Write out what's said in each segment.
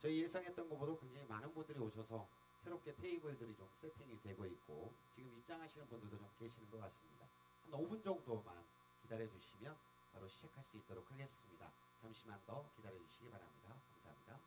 저희 예상했던 것보다 굉장히 많은 분들이 오셔서 새롭게 테이블들이 좀 세팅이 되고 있고 지금 입장하시는 분들도 좀 계시는 것 같습니다. 한 5분 정도만 기다려 주시면 바로 시작할 수 있도록 하겠습니다. 잠시만 더 기다려 주시기 바랍니다. 감사합니다.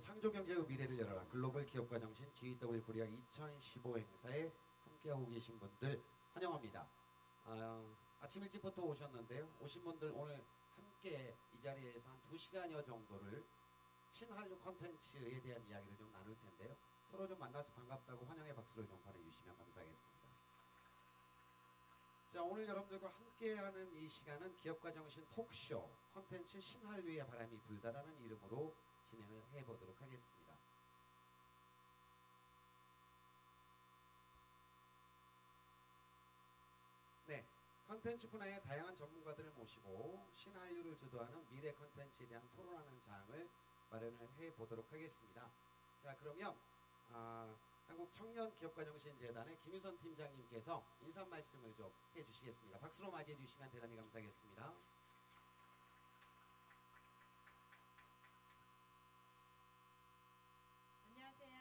창조 경제의 미래를 열어라 글로벌 기업가 정신 GW 코리아 2015 행사에 함께하고 계신 분들 환영합니다. 아침 일찍부터 오셨는데요. 오신 분들 오늘 함께 이 자리에서 한 2시간여 정도를 신한류 콘텐츠에 대한 이야기를 좀 나눌 텐데요. 서로 좀 만나서 반갑다고 환영의 박수를 좀 보내주시면 감사하겠습니다. 자, 오늘 여러분들과 함께하는 이 시간은 기업가 정신 톡쇼 콘텐츠 신한류의 바람이 불다라는 이름으로 진행을 해보도록 하겠습니다. 네, 콘텐츠 분야의 다양한 전문가들을 모시고 신한류를 주도하는 미래 콘텐츠에 대한 토론하는 장을 마련을 해보도록 하겠습니다. 자, 그러면 한국청년기업가정신재단의 김유선 팀장님께서 인사 말씀을 좀 해주시겠습니다. 박수로 맞이해 주시면 대단히 감사하겠습니다. 안녕하세요.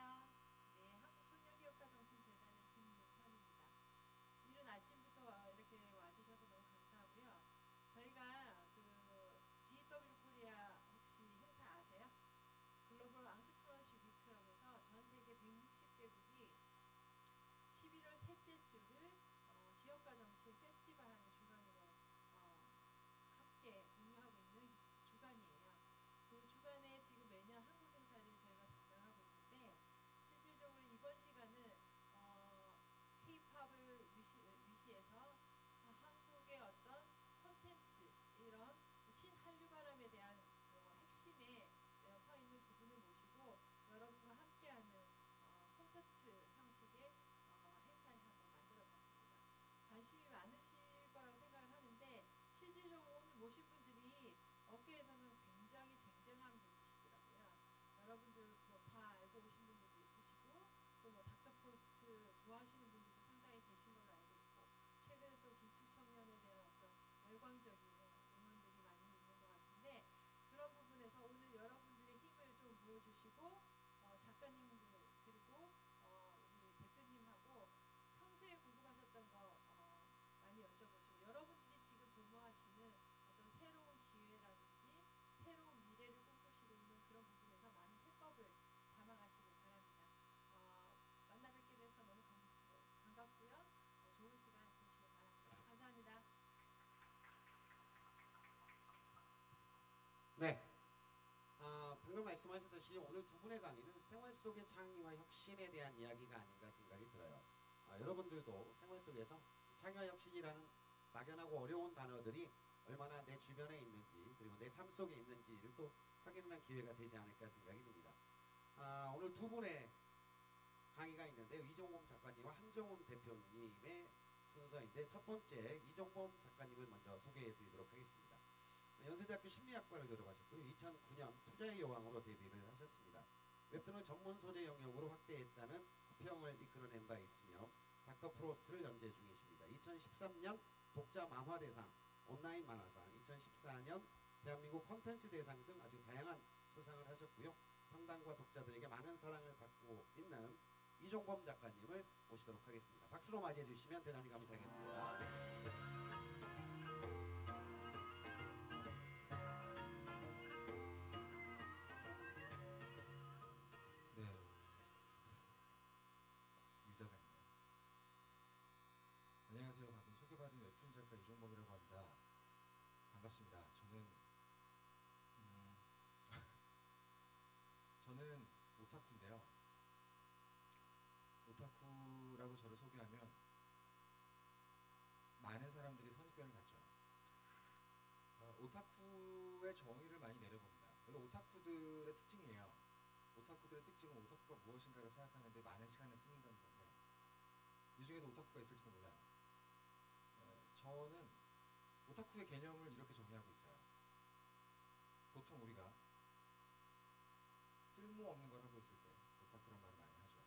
네, 한국청년기업가정신재단의 김유선입니다. 이른 아침부터 이렇게 와주셔서 너무 감사하고요. 저희가 GW 코리아 혹시 행사 아세요? 글로벌 앙트프러너십 위크라고 해서 전 세계 160개국이 11월 셋째 주를 기업가 정신 페스티벌 하는 주간으로 함께 공유하고 있는 주간이에요. 그 주간에 지금 매년 한국 행사를 저희가 담당하고 있는데 실질적으로 이번 시간은 K-팝을 위시해서 한국의 어떤 콘텐츠 이런 신한류 바람에 대한 핵심에 서 있는 두 분을 모시고 여러분과 함께하는 콘서트 형식의 행사를 한번 만들어 봤습니다. 관심이 많으실 거라고 생각을 하는데 실질적으로 오늘 모신 분들이 업계에서는 굉장히 쟁쟁한 분이시더라고요. 여러분들 뭐 다 알고 오신 분들도 있으시고 또 뭐 닥터 프로스트 좋아하시는 분들도 상당히 계신 걸로 알고 있고 최근에 또 기축 청년에 대한 어떤 열광적인 응원들이 많이 있는 것 같은데 그런 부분에서 오늘 여러분들의 힘을 좀 보여주시고 작가님들 그리고 우리 대표님하고 평소에 궁금하셨던 거 많이 여쭤보시고 여러분들이 지금 도모하시는 어떤 새로운 기회라든지 새로운 미래를 꿈꾸시고 있는 그런 부분에서 많은 해법을 담아가시길 바랍니다. 만나 뵙게 돼서 너무 반갑고요. 좋은 시간 되시길 바랍니다. 감사합니다. 네, 방금 말씀하셨듯이 오늘 두 분의 강의는 생활 속의 창의와 혁신에 대한 이야기가 아닌가 생각이 들어요. 여러분들도 생활 속에서 창의와 혁신이라는 막연하고 어려운 단어들이 얼마나 내 주변에 있는지 그리고 내 삶 속에 있는지를 또 확인하는 기회가 되지 않을까 생각이 듭니다. 오늘 두 분의 강의가 있는데요. 이종범 작가님과 한정훈 대표님의 순서인데 첫 번째 이종범 작가님을 먼저 소개해 드리도록 하겠습니다. 연세대학교 심리학과를 졸업하셨고요. 2009년 투자의 여왕으로 데뷔를 하셨습니다. 웹툰을 전문 소재 영역으로 확대했다는 평을 이끌어낸 바 있으며 닥터 프로스트를 연재 중이십니다. 2013년 독자 만화대상, 온라인 만화상, 2014년 대한민국 콘텐츠 대상 등 아주 다양한 수상을 하셨고요. 평단과 독자들에게 많은 사랑을 받고 있는 이종범 작가님을 모시도록 하겠습니다. 박수로 맞이해 주시면 대단히 감사하겠습니다. 네, 일자가 있네요. 안녕하세요. 방금 소개받은 웹툰 작가 이종범이라고 합니다. 반갑습니다. 음, 저는 오타쿠인데요. 오타쿠라고 저를 소개하면 많은 사람들이 선입견을 갖죠. 오타쿠의 정의를 많이 내려봅니다. 원래 오타쿠들의 특징이에요. 오타쿠들의 특징은 오타쿠가 무엇인가를 생각하는데 많은 시간을 씁는다는 건데 이 중에도 오타쿠가 있을지도 몰라요. 저는 오타쿠의 개념을 이렇게 정의하고 있어요. 보통 우리가 쓸모없는 걸 하고 있을 때 오타쿠란 말을 많이 하죠.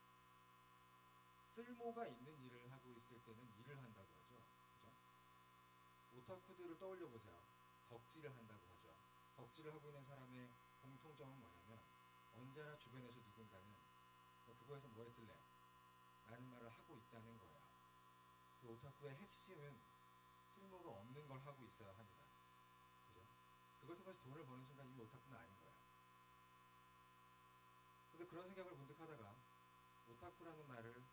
쓸모가 있는 일을 하고 있을 때는 일을 한다고 하죠. 그죠? 오타쿠들을 떠올려 보세요. 덕질을 한다고 하죠. 덕질을 하고 있는 사람의 공통점은 뭐냐면 언제나 주변에서 누군가는 너 그거에서 뭐 했을래? 라는 말을 하고 있다는 거예요. 그래서 오타쿠의 핵심은 쓸모가 없는 걸 하고 있어야 합니다. 그죠? 그걸 통해서 돈을 버는 순간 이미 오타쿠는 아닌 거예요. 근데 그런 생각을 문득 하다가 오타쿠라는 말을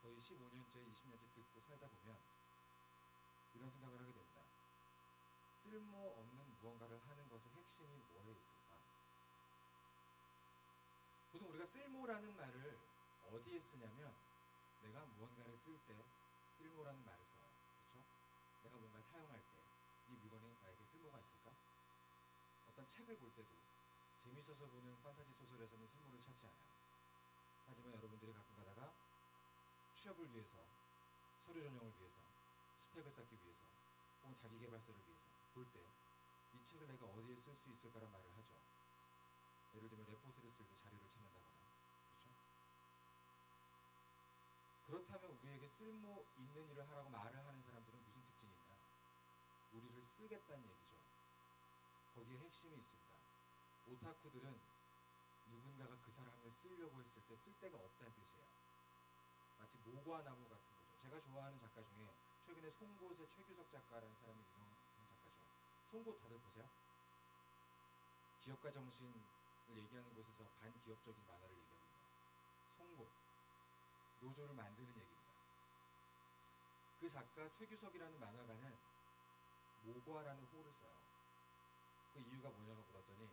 거의 15년째, 20년째 듣고 살다 보면 이런 생각을 하게 됩니다. 쓸모없는 무언가를 하는 것의 핵심이 뭐에 있을까? 보통 우리가 쓸모라는 말을 어디에 쓰냐면 내가 무언가를 쓸 때 쓸모라는 말을 써요. 그렇죠? 내가 뭔가를 사용할 때 이 물건이 나에게 쓸모가 있을까? 어떤 책을 볼 때도 재밌어서 보는 판타지 소설에서는 쓸모를 찾지 않아요. 하지만 여러분들이 가끔 가다가 취업을 위해서, 서류 전형을 위해서, 스펙을 쌓기 위해서, 혹은 자기계발서를 위해서 볼 때 이 책을 내가 어디에 쓸 수 있을까란 말을 하죠. 예를 들면 레포트를 쓸 때 자료를 찾는다거나. 그렇죠? 그렇다면 우리에게 쓸모 있는 일을 하라고 말을 하는 사람들은 무슨 특징이 있나? 우리를 쓰겠다는 얘기죠. 거기에 핵심이 있습니다. 오타쿠들은 누군가가 그 사람을 쓰려고 했을 때 쓸 데가 없다는 뜻이에요. 마치 모과나무 같은 거죠. 제가 좋아하는 작가 중에 최근에 송곳의 최규석 작가라는 사람이 유명한 작가죠. 송곳 다들 보세요? 기업가 정신을 얘기하는 곳에서 반기업적인 만화를 얘기하고 있네요. 송곳, 노조를 만드는 얘기입니다. 그 작가 최규석이라는 만화가는 모과라는 호를 써요. 그 이유가 뭐냐고 물었더니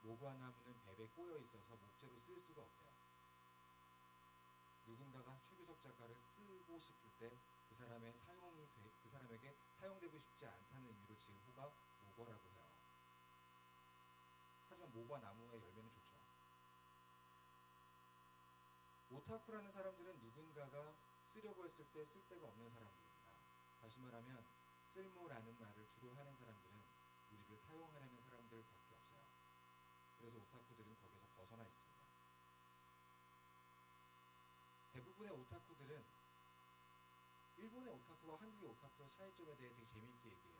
모과나무는 뱀에 꼬여 있어서 목재로 쓸 수가 없대요. 누군가가 최규석 작가를 쓰고 싶을 때 그 사람에게 사용되고 싶지 않다는 의미로 지은 호가 모과라고 해요. 하지만 모과나무의 열매는 좋죠. 오타쿠라는 사람들은 누군가가 쓰려고 했을 때 쓸 데가 없는 사람들입니다. 다시 말하면 쓸모라는 말을 주로 하는 사람들은 우리를 사용하려는 사람들밖에 없어요. 그래서 오타쿠들은 거기서 벗어나 있습니다. 대부분의 오타쿠들은 일본의 오타쿠와 한국의 오타쿠의 차이점에 대해 되게 재미있게 얘기해요.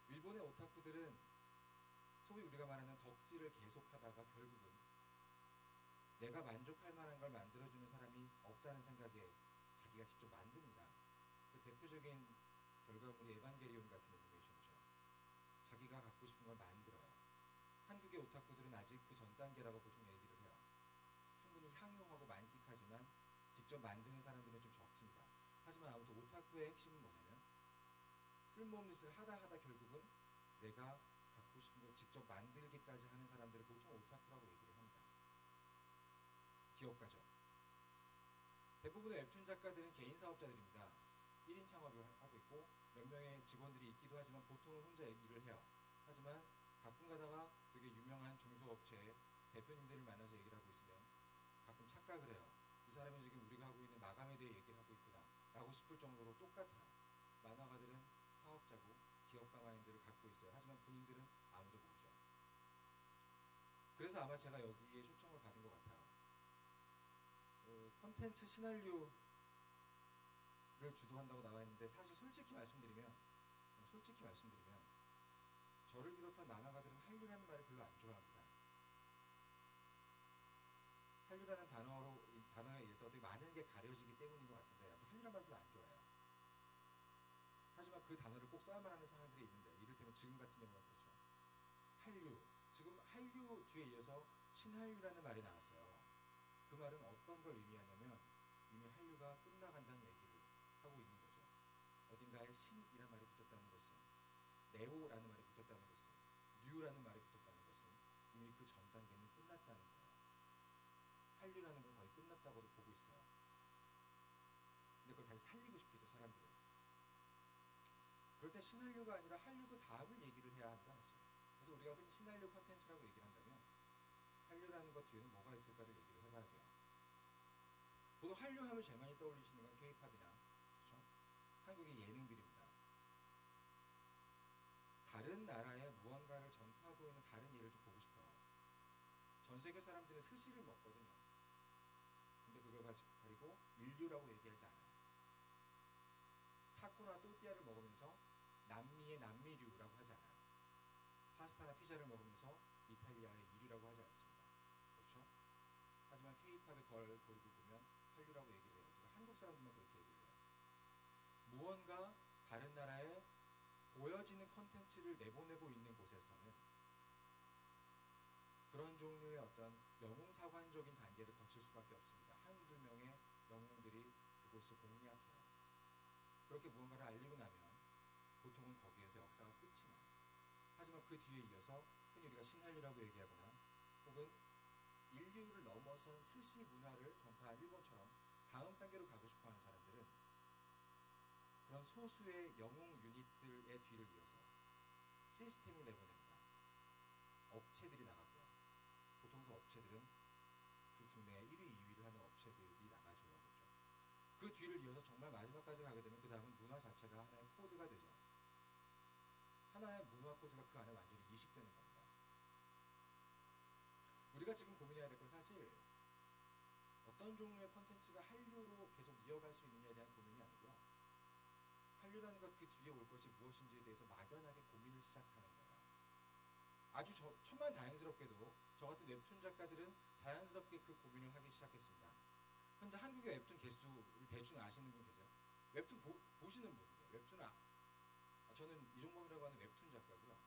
일본의 오타쿠들은 소위 우리가 말하는 덕질을 계속하다가 결국은 내가 만족할 만한 걸 만들어주는 사람이 없다는 생각에 자기가 직접 만듭니다. 그 대표적인 결과물이 에반게리온 같은 애니메이션이죠. 자기가 갖고 싶은 걸 만들어요. 한국의 오타쿠들은 아직 그 전 단계라고 보통 얘기를 해요. 충분히 향유하고 만끽하지만 직접 만드는 사람들은 좀 적습니다. 하지만 아무튼 오타쿠의 핵심은 뭐냐면 쓸모없는 짓을 하다 결국은 내가 갖고 싶은 걸 직접 만들기까지 하는 사람들을 보통 오타쿠라고 얘기를 합니다. 기업가죠. 대부분의 웹툰 작가들은 개인 사업자들입니다. 1인 창업을 하고 있고 몇 명의 직원들이 있기도 하지만 보통은 혼자 일을 해요. 하지만 가끔 가다가 되게 유명한 중소업체의 대표님들을 만나서 얘기를 하고 있으면 가끔 착각을 해요. 이 사람이 지금 우리가 하고 있는 마감에 대해 얘기를 하고 있구나 라고 싶을 정도로 똑같아요. 만화가들은 사업자고 기업가 마인드를 갖고 있어요. 하지만 본인들은 아무도 모르죠. 그래서 아마 제가 여기에 초청을 받은 것 같아요. 컨텐츠 시나리오를 주도한다고 나와 있는데 사실 솔직히 말씀드리면 저를 비롯한 만화가들은 한류라는 말을 별로 안 좋아합니다. 한류라는 단어에 의해서 되게 많은 게 가려지기 때문인 것 같은데 한류라는 말 별로 안 좋아해요. 하지만 그 단어를 꼭 써야만 하는 상황들이 있는데 이를테면 지금 같은 경우가 그렇죠. 한류, 지금 한류 뒤에 이어서 신한류라는 말이 나왔어요. 그 말은 어떤 걸 의미하냐면 이미 한류가 끝나간다는 얘기를 하고 있는 거죠. 어딘가에 신이라는 말이 붙었다는 것은, 네오라는 말이 붙었다는 것은, 뉴라는 말이 붙었다는 것은 이미 그 전 단계는 끝났다는 거예요. 한류라는 건 거의 끝났다고도 보고 있어요. 근데 그걸 다시 살리고 싶겠죠, 사람들은. 그럴 때 신한류가 아니라 한류 그 다음을 얘기를 해야 한다, 사실. 그래서 우리가 흔히 신한류 컨텐츠라고 얘기를 한다면 한류라는 것 뒤에는 뭐가 있을까를 얘기를 해봐야 돼요. 보통 한류 하면 제일 많이 떠올리시는 건 K-팝이나 그렇죠? 한국의 예능들입니다. 다른 나라에 무언가를 전파하고 있는 다른 예를 좀 보고 싶어요. 전 세계 사람들은 스시를 먹거든요. 근데 그걸 가지고 인류라고 얘기하지 않아요. 타코나 또띠아를 먹으면서 남미의 남미류라고 하지 않아요. 파스타나 피자를 먹으면서 이탈리아의 이류라고 하지 않습니다. 그렇죠? 하지만 K-팝의 걸그룹을 보면 한류라고 얘기를 해요. 한국 사람들만 그렇게 얘기를 해요. 무언가 다른 나라에 보여지는 컨텐츠를 내보내고 있는 곳에서는 그런 종류의 어떤 영웅사관적인 단계를 거칠 수밖에 없습니다. 한두 명의 영웅들이 그곳을 공략해요. 그렇게 무언가를 알리고 나면 보통은 거기에서 역사가 끝이 나요. 하지만 그 뒤에 이어서 흔히 우리가 신한류라고 얘기하거나 혹은 인류를 넘어선 스시 문화를 전파한 일본처럼 다음 단계로 가고 싶어하는 사람들은 그런 소수의 영웅 유닛들의 뒤를 이어서 시스템을 내보냅니다. 업체들이 나가고요. 보통 그 업체들은 그 국내에 1위, 2위를 하는 업체들이 나가줘야겠죠. 그 뒤를 이어서 정말 마지막까지 가게 되면 그 다음은 문화 자체가 하나의 코드가 되죠. 하나의 문화 코드가 그 안에 완전히 이식되는 겁니다. 우리가 지금 고민해야 될 건 사실 어떤 종류의 컨텐츠가 한류로 계속 이어갈 수 있느냐에 대한 고민이 아니고요. 한류라는 것 그 뒤에 올 것이 무엇인지에 대해서 막연하게 고민을 시작하는 거예요. 아주 천만다행스럽게도 저 같은 웹툰 작가들은 자연스럽게 그 고민을 하기 시작했습니다. 현재 한국의 웹툰 개수를 대충 아시는 분 계세요? 웹툰 보시는 분이에요. 웹툰 저는 이종범이라고 하는 웹툰 작가고요.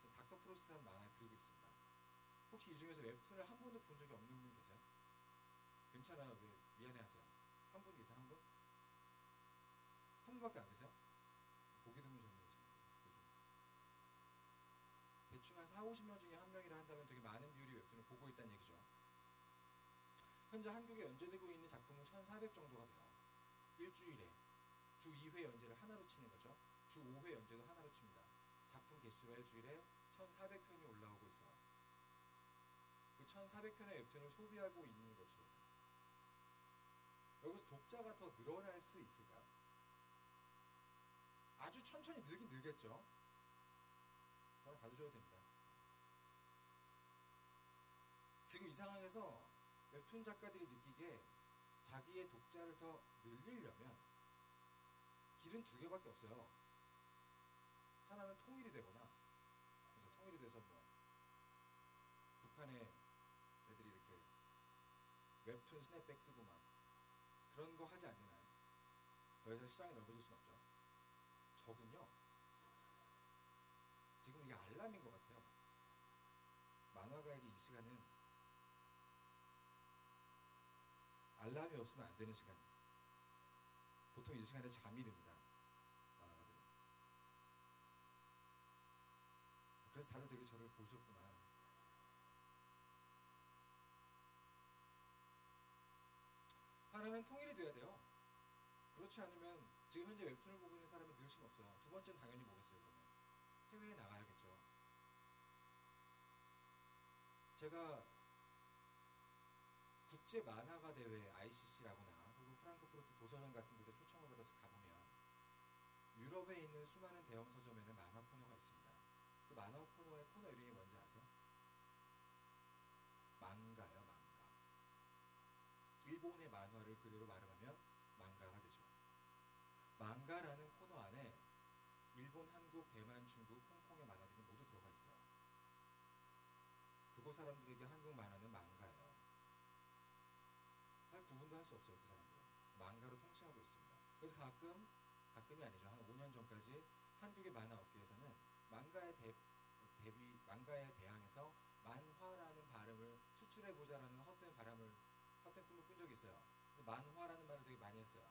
저는 닥터 프로스트라는 만화를 그리고 있습니다. 혹시 이 중에서 웹툰을 한 번도 본 적이 없는 분 계세요? 괜찮아요. 왜 미안해하세요? 한 분 계세요? 한 분? 한 분밖에 안 계세요? 보기 드문 젊은이시네요. 요즘 대충 한 4, 50명 중에 한 명이라 한다면 되게 많은 비율의 웹툰을 보고 있다는 얘기죠. 현재 한국에 연재되고 있는 작품은 1,400 정도가 돼요. 일주일에 주 2회 연재를 하나로 치는 거죠. 주 5회 연재도 하나로 칩니다. 작품 개수가 일주일에 1,400편이 올라오고 있어요. 그 1,400편의 웹툰을 소비하고 있는 것이 여기서 독자가 더 늘어날 수 있을까요? 아주 천천히 늘긴 늘겠죠. 저는 봐주셔도 됩니다. 지금 이 상황에서 웹툰 작가들이 느끼기에 자기의 독자를 더 늘리려면 길은 두 개밖에 없어요. 하나는 통일이 되거나, 그래서 통일이 돼서 뭐 북한에 애들이 이렇게 웹툰 스냅백 쓰고 막 그런 거 하지 않는 한 더 이상 시장이 넓어질 수는 없죠. 적은요, 지금 이게 알람인 것 같아요. 만화가에게 이 시간은 알람이 없으면 안 되는 시간. 보통 이 시간에 잠이 듭니다. 만화가들은. 그래서 다들 되게 저를 보셨구나. 하나는 통일이 돼야 돼요. 그렇지 않으면 지금 현재 웹툰을 보고 있는 사람이 늘 수는 없어요. 두 번째는 당연히 뭐겠어요, 그러면? 해외에 나가야겠죠. 제가 국제 만화가 대회 ICC라거나 혹은 프랑크푸르트 도서전 같은 곳에 초청을 받아서 가보면 유럽에 있는 수많은 대형 서점에는 만화 코너가 있습니다. 그 만화 코너의 코너 이름이 뭔지 아세요? 망가요, 망가. 일본의 만화를 그대로 발음하면 망가가 되죠. 망가라는 코너 안에 일본, 한국, 대만, 중국, 홍콩의 만화들이 모두 들어가 있어요. 그곳 사람들에게 한국 만화는 망가예요. 할 구분도 할 수 없어요. 그 사람들은 망가로 통칭하고 있습니다. 그래서 가끔이 아니죠. 한 5년 전까지 한국의 만화 업계에서는 망가에 대항해서 만화라는 발음을 수출해보자라는 헛된 꿈을 꾼 적이 있어요. 그래서 만화라는 말을 되게 많이 했어요.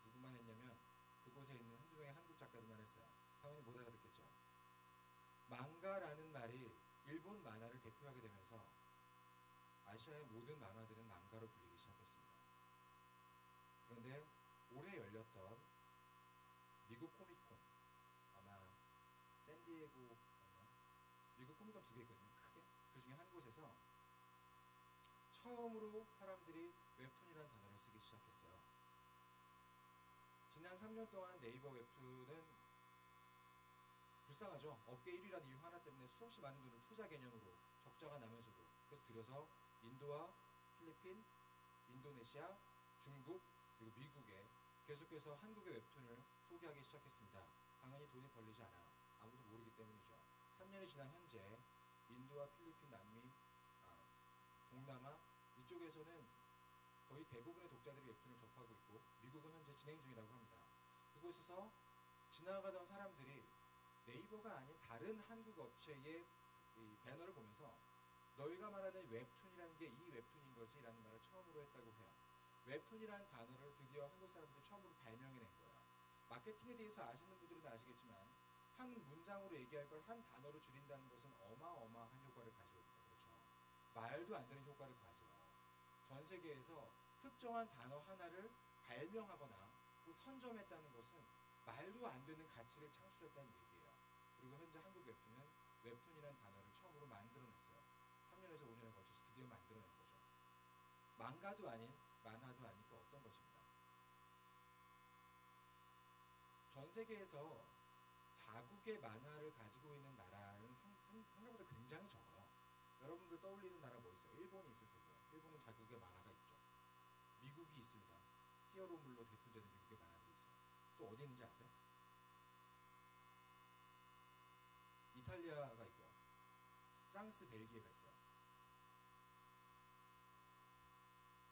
누구만 했냐면 그곳에 있는 한두 명의 한국 작가들만 했어요. 당연히 못 알아듣겠죠. 망가라는 말이 일본 만화를 대표하게 되면서 아시아의 모든 만화들은 망가로 불리기 시작했습니다. 그런데 올해 열렸던 미국 코미콘, 아마 샌디에고, 미국 코미콘 두 개 있거든요. 크게. 그 중에 한 곳에서 처음으로 사람들이 웹툰이라는 단어를 쓰기 시작했어요. 지난 3년 동안 네이버 웹툰은 불쌍하죠. 업계 1위라는 이유 하나 때문에 수없이 많은 돈을 투자 개념으로 적자가 나면서도 그래서 들여서 인도와 필리핀, 인도네시아, 중국, 그리고 미국에 계속해서 한국의 웹툰을 소개하기 시작했습니다. 당연히 돈이 벌리지 않아요. 아무도 모르기 때문이죠. 3년이 지난 현재 인도와 필리핀, 남미, 동남아 이쪽에서는 거의 대부분의 독자들이 웹툰을 접하고 있고 미국은 현재 진행 중이라고 합니다. 그곳에서 지나가던 사람들이 네이버가 아닌 다른 한국 업체의 이 배너를 보면서 너희가 말하는 웹툰이라는 게 이 웹툰인 거지 라는 말을 처음으로 했다고 해요. 웹툰이라는 단어를 드디어 한국 사람들이 처음으로 발명해낸 거예요. 마케팅에 대해서 아시는 분들은 아시겠지만 한 문장으로 얘기할 걸 한 단어로 줄인다는 것은 어마어마한 효과를 가져옵니다. 그렇죠? 말도 안 되는 효과를 가져와요. 전 세계에서 특정한 단어 하나를 발명하거나 선점했다는 것은 말도 안 되는 가치를 창출했다는 얘기예요. 그리고 현재 한국 웹툰은 웹툰이라는 단어를 처음으로 만들어냈어요. 3년에서 5년에 걸쳐서 드디어 만들어낸 거죠. 망가도 아닌 만화도 아닌 그 어떤 것입니다. 전 세계에서 자국의 만화를 가지고 있는 나라는 생각보다 굉장히 적어요. 여러분들 떠올리는 나라 뭐 있어요? 일본이 있을 테고요. 일본은 자국의 만화가 있죠. 미국이 있습니다. 히어로물로 대표되는 미국의 만화들이 있어요. 또 어디 있는지 아세요? 이탈리아가 있고요. 프랑스, 벨기에가 있어요.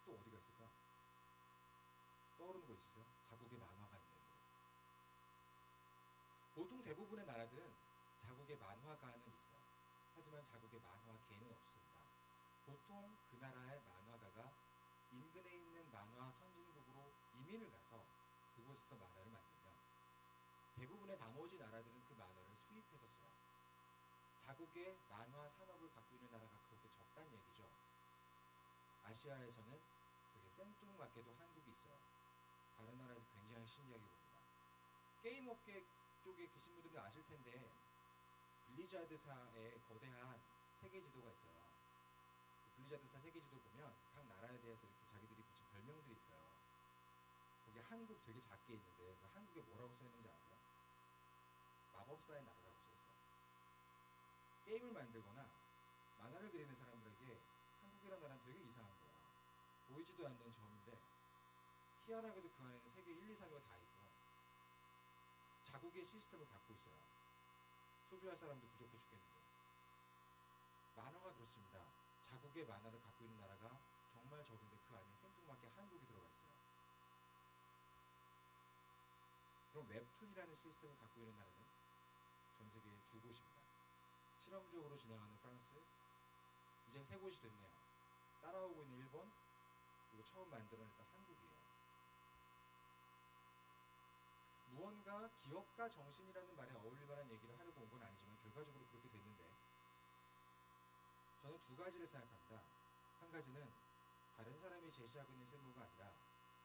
또 어디가 있을까? 떠오르는 거 있으세요? 자국의 만화가 있는 곳. 보통 대부분의 나라들은 자국의 만화가는 있어요. 하지만 자국의 만화계는 없습니다. 보통 그 나라의 만화가가 인근에 있는 만화 선진국으로 이민을 가서 그곳에서 만화를 만들면 대부분의 나머지 나라들은 그 만화를 수입해서 써요. 자국의 만화 산업을 갖고 있는 나라가 그렇게 적다는 얘기죠. 아시아에서는 되게 생뚱맞게도 한국이 있어요. 다른 나라에서 굉장히 신기하게 봅니다. 게임 업계 쪽에 계신 분들은 아실 텐데 블리자드사의 거대한 세계 지도가 있어요. 그 블리자드사 세계 지도 보면 각 나라에 대해서 이렇게 자기들이 붙인 별명들이 있어요. 거기 한국 되게 작게 있는데 그 한국에 뭐라고 써 있는지 아세요? 마법사의 나라라고 써 있어요. 게임을 만들거나 만화를 그리는 사람들에게 한국이라는 나라는 되게 이상한 거야. 보이지도 않는 점인데 희한하게도 그 안에는 세계 1, 2, 3위가 다 있고요. 자국의 시스템을 갖고 있어요. 소비할 사람도 부족해 죽겠는데. 만화가 그렇습니다. 자국의 만화를 갖고 있는 나라가 정말 적은데 그 안에 생뚱맞게 한국이 들어가 있어요. 그럼 웹툰이라는 시스템을 갖고 있는 나라는 전 세계에 두 곳입니다. 실험적으로 진행하는 프랑스, 이젠 세 곳이 됐네요. 따라오고 있는 일본, 그리고 처음 만들어냈던 한국이에요. 무언가 기업가 정신이라는 말에 어울릴 만한 얘기를 하려고 온 건 아니지만 결과적으로 그렇게 됐는데 저는 두 가지를 생각합니다. 한 가지는 다른 사람이 제시하고 있는 쓸모가 아니라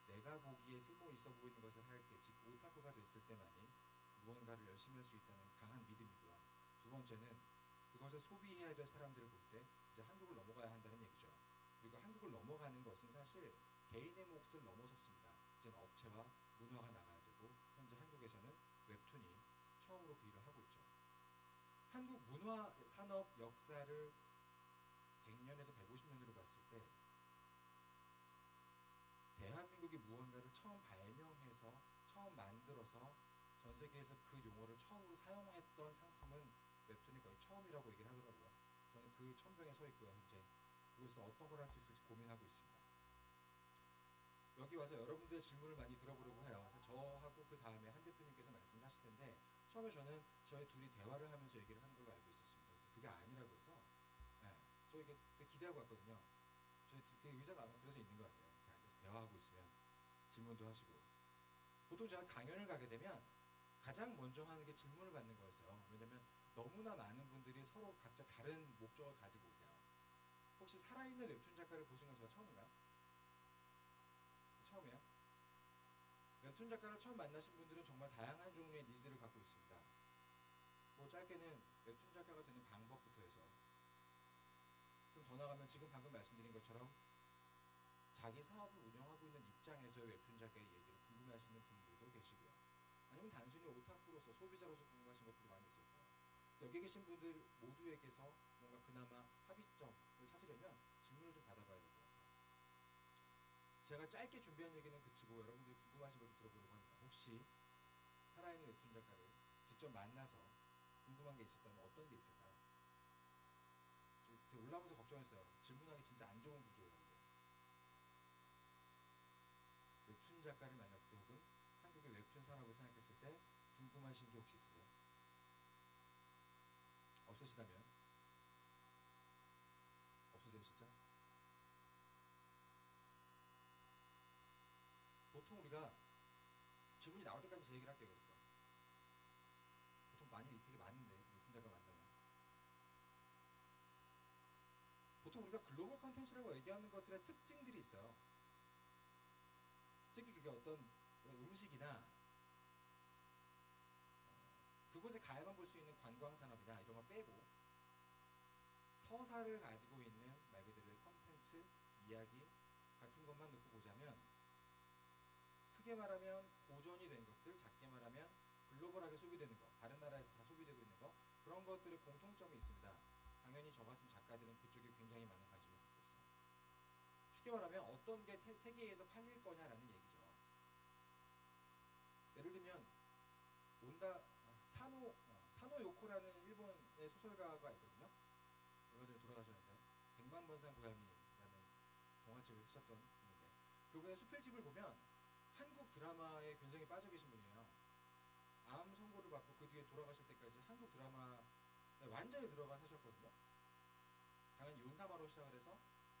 내가 보기에 쓸모 있어 보이는 것을 할 때, 즉 오타쿠가 됐을 때만이 무언가를 열심히 할 수 있다는 강한 믿음이고요. 두 번째는 그것을 소비해야 될 사람들을 볼 때 이제 한국을 넘어가야 한다는 얘기죠. 그리고 한국을 넘어가는 것은 사실 개인의 몫을 넘어섰습니다. 이제는 업체와 문화가 나가야 되고 현재 한국에서는 웹툰이 처음으로 그 일을 하고 있죠. 한국 문화 산업 역사를 100년에서 150년으로 봤을 때 대한민국이 무언가를 처음 발명해서 처음 만들어서 전 세계에서 그 용어를 처음으로 사용했던 상품은 웹툰이 거의 처음이라고 얘기를 하더라고요. 저는 그 천병에 서 있고요. 현재 그곳에서 어떤 걸 할 수 있을지 고민하고 있습니다. 여기 와서 여러분들의 질문을 많이 들어보려고 해요. 저하고 그 다음에 한 대표님께서 말씀을 하실 텐데 처음에 저는 저희 둘이 대화를 하면서 얘기를 하는 걸로 알고 있었습니다. 그게 아니라고 해서 저 이게 되게 기대하고 왔거든요. 저희 두 개 의자가 아마 그래서 있는 것 같아요. 이렇게 앉아서 대화하고 있으면 질문도 하시고 보통 제가 강연을 가게 되면 가장 먼저 하는 게 질문을 받는 거였어요. 왜냐면 너무나 많은 분들이 서로 각자 다른 목적을 가지고 오세요. 혹시 살아있는 웹툰 작가를 보신 건 제가 처음인가요? 처음이에요? 웹툰 작가를 처음 만나신 분들은 정말 다양한 종류의 니즈를 갖고 있습니다. 뭐 짧게는 웹툰 작가가 되는 방법부터 해서 좀 더 나가면 지금 방금 말씀드린 것처럼 자기 사업을 운영하고 있는 입장에서의 웹툰 작가의 얘기를 궁금해하시는 분들도 계시고요. 아니면 단순히 오타쿠로서 소비자로서 궁금하신 것들이 많이 있을 거예요. 여기 계신 분들 모두에게서 뭔가 그나마 합의점을 찾으려면 질문을 좀 받아봐야 될 것 같아요. 제가 짧게 준비한 얘기는 그치고 여러분들이 궁금하신 걸 좀 들어보려고 합니다. 혹시 살아있는 웹툰 작가를 직접 만나서 궁금한 게 있었다면 어떤 게 있을까요? 저 올라오면서 걱정했어요. 질문하기 진짜 안 좋은 구조예요. 이게. 웹툰 작가를 만났을 때 혹은 한국의 웹툰 산업을 생각했을 때 궁금하신 게 혹시 있으세요? 없으시다면 되시죠? 보통 우리가 질문이 나올 때까지 제 얘기를 할게요. 계속. 보통 많이 되게 많은데 문자가 만나면 보통 우리가 글로벌 컨텐츠라고 얘기하는 것들의 특징들이 있어요. 특히 그게 어떤 음식이나 그곳에 가야만 볼 수 있는 관광 산업이나 이런 거 빼고 서사를 가지고 있는 말 그대로 컨텐츠, 이야기 같은 것만 놓고 보자면 크게 말하면 고전이 된 것들, 작게 말하면 글로벌하게 소비되는 거, 다른 나라에서 다 소비되고 있는 거 그런 것들의 공통점이 있습니다. 당연히 저 같은 작가들은 그쪽에 굉장히 많은 관심을 갖고 있어요. 쉽게 말하면 어떤 게 세계에서 팔릴 거냐라는 얘기죠. 예를 들면 사노 요코라는 일본의 소설가가 있거든요. 얼마 전에 돌아가셨는데 백만번산 고양이라는 동화책을 쓰셨던 분인데 그분의 수필집을 보면 한국 드라마에 굉장히 빠져 계신 분이에요. 암 선고를 받고 그 뒤에 돌아가실 때까지 한국 드라마에 완전히 들어가 사셨거든요. 당연히 윤사마로 시작을 해서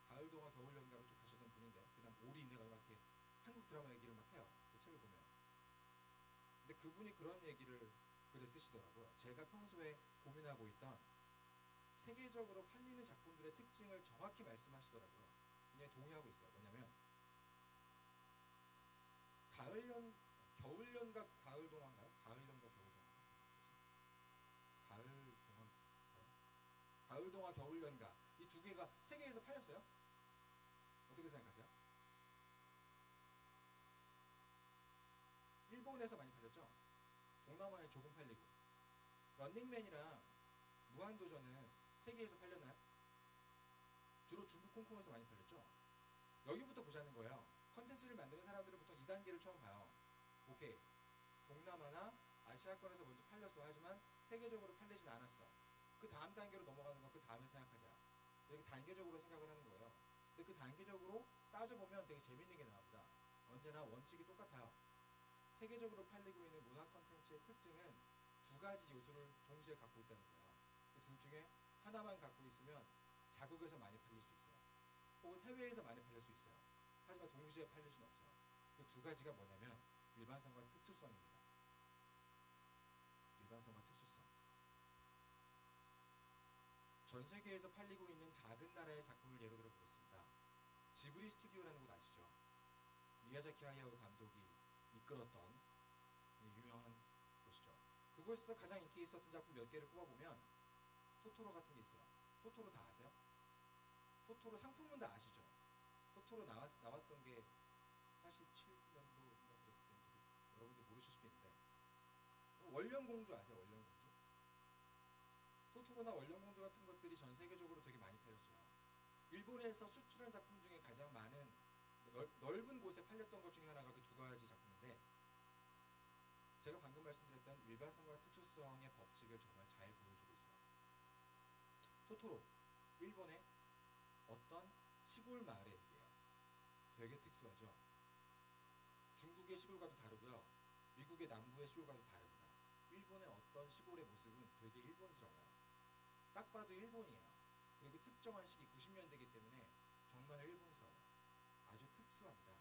가을동화 겨울연가로 쭉 가셨던 분인데 그 다음 올인해가 이렇게 한국 드라마 얘기를 막 해요. 그 책을 보면. 근데 그분이 그런 얘기를 글에 쓰시더라고요. 제가 평소에 고민하고 있던 세계적으로 팔리는 작품들의 특징을 정확히 말씀하시더라고요. 굉장히 동의하고 있어요. 뭐냐면 겨울연가 가을동화인가요? 가을연가 겨울동화. 가을동화 겨울연가 이 두 개가 세계에서 팔렸어요? 어떻게 생각하세요? 일본에서 많이 팔렸죠? 동남아에 조금 팔리고 런닝맨이랑 무한도전은 세계에서 팔렸나요? 주로 중국 홍콩에서 많이 팔렸죠? 여기부터 보자는 거예요. 컨텐츠를 만드는 사람들은 보통 2단계를 처음 봐요. 오케이, 동남아나 아시아권에서 먼저 팔렸어. 하지만 세계적으로 팔리진 않았어. 그 다음 단계로 넘어가는 건 그 다음에 생각하자. 이렇게 단계적으로 생각을 하는 거예요. 근데 그 단계적으로 따져보면 되게 재밌는 게 나옵니다. 언제나 원칙이 똑같아요. 세계적으로 팔리고 있는 문화 컨텐츠의 특징은 두 가지 요소를 동시에 갖고 있다는 거예요. 그 둘 중에 하나만 갖고 있으면 자국에서 많이 팔릴 수 있어요. 혹은 해외에서 많이 팔릴 수 있어요. 하지만 동시에 팔릴 수는 없어요. 그 두 가지가 뭐냐면 일반성과 특수성입니다. 일반성과 특수성. 전 세계에서 팔리고 있는 작은 나라의 작품을 예로 들어 보겠습니다. 지브리 스튜디오라는 곳 아시죠? 미야자키 하야오 감독이 이끌었던 유명한 곳이죠. 그곳에서 가장 인기 있었던 작품 몇 개를 꼽아보면 토토로 같은 게 있어요. 토토로 다 아세요? 토토로 상품은 다 아시죠? 토토로 나왔던 게 87년도인가 그랬기 때문에 여러분들 모르실 수도 있는데 월령공주 아세요? 월령공주? 토토로나 월령공주 같은 것들이 전 세계적으로 되게 많이 팔렸어요. 일본에서 수출한 작품 중에 가장 많은 넓은 곳에 팔렸던 것 중에 하나가 그 두 가지 작품인데 제가 방금 말씀드렸던 일반성과 특수성의 법칙을 정말 잘 보여주고 있어요. 토토로, 일본의 어떤 시골 마을의 얘기예요. 되게 특수하죠. 중국의 시골과도 다르고요. 미국의 남부의 시골과도 다릅니다. 일본의 어떤 시골의 모습은 되게 일본스러워요. 딱 봐도 일본이에요. 그리고 특정한 시기 90년대이기 때문에 정말 일본스러워요. 아주 특수합니다.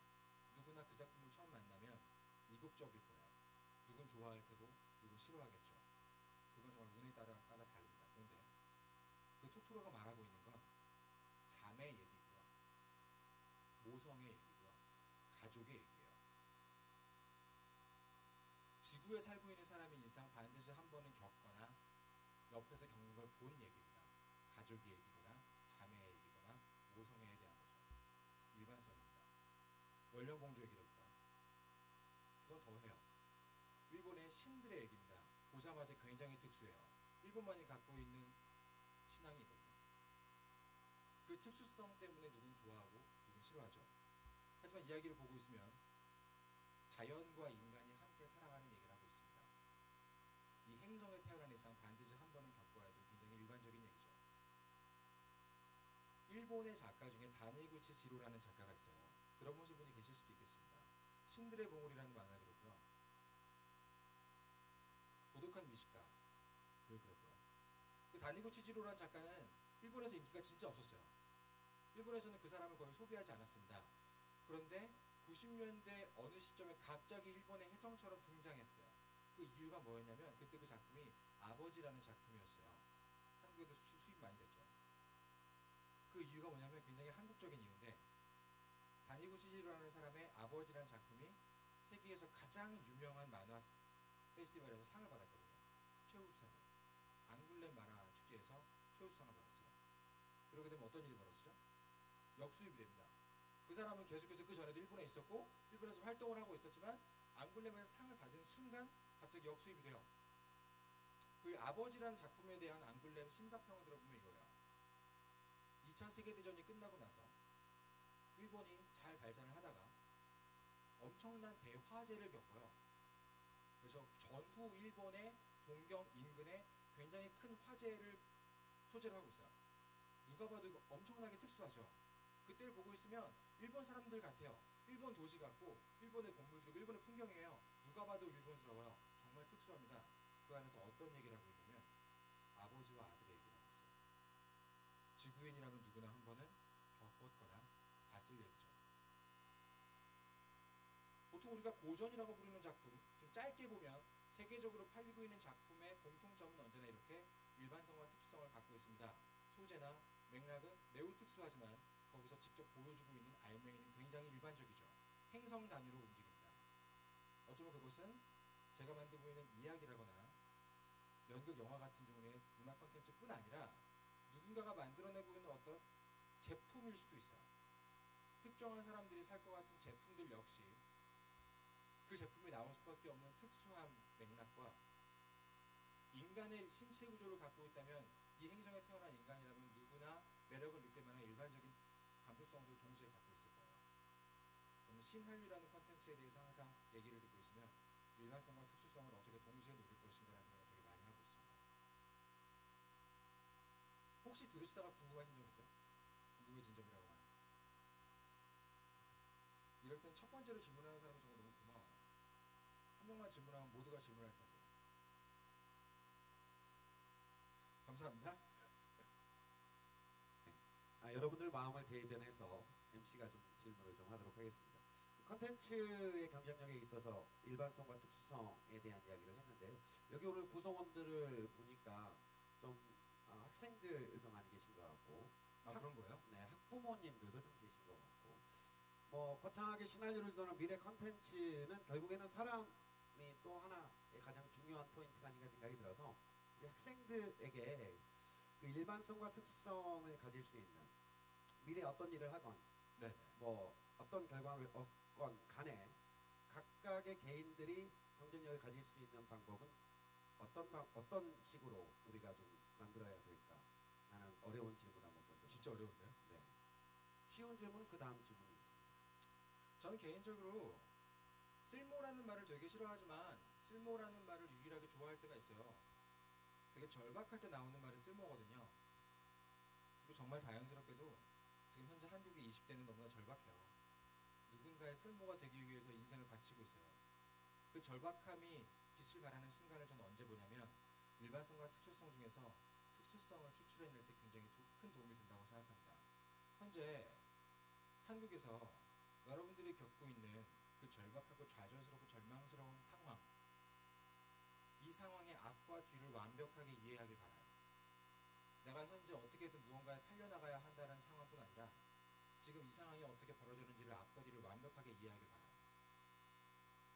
누구나 그 작품을 처음 만나면 이국적일 거예요. 누군 좋아할 테고 누군 싫어하겠죠. 그건 정말 운에 따라 다릅니다. 그런데 그 토토로가 말하고 있는 건 자매 얘기고요. 모성의 얘기고요. 가족의 얘기예요. 지구에 살고 있는 사람이 일상 반드시 한 번은 겪거나 옆에서 겪는 걸 본 얘기입니다. 가족의 얘기거나 자매의 얘기거나 모성애에 대한 거죠. 일반성입니다. 월령공주 얘기를 해볼까요? 그건 더 해요. 일본의 신들의 얘기입니다. 보자마자 굉장히 특수해요. 일본만이 갖고 있는 신앙이거든요. 그 특수성 때문에 누군 좋아하고 누군 싫어하죠. 하지만 이야기를 보고 있으면 자연과 인간이 함께 살아가는 얘기를 하고 있습니다. 이 행성에 태어난 이상 반드시 한 번은 겪어야 될 굉장히 일반적인 얘기죠. 일본의 작가 중에 다니구치 지로라는 작가가 있어요. 들어보신 분이 계실 수도 있겠습니다. 신들의 보물이라는 만화를 그렸고요. 고독한 미식가를 그렸고요. 그 다니구치 지로라는 작가는 일본에서 인기가 진짜 없었어요. 일본에서는 그 사람을 거의 소비하지 않았습니다. 그런데 90년대 어느 시점에 갑자기 일본의 혜성처럼 등장했어요. 그 이유가 뭐였냐면 그때 그 작품이 아버지라는 작품이었어요. 한국에도 수입 많이 됐죠. 그 이유가 뭐냐면 굉장히 한국적인 이유인데 다니구치지로라는 사람의 아버지라는 작품이 세계에서 가장 유명한 만화 페스티벌에서 상을 받았거든요. 최우수상을. 앙굴렘 만화 축제에서 최우수상을 받았어요. 그러게 되면 어떤 일이 벌어지죠? 역수입이 됩니다. 그 사람은 계속해서 그 전에도 일본에 있었고 일본에서 활동을 하고 있었지만 앙굴렘에서 상을 받은 순간 갑자기 역수입이 돼요. 그 아버지라는 작품에 대한 앙굴렘 심사평을 들어보면 이거예요. 2차 세계대전이 끝나고 나서 일본이 잘 발전을 하다가 엄청난 대화재를 겪어요. 그래서 전후 일본의 동경 인근에 굉장히 큰 화재를 소재로 하고 있어요. 누가 봐도 이거 엄청나게 특수하죠. 그때를 보고 있으면 일본 사람들 같아요. 일본 도시 같고 일본의 건물들이고 일본의 풍경이에요. 누가 봐도 일본스러워요. 정말 특수합니다. 그 안에서 어떤 얘기를 하고 있냐면 아버지와 아들의 얘기를 하고 있어요. 지구인이라면 누구나 한 번은 겪었거나 봤을 얘기죠. 보통 우리가 고전이라고 부르는 작품, 좀 짧게 보면 세계적으로 팔리고 있는 작품의 공통점은 언제나 이렇게 일반성과 특수성을 갖고 있습니다. 소재나 맥락은 매우 특수하지만 거기서 직접 보여주고 있는 알맹이는 굉장히 일반적이죠. 행성 단위로 움직입니다. 어쩌면 그것은 제가 만들고 있는 이야기라거나 연극, 영화 같은 종류의 문화 콘텐츠뿐 아니라 누군가가 만들어내고 있는 어떤 제품일 수도 있어요. 특정한 사람들이 살 것 같은 제품들 역시 그 제품이 나올 수밖에 없는 특수한 맥락과 인간의 신체 구조를 갖고 있다면 이 행성에 태어난 인간이라면 누구나 매력을 느낄 만한 일반적인 감수성도 동시에 갖고 있을 거예요. 저는 신한류라는 컨텐츠에 대해서 항상 얘기를 듣고 있으면 일반성과 특수성을 어떻게 동시에 누릴 것인가라는 생각을 되게 많이 하고 있습니다. 혹시 들으시다가 궁금하신 점 있어요? 궁금해진 점이라고 하는. 이럴 땐 첫 번째로 질문하는 사람이 정말 너무 고마워요. 한 명만 질문하면 모두가 질문할 텐데. 감사합니다. 여러분들 마음을 대변해서 MC가 좀 질문을 좀 하도록 하겠습니다. 컨텐츠의 경쟁력에 있어서 일반성과 특수성에 대한 이야기를 했는데요. 여기 오늘 구성원들을 보니까 좀 학생들도 많이 계신 것 같고, 그런 거예요? 네, 학부모님들도 좀 계신 것 같고, 뭐 거창하게 시나리오를 도는 미래 컨텐츠는 결국에는 사람이 또 하나의 가장 중요한 포인트가 아닌가 생각이 들어서 우리 학생들에게 그 일반성과 특수성을 가질 수 있는 미래 어떤 일을 하건 네네. 뭐 어떤 결과를 얻건 간에 각각의 개인들이 경쟁력을 가질 수 있는 방법은 어떤 식으로 우리가 좀 만들어야 될까 하는 어려운 질문 한번 던져. 진짜 어려운데요? 네. 쉬운 질문은 그 다음 질문이 있습니다. 저는 개인적으로 쓸모라는 말을 되게 싫어하지만 쓸모라는 말을 유일하게 좋아할 때가 있어요. 되게 절박할 때 나오는 말이 쓸모거든요. 그리고 정말 다행스럽게도 지금 현재 한국의 20대는 너무나 절박해요. 누군가의 쓸모가 되기 위해서 인생을 바치고 있어요. 그 절박함이 빛을 발하는 순간을 저는 언제 보냐면 일반성과 특수성 중에서 특수성을 추출해낼 때 굉장히 큰 도움이 된다고 생각합니다. 현재 한국에서 여러분들이 겪고 있는 그 절박하고 좌절스럽고 절망스러운 상황, 이 상황의 앞과 뒤를 완벽하게 이해하길 바라요. 내가 현재 어떻게든 무언가에 팔려나가야 한다는 상황뿐 아니라 지금 이 상황이 어떻게 벌어지는지를 앞과 뒤를 완벽하게 이해하길 바라요.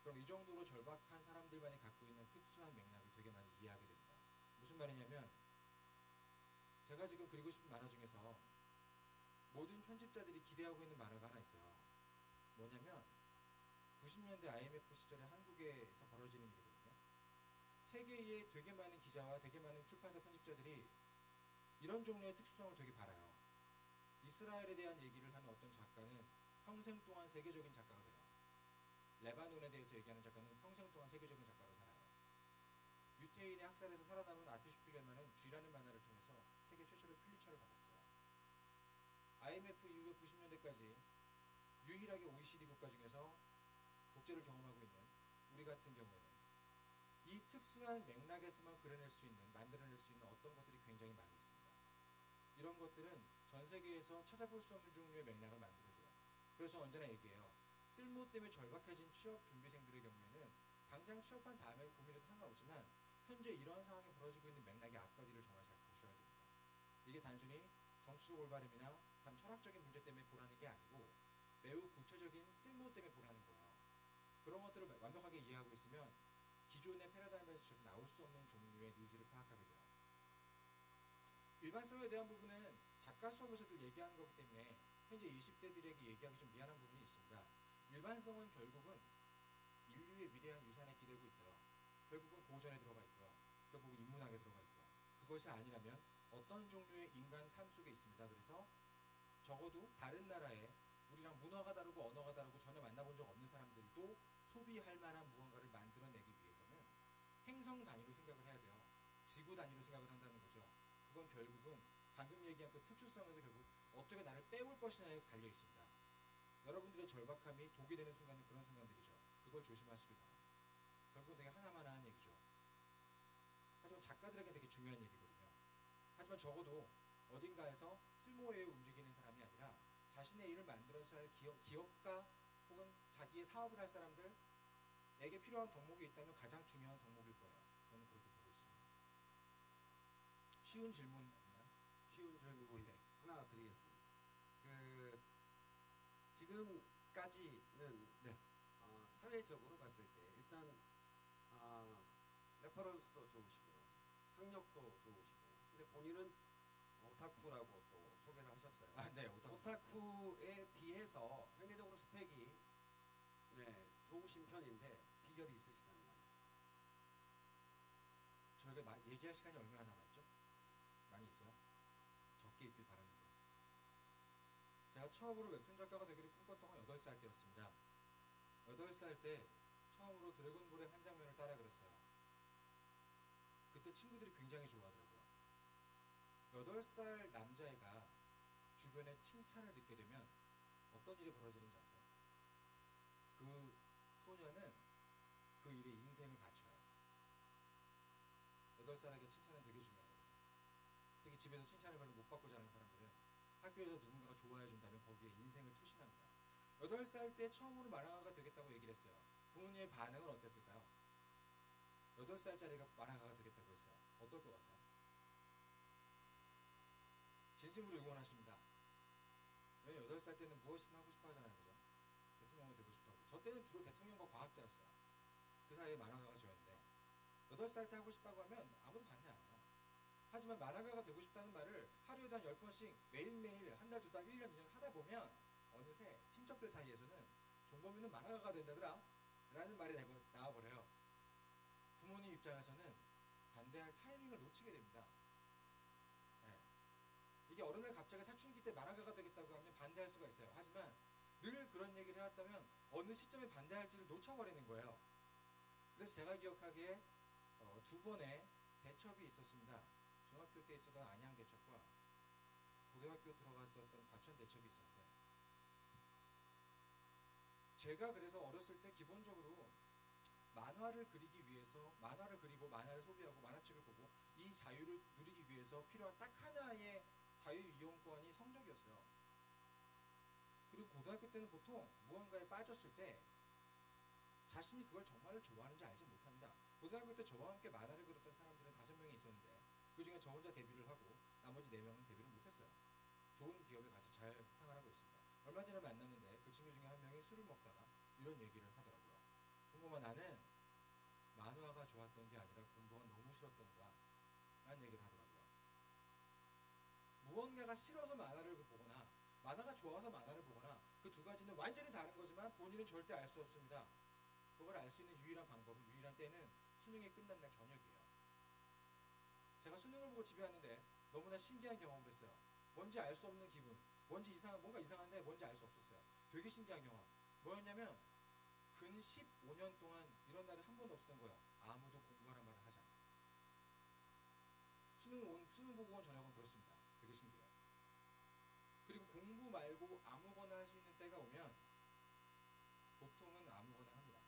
그럼 이 정도로 절박한 사람들만이 갖고 있는 특수한 맥락을 되게 많이 이해하게 됩니다. 무슨 말이냐면 제가 지금 그리고 싶은 만화 중에서 모든 편집자들이 기대하고 있는 만화가 하나 있어요. 뭐냐면 90년대 IMF 시절에 한국에서 벌어지는 일이거든요. 세계에 되게 많은 기자와 되게 많은 출판사 편집자들이 이런 종류의 특수성을 되게 바라요. 이스라엘에 대한 얘기를 하는 어떤 작가는 평생 동안 세계적인 작가가 돼요. 레바논에 대해서 얘기하는 작가는 평생 동안 세계적인 작가로 살아요. 유태인의 학살에서 살아남은 아티슈필레만은 쥐라는 만화를 통해서 세계 최초로 퓰리처를 받았어요. IMF 이후에 90년대까지 유일하게 OECD 국가 중에서 독재를 경험하고 있는 우리 같은 경우에는 이 특수한 맥락에서만 그려낼 수 있는, 만들어낼 수 있는 어떤 것들이 굉장히 많이 있습니다. 이런 것들은 전 세계에서 찾아볼 수 없는 종류의 맥락을 만들어줘요. 그래서 언제나 얘기해요. 쓸모 때문에 절박해진 취업 준비생들의 경우에는 당장 취업한 다음에 고민해도 상관없지만 현재 이러한 상황이 벌어지고 있는 맥락의 앞뒤를 정말 잘 보셔야 됩니다. 이게 단순히 정치적 올바름이나 철학적인 문제 때문에 보라는 게 아니고 매우 구체적인 쓸모 때문에 보라는 거예요. 그런 것들을 완벽하게 이해하고 있으면 기존의 패러다임에서 절대 나올 수 없는 종류의 니즈를 파악하게 돼요. 일반성에 대한 부분은 작가 수업에서도 얘기하는 거기 때문에 현재 20대들에게 얘기하기 좀 미안한 부분이 있습니다. 일반성은 결국은 인류의 위대한 유산에 기대고 있어요. 결국은 고전에 들어가 있고요. 결국은 인문학에 들어가 있고요. 그것이 아니라면 어떤 종류의 인간 삶 속에 있습니다. 그래서 적어도 다른 나라에 우리랑 문화가 다르고 언어가 다르고 전혀 만나본 적 없는 사람들도 소비할 만한 무언가를 만들어내기 위해서는 행성 단위로 생각을 해야 돼요. 지구 단위로 생각을 한다는 거죠. 그건 결국은 방금 얘기한 그 특수성에서 결국 어떻게 나를 빼올 것이냐에 달려 있습니다. 여러분들의 절박함이 독이 되는 순간은 그런 순간들이죠. 그걸 조심하시길 바랍니다. 결국은 되게 하나만한 얘기죠. 하지만 작가들에게 되게 중요한 얘기거든요. 하지만 적어도 어딘가에서 쓸모에 움직이는 사람이 아니라 자신의 일을 만들어서 할 기업가 혹은 자기의 사업을 할 사람들에게 필요한 덕목이 있다면 가장 중요한 덕목일 거예요. 저는 그렇게 보고 있습니다. 쉬운 질문 있나요? 쉬운 질문 하나 드리겠습니다. 지금까지는 네. 사회적으로 봤을 때 일단 레퍼런스도 좋으시고요, 학력도 좋으시고, 근데 본인은 오타쿠라고 또 소개를 하셨어요. 네, 오타쿠에 비해서 상대적으로 스펙이 좋으신 편인데 비결이 있으시다면? 저희가 얘기할 시간이 얼마나 남았죠? 많이 있어요? 적게 있길 바랍니다. 제가 처음으로 웹툰 작가가 되기를 꿈꿨던 건 8살 때였습니다. 8살 때 처음으로 드래곤볼의 한 장면을 따라 그렸어요. 그때 친구들이 굉장히 좋아하더라고요. 8살 남자애가 주변에 칭찬을 듣게 되면 어떤 일이 벌어지는지 아세요? 그 소녀는 그 일에 인생을 바쳐요. 8살에게 칭찬은 되게 중요하거든요. 특히 집에서 칭찬을 별로 못 받고 자란 사람들은 학교에서 누군가가 좋아해 준다면 거기에 인생을 투신합니다. 8살 때 처음으로 만화가가 되겠다고 얘기를 했어요. 부모님의 반응은 어땠을까요? 8살짜리가 만화가가 되겠다고 했어요. 어떨 것 같아요? 진심으로 응원하십니다. 왜냐면 8살 때는 무엇이든 하고 싶어 하잖아요. 그죠? 대통령이 되고 싶어 하고. 저 때는 주로 대통령과 과학자였어요. 그 사이에 만화가가 저였는데 8살 때 하고 싶다고 하면 아무도 반대 안 해요. 하지만 만화가가 되고 싶다는 말을 하루에도 한 10번씩 매일매일 한 달, 두 달, 1년, 2년 하다 보면 어느새 친척들 사이에서는 종범이는 만화가가 된다더라 라는 말이 나와버려요. 부모님 입장에서는 반대할 타이밍을 놓치게 됩니다. 네. 이게 어느 날 갑자기 사춘기 때 만화가가 되겠다고 하면 반대할 수가 있어요. 하지만 늘 그런 얘기를 해왔다면 어느 시점에 반대할지를 놓쳐버리는 거예요. 그래서 제가 기억하기에 2번의 대첩이 있었습니다. 중학교 때 있었던 안양 대첩과 고등학교 들어갔었던 과천 대첩이 있었는데, 제가 그래서 어렸을 때 기본적으로 만화를 그리기 위해서 만화를 그리고 만화를 소비하고 만화책을 보고 이 자유를 누리기 위해서 필요한 딱 하나의 자유이용권이 성적이었어요. 그리고 고등학교 때는 보통 무언가에 빠졌을 때 자신이 그걸 정말로 좋아하는지 알지 못합니다. 고등학교 때 저와 함께 만화를 그렸던 사람들은 5명이 있었는데 그 중에 저 혼자 데뷔를 하고 나머지 4명은 데뷔를 못했어요. 좋은 기업에 가서 잘 생활하고 있습니다. 얼마 전에 만났는데 그 친구 중에 한 명이 술을 먹다가 이런 얘기를 하더라고요. 종범아, 나는 만화가 좋았던 게 아니라 공부가 너무 싫었던 거야 라는 얘기를 하더라고요. 무언가가 싫어서 만화를 보거나 만화가 좋아서 만화를 보거나 그 두 가지는 완전히 다른 거지만 본인은 절대 알 수 없습니다. 그걸 알 수 있는 유일한 방법은, 유일한 때는 수능이 끝난 날 저녁이에요. 제가 수능을 보고 집에 왔는데 너무나 신기한 경험을 했어요. 뭔지 알 수 없는 기분, 뭔가 이상한데 뭔지 알 수 없었어요. 되게 신기한 경험. 뭐였냐면 근 15년 동안 이런 날이 한 번도 없었던 거예요. 아무도 공부하란 말을 하지 않아요. 수능 보고 온 저녁은 그렇습니다. 되게 신기해요. 그리고 공부 말고 아무거나 할 수 있는 때가 오면 보통은 아무거나 합니다.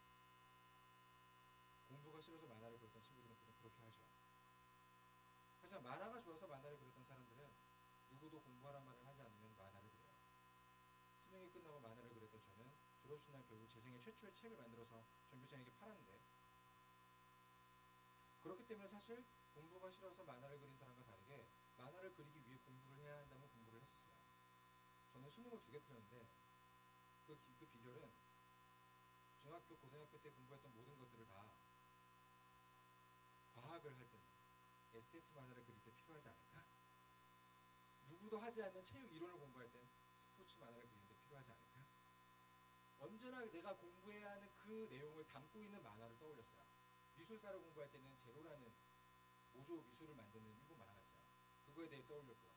공부가 싫어서 만화를 그렸던 친구들은 그렇게 하죠. 하지만 만화가 좋아서 만화를 그렸던 사람들은 누구도 공부하란 말을 하지 않으면 만화를 그려요. 수능이 끝나고 만화를 그렸던 저는 졸업식 날 결국 제 생애 최초의 책을 만들어서 전교생에게 팔았는데, 그렇기 때문에 사실 공부가 싫어서 만화를 그린 사람과 다르게 만화를 그리기 위해 공부를 해야 한다면 공부를 했었어요. 저는 수능을 2개 틀렸는데 그 비결은 중학교, 고등학교 때 공부했던 모든 것들을 다 과학을 할 때는 SF 만화를 그릴 때 필요하지 않을까? 누구도 하지 않는 체육 이론을 공부할 땐 스포츠 만화를 그리는데 필요하지 않을까? 언제나 내가 공부해야 하는 그 내용을 담고 있는 만화를 떠올렸어요. 미술사를 공부할 때는 제로라는 모조 미술을 만드는 일본 만화가 있어요. 그거에 대해 떠올렸고요.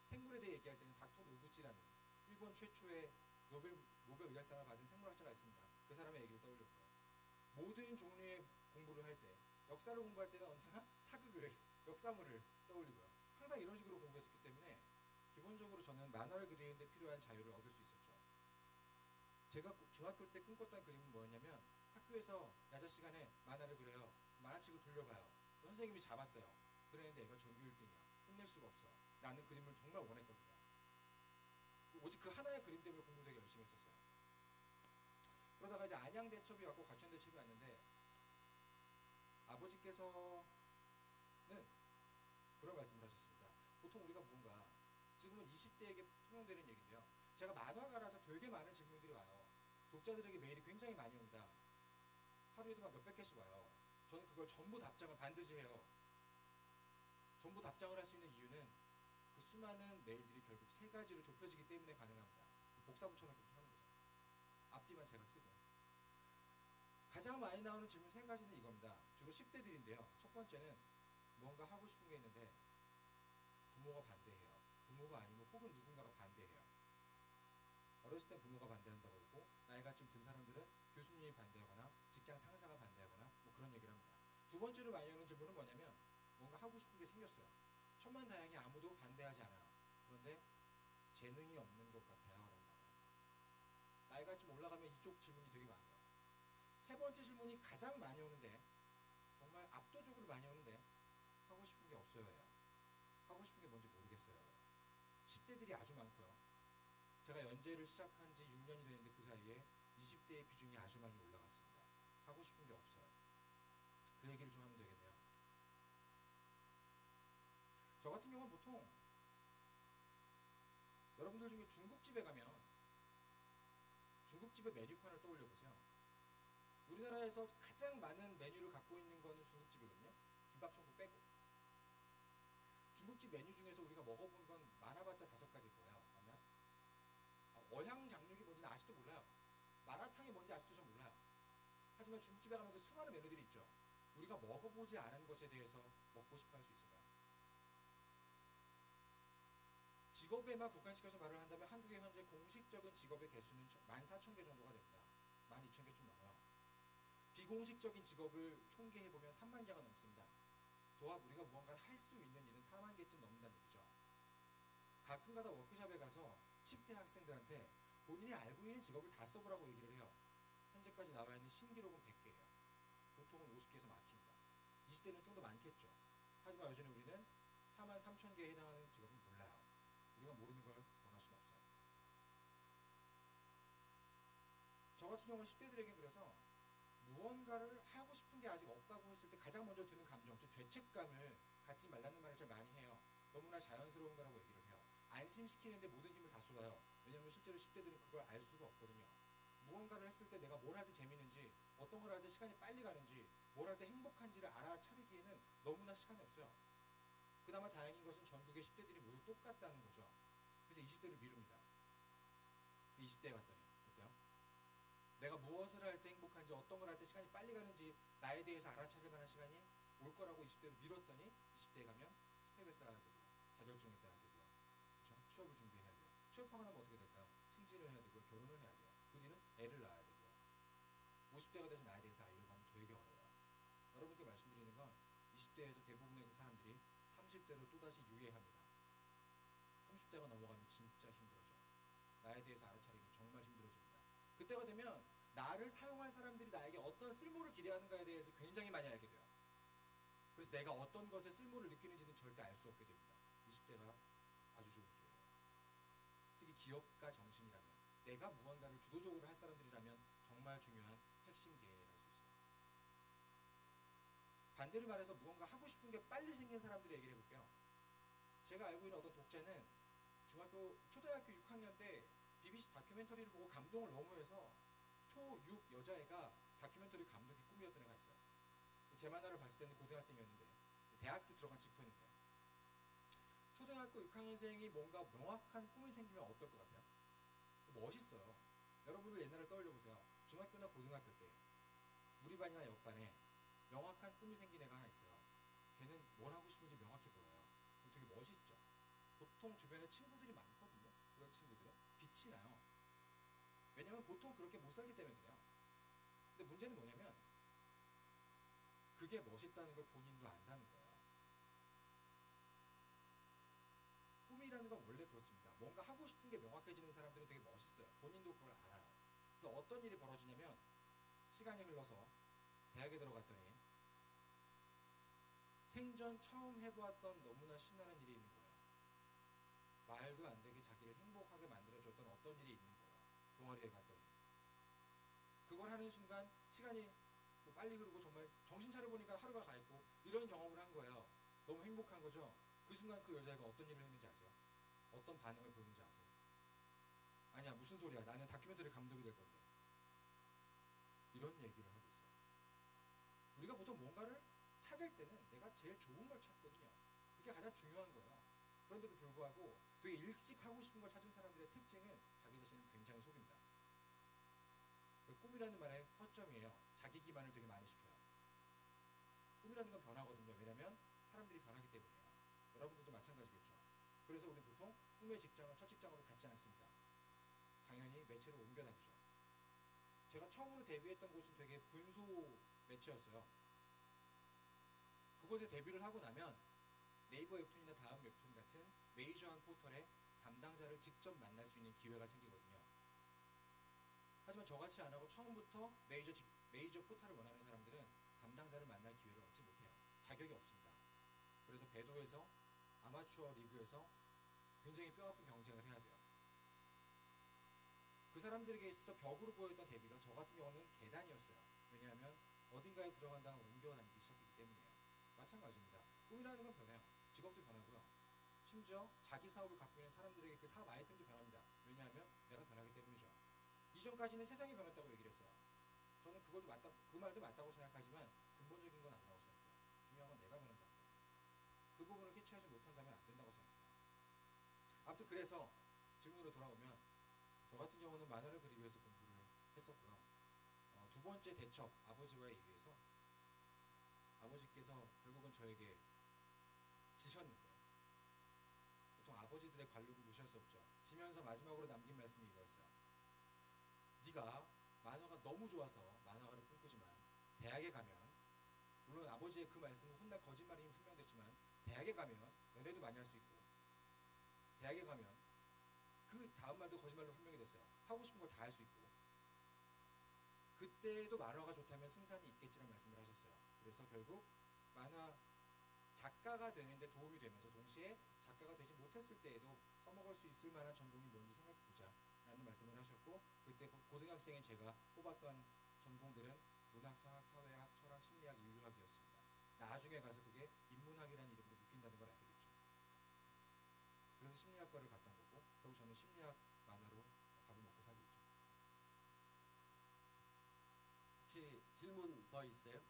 생물에 대해 얘기할 때는 닥터 노구치라는 일본 최초의 노벨 의학상을 받은 생물학자가 있습니다. 그 사람의 얘기를 떠올렸고요. 모든 종류의 공부를 할 때, 역사를 공부할 때는 언제나 사극을, 역사물을 떠올리고요. 항상 이런 식으로 공부했었기 때문에 기본적으로 저는 만화를 그리는데 필요한 자유를 얻을 수 있었죠. 제가 중학교 때 꿈꿨던 그림은 뭐였냐면, 학교에서 야자 시간에 만화를 그려요. 만화책을 돌려봐요. 선생님이 잡았어요. 그랬는데 애가 전교 1등이야. 혼낼 수가 없어. 나는 그림을 정말 원했거든요. 오직 그 하나의 그림 때문에 공부 되게 열심히 했었어요. 그러다가 이제 안양대첩이 왔고 과천대첩이 왔는데, 아버지께서는 그런 말씀을 하셨습니다. 보통 우리가 뭔가, 지금은 20대에게 통용되는 얘기인데요, 제가 만화가라서 되게 많은 질문들이 와요. 독자들에게 메일이 굉장히 많이 옵니다. 하루에도 막 몇백 개씩 와요. 저는 그걸 전부 답장을 반드시 해요. 전부 답장을 할 수 있는 이유는 그 수많은 메일들이 결국 3가지로 좁혀지기 때문에 가능합니다. 복사붙여놓고 그렇게 하는 거죠. 앞뒤만 제가 쓰게. 가장 많이 나오는 질문 3가지는 이겁니다. 주로 10대들인데요. 첫 번째는 뭔가 하고 싶은 게 있는데 부모가 반대해요. 부모가 아니면 혹은 누군가가 반대해요. 어렸을 땐 부모가 반대한다고 하고, 나이가 좀 든 사람들은 교수님이 반대하거나 직장 상사가 반대하거나 뭐 그런 얘기를 합니다. 2번째로 많이 오는 질문은 뭐냐면, 뭔가 하고 싶은 게 생겼어요. 천만다행히 아무도 반대하지 않아요. 그런데 재능이 없는 것 같아요. 라고 합니다. 나이가 좀 올라가면 이쪽 질문이 되게 많아요. 3번째 질문이 가장 많이 오는데, 정말 압도적으로 많이 오는데, 하고 싶은 게 없어요. 하고 싶은 게 뭔지 모르겠어요. 10대들이 아주 많고요. 제가 연재를 시작한 지 6년이 되는데 그 사이에 20대의 비중이 아주 많이 올라갔습니다. 하고 싶은 게 없어요. 그 얘기를 좀 하면 되겠네요. 저 같은 경우는 보통 여러분들 중에 중국집에 가면 중국집의 메뉴판을 떠올려 보세요. 우리나라에서 가장 많은 메뉴를 갖고 있는 거는 중국집이거든요. 김밥 천국 빼고. 중국집 메뉴 중에서 우리가 먹어본 건 많아봤자 5가지일 거예요. 맞나요? 어향 장육이 뭔지는 아직도 몰라요. 마라탕이 뭔지 아직도 전 몰라요. 하지만 중국집에 가면 그 수많은 메뉴들이 있죠. 우리가 먹어보지 않은 것에 대해서 먹고 싶어 할 수 있을까요? 직업에만 국한시켜서 말을 한다면 한국의 현재 공식적인 직업의 개수는 14,000개 정도가 됩니다. 12,000개 좀 넘어요. 비공식적인 직업을 총계해보면 3만 개가 넘습니다. 도합 우리가 무언가를 할 수 있는 일은 4만 개쯤 넘는다는 얘기죠. 가끔가다 워크숍에 가서 10대 학생들한테 본인이 알고 있는 직업을 다 써보라고 얘기를 해요. 현재까지 나와 있는 신기록은 100개예요. 보통은 50개에서 막힙니다. 20대는 좀 더 많겠죠. 하지만 여전히 우리는 4만 3천 개에 해당하는 직업은 몰라요. 우리가 모르는 걸 원할 수는 없어요. 저 같은 경우는 10대들에게 그래서 무언가를 하고 싶은 게 아직 없다고 했을 때 가장 먼저 드는 감정, 즉 죄책감을 갖지 말라는 말을 잘 많이 해요. 너무나 자연스러운 거라고 얘기를 해요. 안심시키는데 모든 힘을 다 쏟아요. 왜냐하면 실제로 10대들은 그걸 알 수가 없거든요. 무언가를 했을 때 내가 뭘 할 때 재밌는지, 어떤 걸 할 때 시간이 빨리 가는지, 뭘 할 때 행복한지를 알아차리기에는 너무나 시간이 없어요. 그나마 다행인 것은 전국의 10대들이 모두 똑같다는 거죠. 그래서 20대를 미룹니다. 20대에 갔더니 어때요? 내가 무엇을 할 때 행복한지, 어떤 걸 할 때 시간이 빨리 가는지 나에 대해서 알아차릴 만한 시간이 올 거라고 20대로 미뤘더니 20대에 가면 스펙을 쌓아야 되고요. 자격증을 따야 되고요. 그렇죠? 취업을 준비해야 돼요. 취업하고 나면 어떻게 될까요? 승진을 해야 되고요. 결혼을 해야 돼요. 그 뒤는 애를 낳아야 되고요. 50대가 돼서 나에 대해서 알려고 하면 되게 어려워요. 여러분께 말씀드리는 건 20대에서 대부분의 사람들이 30대로 또다시 유예합니다. 30대가 넘어가면 진짜 힘들어져. 나에 대해서 알아차리기 정말 힘들어집니다. 그때가 되면 나를 사용할 사람들이 나에게 어떤 쓸모를 기대하는가에 대해서 굉장히 많이 알게 돼요. 그래서 내가 어떤 것에 쓸모를 느끼는지는 절대 알 수 없게 됩니다. 20대가 아주 좋은 기회예요. 기업가 정신이라면, 내가 무언가를 주도적으로 할 사람들이라면 정말 중요한 핵심 DNA를 할 수 있어요. 반대로 말해서 무언가 하고 싶은 게 빨리 생긴 사람들의 얘기를 해볼게요. 제가 알고 있는 어떤 독자는 초등학교 6학년 때 BBC 다큐멘터리를 보고 감동을 너무 해서 초6 여자애가 다큐멘터리 감독이 꿈이었던 애가 있어요. 제 만화를 봤을 때는 고등학생이었는데 대학교 들어간 직후였는데, 초등학교 6학년생이 뭔가 명확한 꿈이 생기면 어떨 것 같아요? 멋있어요. 여러분들 옛날을 떠올려 보세요. 중학교나 고등학교 때 우리 반이나 옆반에 명확한 꿈이 생긴 애가 하나 있어요. 걔는 뭘 하고 싶은지 명확히 보여요. 그럼 되게 멋있죠. 보통 주변에 친구들이 많거든요. 그런 친구들은 빛이 나요. 왜냐면 보통 그렇게 못 살기 때문에 그래요. 근데 문제는 뭐냐면 그게 멋있다는 걸 본인도 안다는 거예요. 꿈이라는 건 원래 그렇습니다. 뭔가 하고 싶은 게 명확해지는 사람들은 되게 멋있어요. 본인도 그걸 알아요. 그래서 어떤 일이 벌어지냐면, 시간이 흘러서 대학에 들어갔더니 생전 처음 해보았던 너무나 신나는 일이 있는 거예요. 말도 안 되게 자기를 행복하게 만들어줬던 어떤 일이 있는 거예요. 동아리에 갔더니 그걸 하는 순간 시간이 뭐 빨리 흐르고 정말 정신 차려보니까 하루가 가 있고, 이런 경험을 한 거예요. 너무 행복한 거죠. 그 순간 그 여자애가 어떤 일을 했는지 아세요? 어떤 반응을 보였는지 아세요? 아니야, 무슨 소리야, 나는 다큐멘터리 감독이 될 건데. 이런 얘기를 하고 있어요. 우리가 보통 뭔가를 찾을 때는 내가 제일 좋은 걸 찾거든요. 그게 가장 중요한 거예요. 그런데도 불구하고 되게 일찍 하고 싶은 걸 찾은 사람들의 특징은 자기 자신을 굉장히 속입니다. 꿈이라는 말의 허점이에요. 자기 기만을 되게 많이 시켜요. 꿈이라는 건 변하거든요. 왜냐면 사람들이 변하기 때문이에요. 여러분들도 마찬가지겠죠. 그래서 우리 보통 꿈의 직장을 첫 직장으로 갖지 않습니다. 당연히 매체로 옮겨 다니죠. 제가 처음으로 데뷔했던 곳은 되게 군소 매체였어요. 그곳에 데뷔를 하고 나면 네이버 웹툰이나 다음 웹툰 같은 메이저한 포털의 담당자를 직접 만날 수 있는 기회가 생기거든요. 하지만 저같이 안 하고 처음부터 메이저 포털을 원하는 사람들은 담당자를 만날 기회를 얻지 못해요. 자격이 없습니다. 그래서 배도에서 아마추어 리그에서 굉장히 뼈아픈 경쟁을 해야 돼요. 그 사람들에게 있어서 벽으로 보였던 데뷔가 저 같은 경우는 계단이었어요. 왜냐하면 어딘가에 들어간 다음 옮겨 다니기 시작했기 때문이에요. 마찬가지입니다. 꿈이라는 건 변해요. 직업도 변하고요. 심지어 자기 사업을 갖고 있는 사람들에게 그 사업 아이템도 변합니다. 왜냐하면 내가 변하기 때문이죠. 이전까지는 세상이 변했다고 얘기를 했어요. 저는 그 말도 맞다고 생각하지만 근본적인 건 아니라고 생각해요. 중요한 건 내가 변한다는 거예요. 그 부분을 캐치하지 못한다면 안 된다고 생각해요. 아무튼 그래서 질문으로 돌아오면, 저 같은 경우는 만화를 그리기 위해서 공부를 했었고요. 두 번째 대첩, 아버지와의 얘기에서 아버지께서 결국은 저에게 지셨는데, 보통 아버지들의 관록을 무시할 수 없죠. 지면서 마지막으로 남긴 말씀이 이거였어요. 네가 만화가 너무 좋아서 만화가를 꿈꾸지만 대학에 가면, 물론 아버지의 그 말씀은 훗날 거짓말임이 판명됐지만, 대학에 가면 연애도 많이 할 수 있고, 대학에 가면 그 다음 말도 거짓말로 판명이 됐어요. 하고 싶은 걸 다 할 수 있고, 그때도 만화가 좋다면 승산이 있겠지라는 말씀을 하셨어요. 그래서 결국 만화 작가가 되는데 도움이 되면서 동시에 작가가 되지 못했을 때에도 써먹을 수 있을 만한 전공이 뭔지 생각해보자 라는 말씀을 하셨고, 그때 고등학생인 제가 뽑았던 전공들은 문학, 사학, 사회학, 철학, 심리학, 인류학이었습니다. 나중에 가서 그게 인문학이라는 이름으로 묶인다는 걸 알게 됐죠. 그래서 심리학과를 갔던 거고, 결국 저는 심리학 만화로 밥을 먹고 살고 있죠. 혹시 질문 더 있어요?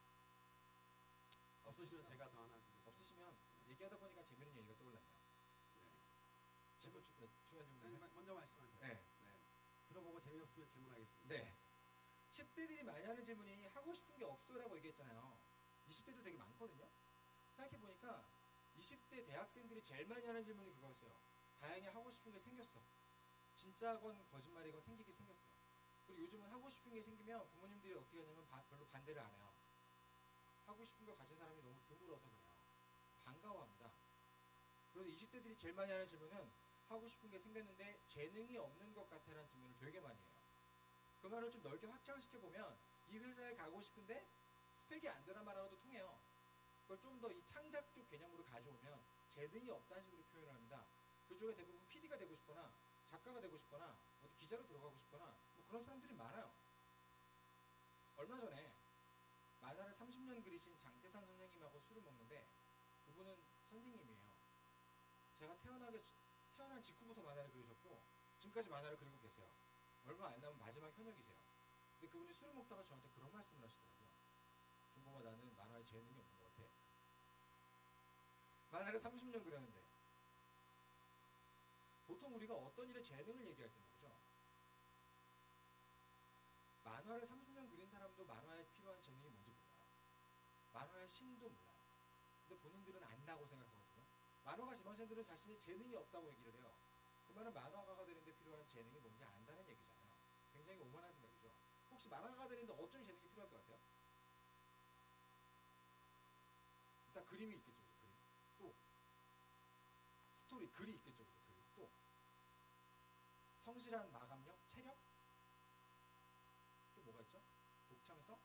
없으시면 제가 더 하나 드리겠습니다. 없으시면 얘기하다 보니까 재밌는 얘기가 떠올랐네요. 네. 질문 중요한 아니, 질문. 먼저 말씀하세요. 네. 들어보고 재미없으면 질문하겠습니다. 네. 10대들이 많이 하는 질문이 하고 싶은 게 없어요라고 얘기했잖아요. 20대도 되게 많거든요. 생각해보니까 20대 대학생들이 제일 많이 하는 질문이 그거였어요. 다행히 하고 싶은 게 생겼어. 진짜건 거짓말이건 생기긴 생겼어요. 그리고 요즘은 하고 싶은 게 생기면 부모님들이 어떻게 하냐면 별로 반대를 안 해요. 하고 싶은 걸 가진 사람이 너무 드물어서 그래요. 반가워합니다. 그래서 20대들이 제일 많이 하는 질문은 하고 싶은 게 생겼는데 재능이 없는 것 같아라는 질문을 되게 많이 해요. 그 말을 좀 넓게 확장시켜보면, 이 회사에 가고 싶은데 스펙이 안 되나 말하고도 통해요. 그걸 좀 더 이 창작 쪽 개념으로 가져오면 재능이 없다는 식으로 표현을 합니다. 그쪽에 대부분 PD가 되고 싶거나 작가가 되고 싶거나 어디 기자로 들어가고 싶거나 뭐 그런 사람들이 많아요. 얼마 전에 만화를 30년 그리신 장태산 선생님하고 술을 먹는데 그분은 선생님이에요. 제가 태어난 직후부터 만화를 그리셨고 지금까지 만화를 그리고 계세요. 얼마 안 남은 마지막 현역이세요. 근데 그분이 술을 먹다가 저한테 그런 말씀을 하시더라고요. 준범아, 나는 만화에 재능이 없는 것 같아. 만화를 30년 그렸는데 보통 우리가 어떤 일에 재능을 얘기할 때 말이죠. 만화를 30년 그린 사람도 만화에 필요한 재능이 뭔지 몰라요. 만화의 신도 몰라요. 근데 본인들은 안다고 생각하거든요. 만화가 지망생들은 자신이 재능이 없다고 얘기를 해요. 그 말은 만화가가 되는데 필요한 재능이 뭔지 안다는 얘기잖아요. 굉장히 오만한 생각이죠. 혹시 만화가가 되는데 어떤 재능이 필요할 것 같아요? 일단 그림이 있겠죠. 그림. 또 스토리, 글이 있겠죠. 글. 또 성실한 마감력, 체력? 또 뭐가 있죠? 독창성?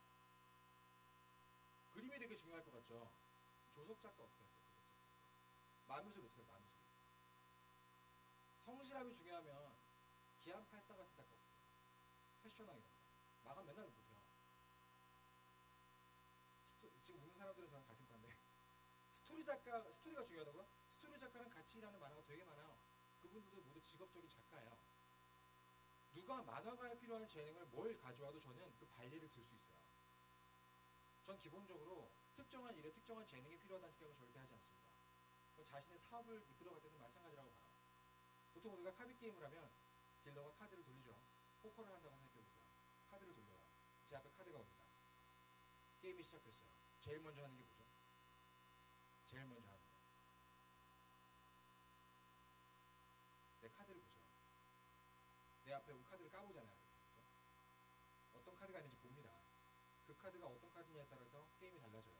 그림이 되게 중요할 것 같죠. 조석 작가 어떻게 할까요? 조석 작가. 마무술 어떻게 할까요? 마무술. 성실함이 중요하면 기안84 같은 작가 어떻게 해요? 패션왕 이런 거. 마감 맨날 못해요. 지금 웃는 사람들은 저랑 같은 과인데 스토리가 중요하다고요? 스토리 작가는 같이 일하는 만화가 되게 많아요. 그분들도 모두 직업적인 작가예요. 누가 만화가에 필요한 재능을 뭘 가져와도 저는 그 발리를 들 수 있어요. 전 기본적으로 특정한 일에 특정한 재능이 필요하다는 생각을 절대 하지 않습니다. 자신의 사업을 이끌어갈 때는 마찬가지라고 봐요. 보통 우리가 카드 게임을 하면 딜러가 카드를 돌리죠. 포커를 한다고 생각해보세요. 카드를 돌려요. 제 앞에 카드가 옵니다. 게임이 시작됐어요. 제일 먼저 하는 게 뭐죠? 제일 먼저 하는 거. 내 카드를 보죠. 내 앞에 온 카드를 까보잖아요. 그렇죠? 어떤 카드가 있는지 봅니다. 그 카드가 어떤 카드냐에 따라서 게임이 달라져요.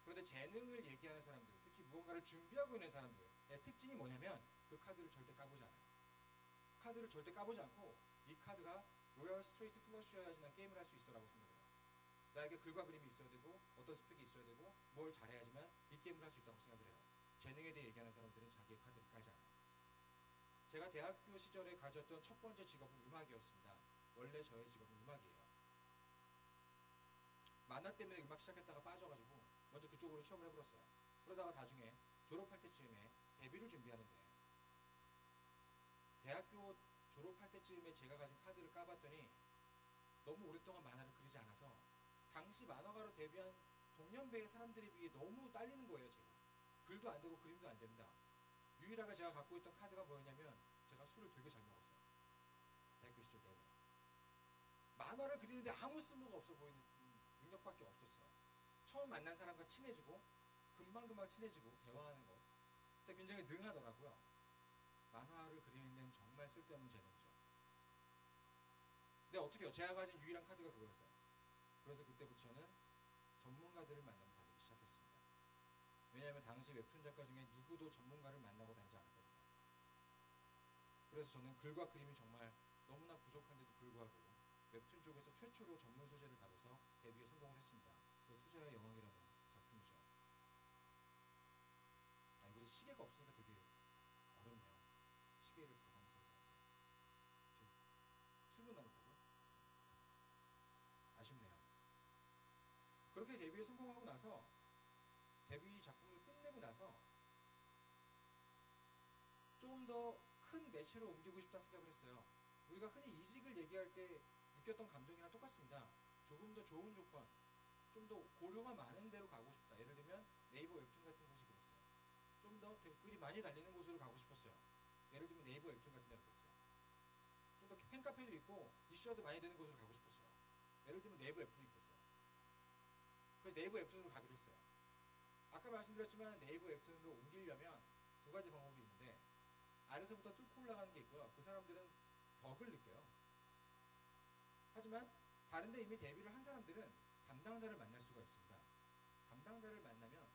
그런데 재능을 얘기하는 사람들, 특히 무언가를 준비하고 있는 사람들의 특징이 뭐냐면 그 카드를 절대 까보지 않아요. 카드를 절대 까보지 않고 이 카드가 로얄 스트레이트 플러시여야지 난 게임을 할 수 있어 라고 생각해요. 나에게 글과 그림이 있어야 되고 어떤 스펙이 있어야 되고 뭘 잘해야지만 이 게임을 할 수 있다고 생각을 해요. 재능에 대해 얘기하는 사람들은 자기의 카드를 까지 않아요. 제가 대학교 시절에 가졌던 첫 번째 직업은 음악이었습니다. 원래 저의 직업은 음악이에요. 만화 때문에 음악 시작했다가 빠져가지고 먼저 그쪽으로 취업을 해버렸어요. 그러다가 나중에 졸업할 때쯤에 데뷔를 준비하는데 대학교 졸업할 때쯤에 제가 가진 카드를 까봤더니 너무 오랫동안 만화를 그리지 않아서 당시 만화가로 데뷔한 동년배의 사람들에 비해 너무 딸리는 거예요. 제가 글도 안 되고 그림도 안 됩니다. 유일하게 제가 갖고 있던 카드가 뭐였냐면 제가 술을 되게 잘 먹었어요. 대학교 시절 내내 만화를 그리는데 아무 쓸모가 없어 보이는 능력밖에 없었어요. 처음 만난 사람과 친해지고 금방금방 친해지고 대화하는 것 진짜 굉장히 능하더라고요. 만화를 그리는 데는 정말 쓸데없는 재능이죠. 근데 어떻게 해요? 제가 가진 유일한 카드가 그거였어요. 그래서 그때부터 저는 전문가들을 만나고 다니기 시작했습니다. 왜냐하면 당시 웹툰 작가 중에 누구도 전문가를 만나고 다니지 않았거든요. 그래서 저는 글과 그림이 정말 너무나 부족한데도 불구하고 웹툰 쪽에서 최초로 전문 소재를 다뤄서 데뷔에 성공을 했습니다. 그 투자의 영웅이라는 작품이죠. 아, 이곳에 시계가 없으니까 되게 어렵네요. 시계를 봐가면서 지금 7분 남았다고요? 아쉽네요. 그렇게 데뷔에 성공하고 나서 데뷔 작품을 끝내고 나서 좀 더 큰 매체로 옮기고 싶다 생각을 했어요. 우리가 흔히 이직을 얘기할 때 느꼈던 감정이랑 똑같습니다. 조금 더 좋은 조건, 좀 더 고려가 많은 데로 가고 싶다. 예를 들면 네이버 웹툰 같은 곳이 그랬어요. 좀 더 댓글이 많이 달리는 곳으로 가고 싶었어요. 예를 들면 네이버 웹툰 같은 데가 그랬어요. 좀 더 팬카페도 있고 이슈화도 많이 되는 곳으로 가고 싶었어요. 예를 들면 네이버 웹툰이 그랬어요. 그래서 네이버 웹툰으로 가기로 했어요. 아까 말씀드렸지만 네이버 웹툰으로 옮기려면 두 가지 방법이 있는데 아래서부터 뚫고 올라가는 게 있고요. 그 사람들은 벽을 느껴요. 하지만 다른데 이미 데뷔를 한 사람들은 담당자를 만날 수가 있습니다. 담당자를 만나면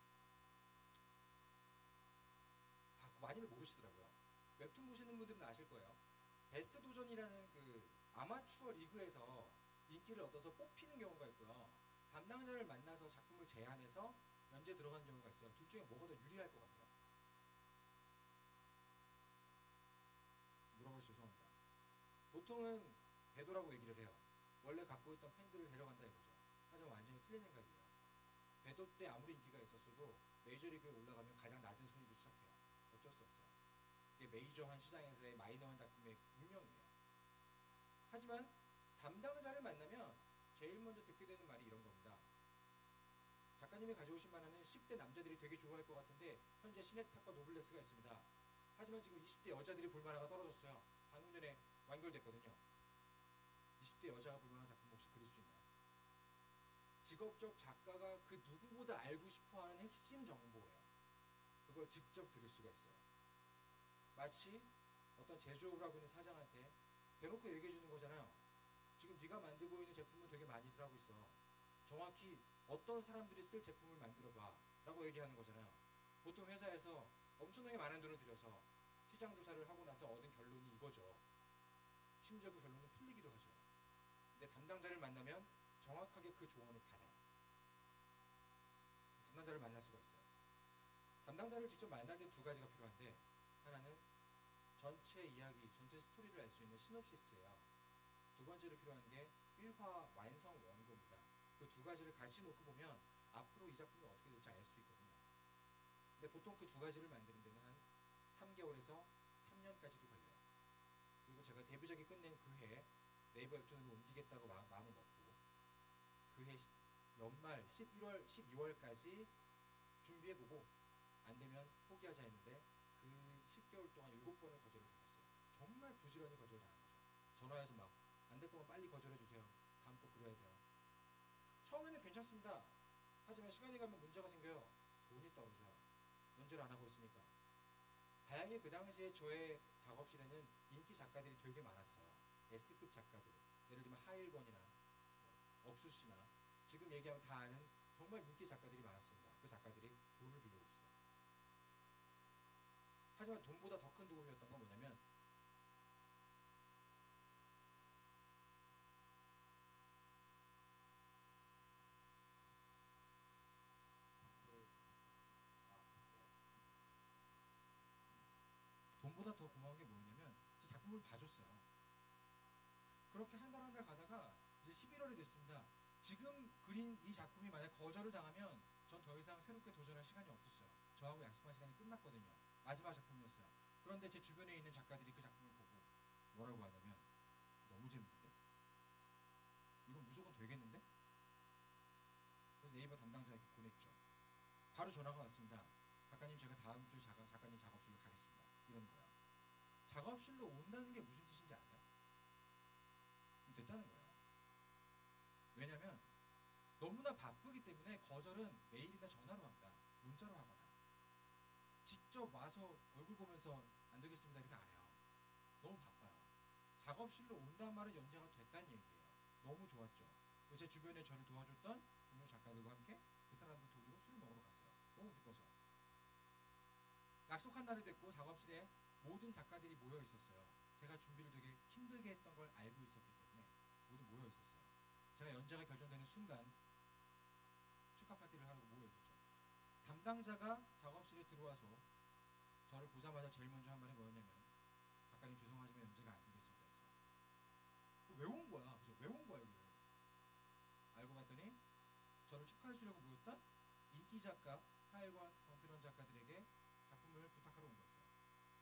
많이들 모르시더라고요. 웹툰 보시는 분들은 아실 거예요. 베스트 도전이라는 그 아마추어 리그에서 인기를 얻어서 뽑히는 경우가 있고요. 담당자를 만나서 작품을 제안해서 연재 들어가는 경우가 있어요. 둘 중에 뭐가 더 유리할 것 같아요? 보통은 배도라고 얘기를 해요. 원래 갖고 있던 팬들을 데려간다 이거죠. 하지만 완전히 틀린 생각이에요. 배도 때 아무리 인기가 있었어도 메이저리그에 올라가면 가장 낮은 순위로 시작해요. 어쩔 수 없어요. 이게 메이저한 시장에서의 마이너한 작품의 운명이에요. 하지만 담당자를 만나면 제일 먼저 듣게 되는 말이 이런 겁니다. 작가님이 가져오신 만화는 10대 남자들이 되게 좋아할 것 같은데 현재 시네탑과 노블레스가 있습니다. 하지만 지금 20대 여자들이 볼 만화가 떨어졌어요. 방금 전에 완결됐거든요. 20대 여자가 볼 만한 작품 혹시 그릴 수 있나요? 직업적 작가가 그 누구보다 알고 싶어하는 핵심 정보예요. 그걸 직접 들을 수가 있어요. 마치 어떤 제조업을 하고 있는 사장한테 대놓고 얘기해 주는 거잖아요. 지금 네가 만들고 있는 제품은 되게 많이들 하고 있어. 정확히 어떤 사람들이 쓸 제품을 만들어봐 라고 얘기하는 거잖아요. 보통 회사에서 엄청나게 많은 돈을 들여서 시장 조사를 하고 나서 얻은 결론이 이거죠. 심지어 그 결론은 틀리기도 하죠. 근데 담당자를 만나면 정확하게 그 조언을 받아요. 담당자를 만날 수가 있어요. 담당자를 직접 만날 때 두 가지가 필요한데, 하나는 전체 이야기, 전체 스토리를 알 수 있는 시놉시스예요. 두 번째로 필요한 게 1화 완성 원고입니다. 그 두 가지를 같이 놓고 보면 앞으로 이 작품이 어떻게 될지 알 수 있거든요. 근데 보통 그 두 가지를 만드는 데는 한 3개월에서 3년까지도 걸려요. 그리고 제가 데뷔작이 끝낸 그 해 네이버 웹툰으로 옮기겠다고 마음을 먹고 그 해 연말 11월, 12월까지 준비해보고 안 되면 포기하자 했는데 그 10개월 동안 7번을 거절을 당했어요. 정말 부지런히 거절당한 거죠. 전화해서 막 안 될 거면 빨리 거절해주세요. 다음 거 그려야 돼요. 처음에는 괜찮습니다. 하지만 시간이 가면 문제가 생겨요. 돈이 떨어져요. 연재를 안 하고 있으니까. 다행히 그 당시에 저의 작업실에는 인기 작가들이 되게 많았어요. S급 작가들. 예를 들면 하일권이나 억수씨나 지금 얘기하면 다 아는 정말 인기 작가들이 많았습니다. 그 작가들이 돈을 빌려줬어요. 하지만 돈보다 더 큰 도움이었던 건 뭐냐면 돈보다 더 고마운 게 뭐였냐면 제 작품을 봐줬어요. 그렇게 한 달 한 달 가다가 이제 11월이 됐습니다. 지금 그린 이 작품이 만약 거절을 당하면 전 더 이상 새롭게 도전할 시간이 없었어요. 저하고 약속한 시간이 끝났거든요. 마지막 작품이었어요. 그런데 제 주변에 있는 작가들이 그 작품을 보고 뭐라고 하냐면 너무 재밌는데? 이건 무조건 되겠는데? 그래서 네이버 담당자에게 보냈죠. 바로 전화가 왔습니다. 작가님 제가 다음 주 작가님 작업실로 가겠습니다. 이러는 거예요. 작업실로 온다는 게 무슨 뜻인지 아세요? 됐다는 거예요. 왜냐면 너무나 바쁘기 때문에 거절은 메일이나 전화로 합니다. 문자로 하거나 직접 와서 얼굴 보면서 안 되겠습니다 이렇게 안 해요. 너무 바빠요. 작업실로 온다는 말은 연재가 됐다는 얘기예요. 너무 좋았죠. 제 주변에 저를 도와줬던 동료 작가들과 함께 그 사람들 돈으로 술 먹으러 갔어요. 너무 기뻐서. 약속한 날이 됐고 작업실에 모든 작가들이 모여 있었어요. 제가 준비를 되게 힘들게 했던 걸 알고 있었기 때문에 모두 모여 있었어요. 제가 연재가 결정되는 순간 축하 파티를 하려고 모여 있었죠. 담당자가 작업실에 들어와서 저를 보자마자 제일 먼저 한 말이 뭐였냐면 작가님 죄송하지만 연재가 안 되겠습니다 했어요. 왜 온 거야? 그래서 왜 온 거야 여기를? 알고 봤더니 저를 축하해 주려고 모였던 인기 작가, 하일관, 정필원 작가들에게 작품을 부탁하러 온 거였어요.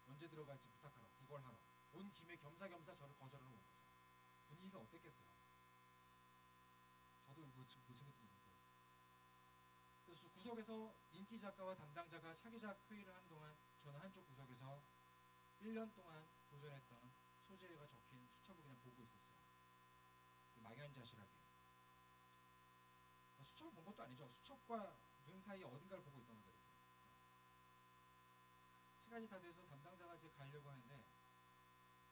언제 들어갈지 부탁하러, 구걸하러 온 김에 겸사겸사 저를 거절하러 온 거죠. 분위기가 어땠겠어요? 저도 울고 지금 그 친구도 울고. 그래서 구석에서 인기 작가와 담당자가 차기작 회의를 하는 동안 저는 한쪽 구석에서 1년 동안 도전했던 소재가 적힌 수첩을 그냥 보고 있었어요. 막연자실하게. 수첩을 본 것도 아니죠. 수첩과 눈 사이에 어딘가를 보고 있던 거죠. 이렇게. 시간이 다 돼서 담당자가 이제 가려고 하는데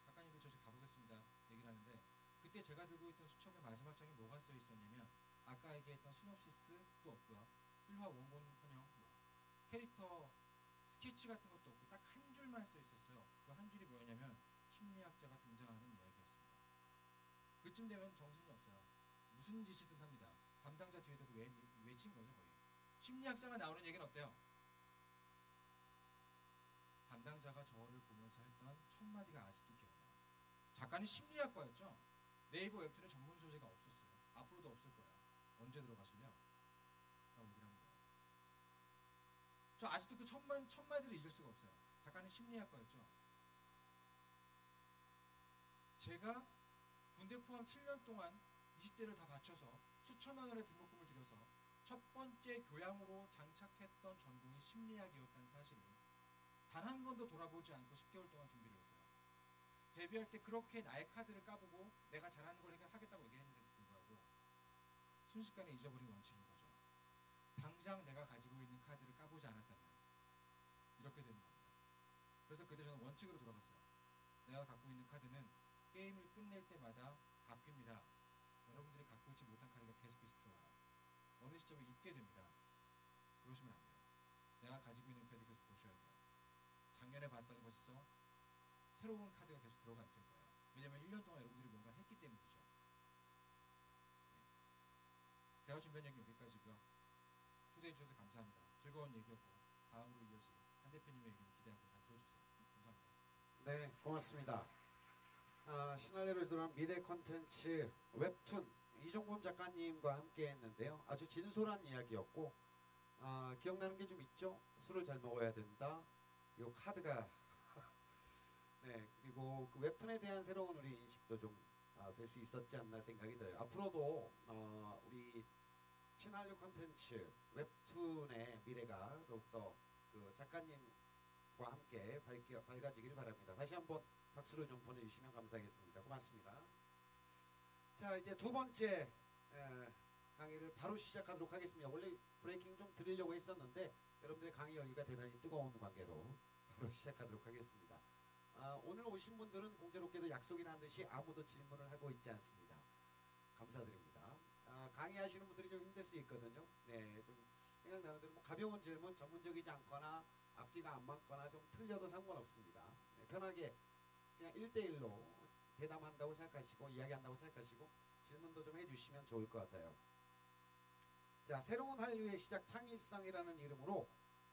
작가님들 저 이제 가보겠습니다 얘기를 하는데 그때 제가 들고 있던 수첩의 마지막 장에 뭐가 써 있었냐면 아까 얘기했던 시놉시스도 없고요. 1화 원본커녕 캐릭터 스케치 같은 것도 없고 딱 한 줄만 써 있었어요. 그 한 줄이 뭐였냐면 심리학자가 등장하는 이야기였습니다. 그쯤 되면 정신이 없어요. 무슨 짓이든 합니다. 담당자 뒤에다 외친 거죠 거의. 심리학자가 나오는 얘기는 어때요? 담당자가 저를 보면서 했던 첫 마디가 아직도 기억나요. 작가는 심리학과였죠. 네이버 웹툰에 전문 소재가 없었어요. 앞으로도 없을 거예요. 언제 들어가실래요? 라고 얘기를 한 거예요. 저 아직도 그 첫 마디를 잊을 수가 없어요. 작가는 심리학과였죠. 제가 군대 포함 7년 동안 20대를 다 바쳐서 수천만 원의 등록금을 들여서 첫 번째 교양으로 장착했던 전공이 심리학이었다는 사실을 단 한 번도 돌아보지 않고 10개월 동안 준비를 했어요. 데뷔할 때 그렇게 나의 카드를 까보고 내가 잘하는 걸 하겠다고 얘기했는데도 불구하고 순식간에 잊어버린 원칙인 거죠. 당장 내가 가지고 있는 카드를 까보지 않았다면 이렇게 되는 겁니다. 그래서 그때 저는 원칙으로 돌아갔어요. 내가 갖고 있는 카드는 게임을 끝낼 때마다 바뀝니다. 여러분들이 갖고 있지 못한 카드가 계속해서 들어와요. 어느 시점에 잊게 됩니다. 그러시면 안 돼요. 내가 가지고 있는 카드를 계속 보셔야 돼요. 작년에 봤던 것에서 새로운 카드가 계속 들어가 있을 거예요. 왜냐면 1년 동안 여러분들이 뭔가 했기 때문이죠. 네. 제가 준비한 얘기 여기까지고요. 초대해 주셔서 감사합니다. 즐거운 얘기였고 다음으로 이어질 한 대표님의 얘기를 기대하고 잘 들어주세요. 감사합니다. 네, 고맙습니다. 신할례로 들어온 미래 콘텐츠 웹툰 이종범 작가님과 함께 했는데요. 아주 진솔한 이야기였고 기억나는 게 좀 있죠? 술을 잘 먹어야 된다. 요 카드가 네, 그리고 그 웹툰에 대한 새로운 우리 인식도 좀 될 수 있었지 않나 생각이 들어요. 앞으로도 우리 신한류 콘텐츠 웹툰의 미래가 더욱더 그 작가님과 함께 밝아지길 바랍니다. 다시 한번 박수를 좀 보내주시면 감사하겠습니다. 고맙습니다. 자, 이제 두 번째 강의를 바로 시작하도록 하겠습니다. 원래 브레이킹 좀 드리려고 했었는데 여러분들의 강의 열기가 대단히 뜨거운 관계로 바로 시작하도록 하겠습니다. 오늘 오신 분들은 공교롭게도 약속이나 한 듯이 아무도 질문을 하고 있지 않습니다. 감사드립니다. 강의하시는 분들이 좀 힘들 수 있거든요. 네, 좀 생각나는 대로 뭐 가벼운 질문, 전문적이지 않거나 앞뒤가 안 맞거나 좀 틀려도 상관없습니다. 네, 편하게 그냥 1대1로 대담한다고 생각하시고 이야기한다고 생각하시고 질문도 좀 해주시면 좋을 것 같아요. 자, 새로운 한류의 시작 창의성이라는 이름으로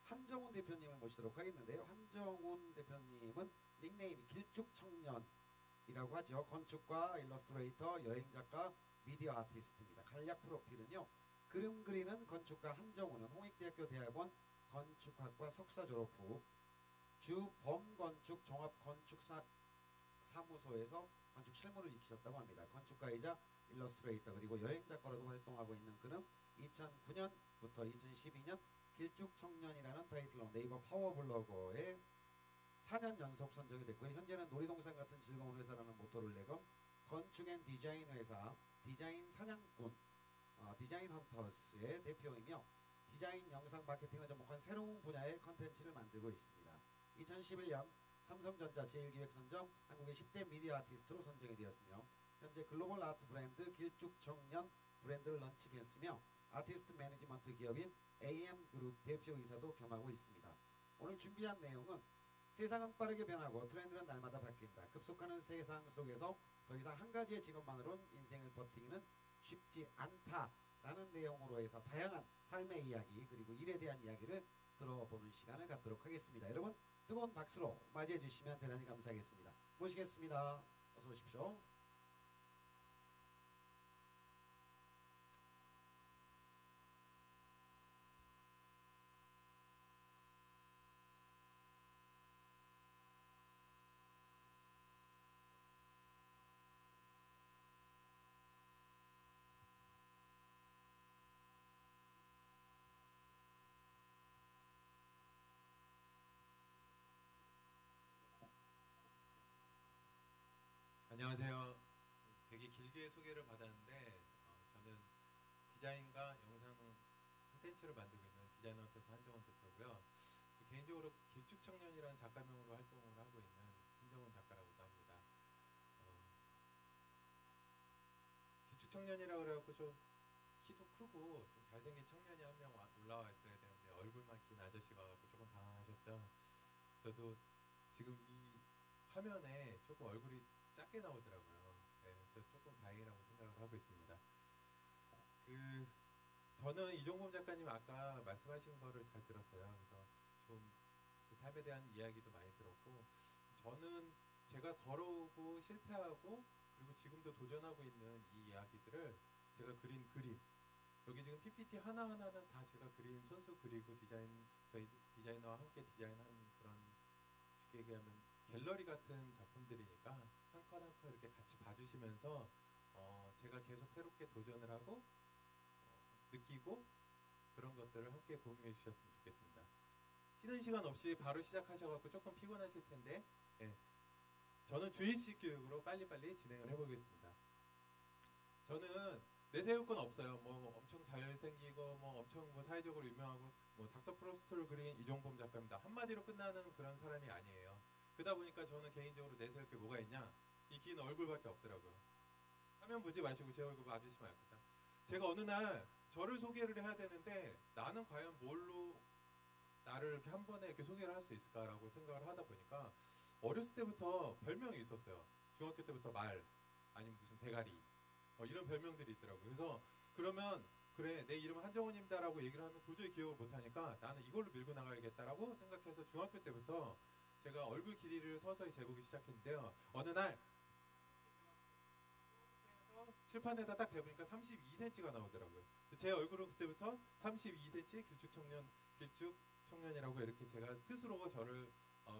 한정훈 대표님을 모시도록 하겠는데요. 한정훈 대표님은 닉네임이 길쭉청년이라고 하죠. 건축가, 일러스트레이터, 여행작가, 미디어 아티스트입니다. 간략 프로필은요. 그림 그리는 건축가 한정훈은 홍익대학교 대학원 건축학과 석사 졸업 후 주범건축 종합건축사무소에서 건축 실무를 익히셨다고 합니다. 건축가이자 일러스트레이터 그리고 여행작가로도 활동하고 있는 그는 2009년부터 2012년 길쭉청년이라는 타이틀로 네이버 파워블로거에 4년 연속 선정이 됐고요. 현재는 놀이동산 같은 즐거운 회사라는 모토를 내건 건축 앤 디자인 회사 디자인 사냥꾼 디자인 헌터스의 대표이며 디자인 영상 마케팅을 접목한 새로운 분야의 컨텐츠를 만들고 있습니다. 2011년 삼성전자 제1기획선정 한국의 10대 미디어 아티스트로 선정이 되었으며 현재 글로벌 아트 브랜드 길쭉청년 브랜드를 런칭했으며 아티스트 매니지먼트 기업인 AM그룹 대표이사도 겸하고 있습니다. 오늘 준비한 내용은 세상은 빠르게 변하고 트렌드는 날마다 바뀐다. 급속하는 세상 속에서 더 이상 한 가지의 직업만으로는 인생을 버티기는 쉽지 않다라는 내용으로 해서 다양한 삶의 이야기 그리고 일에 대한 이야기를 들어보는 시간을 갖도록 하겠습니다. 여러분 뜨거운 박수로 맞이해 주시면 대단히 감사하겠습니다. 모시겠습니다. 어서 오십시오. 안녕하세요. 되게 길게 소개를 받았는데 저는 디자인과 영상 콘텐츠를 만들고 있는 디자이너 헌터스 한정훈 대표고요. 개인적으로 길쭉청년이라는 작가명으로 활동을 하고 있는 한정훈 작가라고도 합니다. 길쭉청년이라고 그래갖고 좀 키도 크고 좀 잘생긴 청년이 한 명 올라와 있어야 되는데 얼굴만 긴 아저씨가 와갖고 조금 당황하셨죠. 저도 지금 이 화면에 조금 얼굴이 작게 나오더라고요. 네, 그래서 조금 다행이라고 생각을 하고 있습니다. 저는 이종범 작가님 아까 말씀하신 거를 잘 들었어요. 그래서 좀 그 삶에 대한 이야기도 많이 들었고, 저는 제가 걸어오고 실패하고 그리고 지금도 도전하고 있는 이 이야기들을 제가 그린 그림, 여기 지금 PPT 하나하나는 다 제가 그린 손수 그리고 저희 디자이너와 함께 디자인한 그런, 쉽게 얘기하면 갤러리 같은 작품들이니까 한 컷 한 컷 이렇게 같이 봐주시면서 제가 계속 새롭게 도전을 하고 느끼고 그런 것들을 함께 공유해 주셨으면 좋겠습니다. 쉬는 시간 없이 바로 시작하셔갖고 조금 피곤하실 텐데, 예, 저는 주입식 교육으로 빨리빨리 진행을 해보겠습니다. 저는 내세울 건 없어요. 뭐 엄청 잘생기고 뭐 엄청 뭐 사회적으로 유명하고 뭐 닥터 프로스트를 그린 이종범 작가입니다. 한마디로 끝나는 그런 사람이 아니에요. 그러다 보니까 저는 개인적으로 내세울 게 뭐가 있냐, 이 긴 얼굴밖에 없더라고요. 화면 보지 마시고 제 얼굴 봐주시면 알 겁니다. 제가 어느 날 저를 소개를 해야 되는데 나는 과연 뭘로 나를 이렇게 한 번에 이렇게 소개를 할 수 있을까라고 생각을 하다 보니까 어렸을 때부터 별명이 있었어요. 중학교 때부터 말, 아니면 무슨 대가리, 이런 별명들이 있더라고요. 그래서 그러면 그래, 내 이름은 한정원입니다라고 얘기를 하면 도저히 기억을 못하니까 나는 이걸로 밀고 나가야겠다라고 생각해서 중학교 때부터 제가 얼굴 길이를 서서히 재보기 시작했는데요. 어느 날 칠판에다 딱 대보니까 32cm가 나오더라고요. 제 얼굴은 그때부터 32cm 길쭉 청년이라고 이렇게 제가 스스로 저를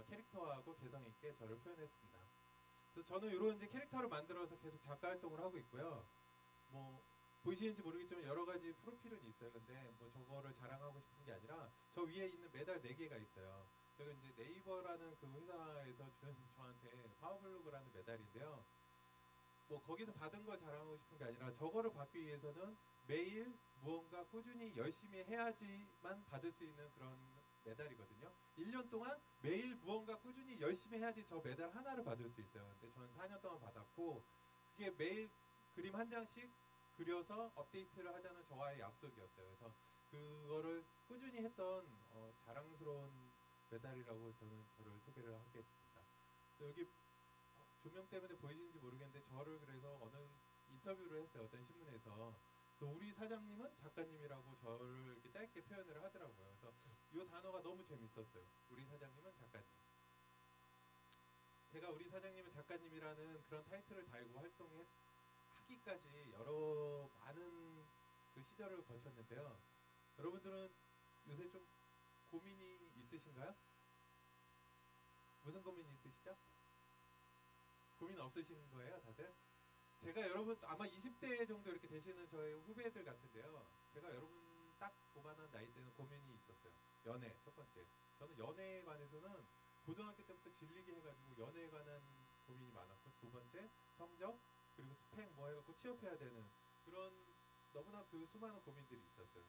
캐릭터하고 개성 있게 저를 표현했습니다. 그래서 저는 이런 이제 캐릭터를 만들어서 계속 작가 활동을 하고 있고요. 뭐 보이시는지 모르겠지만 여러 가지 프로필은 있어요. 근데 뭐 저거를 자랑하고 싶은 게 아니라 저 위에 있는 메달 4개가 있어요. 제가 이제 네이버라는 그 회사에서 준 저한테 파워블로그라는 메달인데요. 뭐 거기서 받은 걸 자랑하고 싶은 게 아니라 저거를 받기 위해서는 매일 무언가 꾸준히 열심히 해야지만 받을 수 있는 그런 메달이거든요. 1년 동안 매일 무언가 꾸준히 열심히 해야지 저 메달 하나를 받을 수 있어요. 근데 저는 4년 동안 받았고 그게 매일 그림 한 장씩 그려서 업데이트를 하자는 저와의 약속이었어요. 그래서 그거를 꾸준히 했던 자랑스러운 메달이라고 저는 저를 소개를 하겠습니다. 여기 조명 때문에 보이시는지 모르겠는데 저를 그래서 어느 인터뷰를 했어요. 어떤 신문에서. 그래서 우리 사장님은 작가님이라고 저를 이렇게 짧게 표현을 하더라고요. 그래서 이 단어가 너무 재밌었어요. 우리 사장님은 작가님. 제가 우리 사장님은 작가님이라는 그런 타이틀을 달고 활동하기까지 여러 많은 그 시절을 거쳤는데요. 여러분들은 요새 좀 고민이 있으신가요? 무슨 고민이 있으시죠? 고민 없으신 거예요, 다들? 제가 여러분 아마 20대 정도 이렇게 되시는 저의 후배들 같은데요. 제가 여러분 딱 그만한 나이 때는 고민이 있었어요. 연애, 첫 번째. 저는 연애에 관해서는 고등학교 때부터 질리게 해가지고 연애에 관한 고민이 많았고, 두 번째 성적, 그리고 스펙 뭐 해갖고 취업해야 되는 그런 너무나 그 수많은 고민들이 있었어요.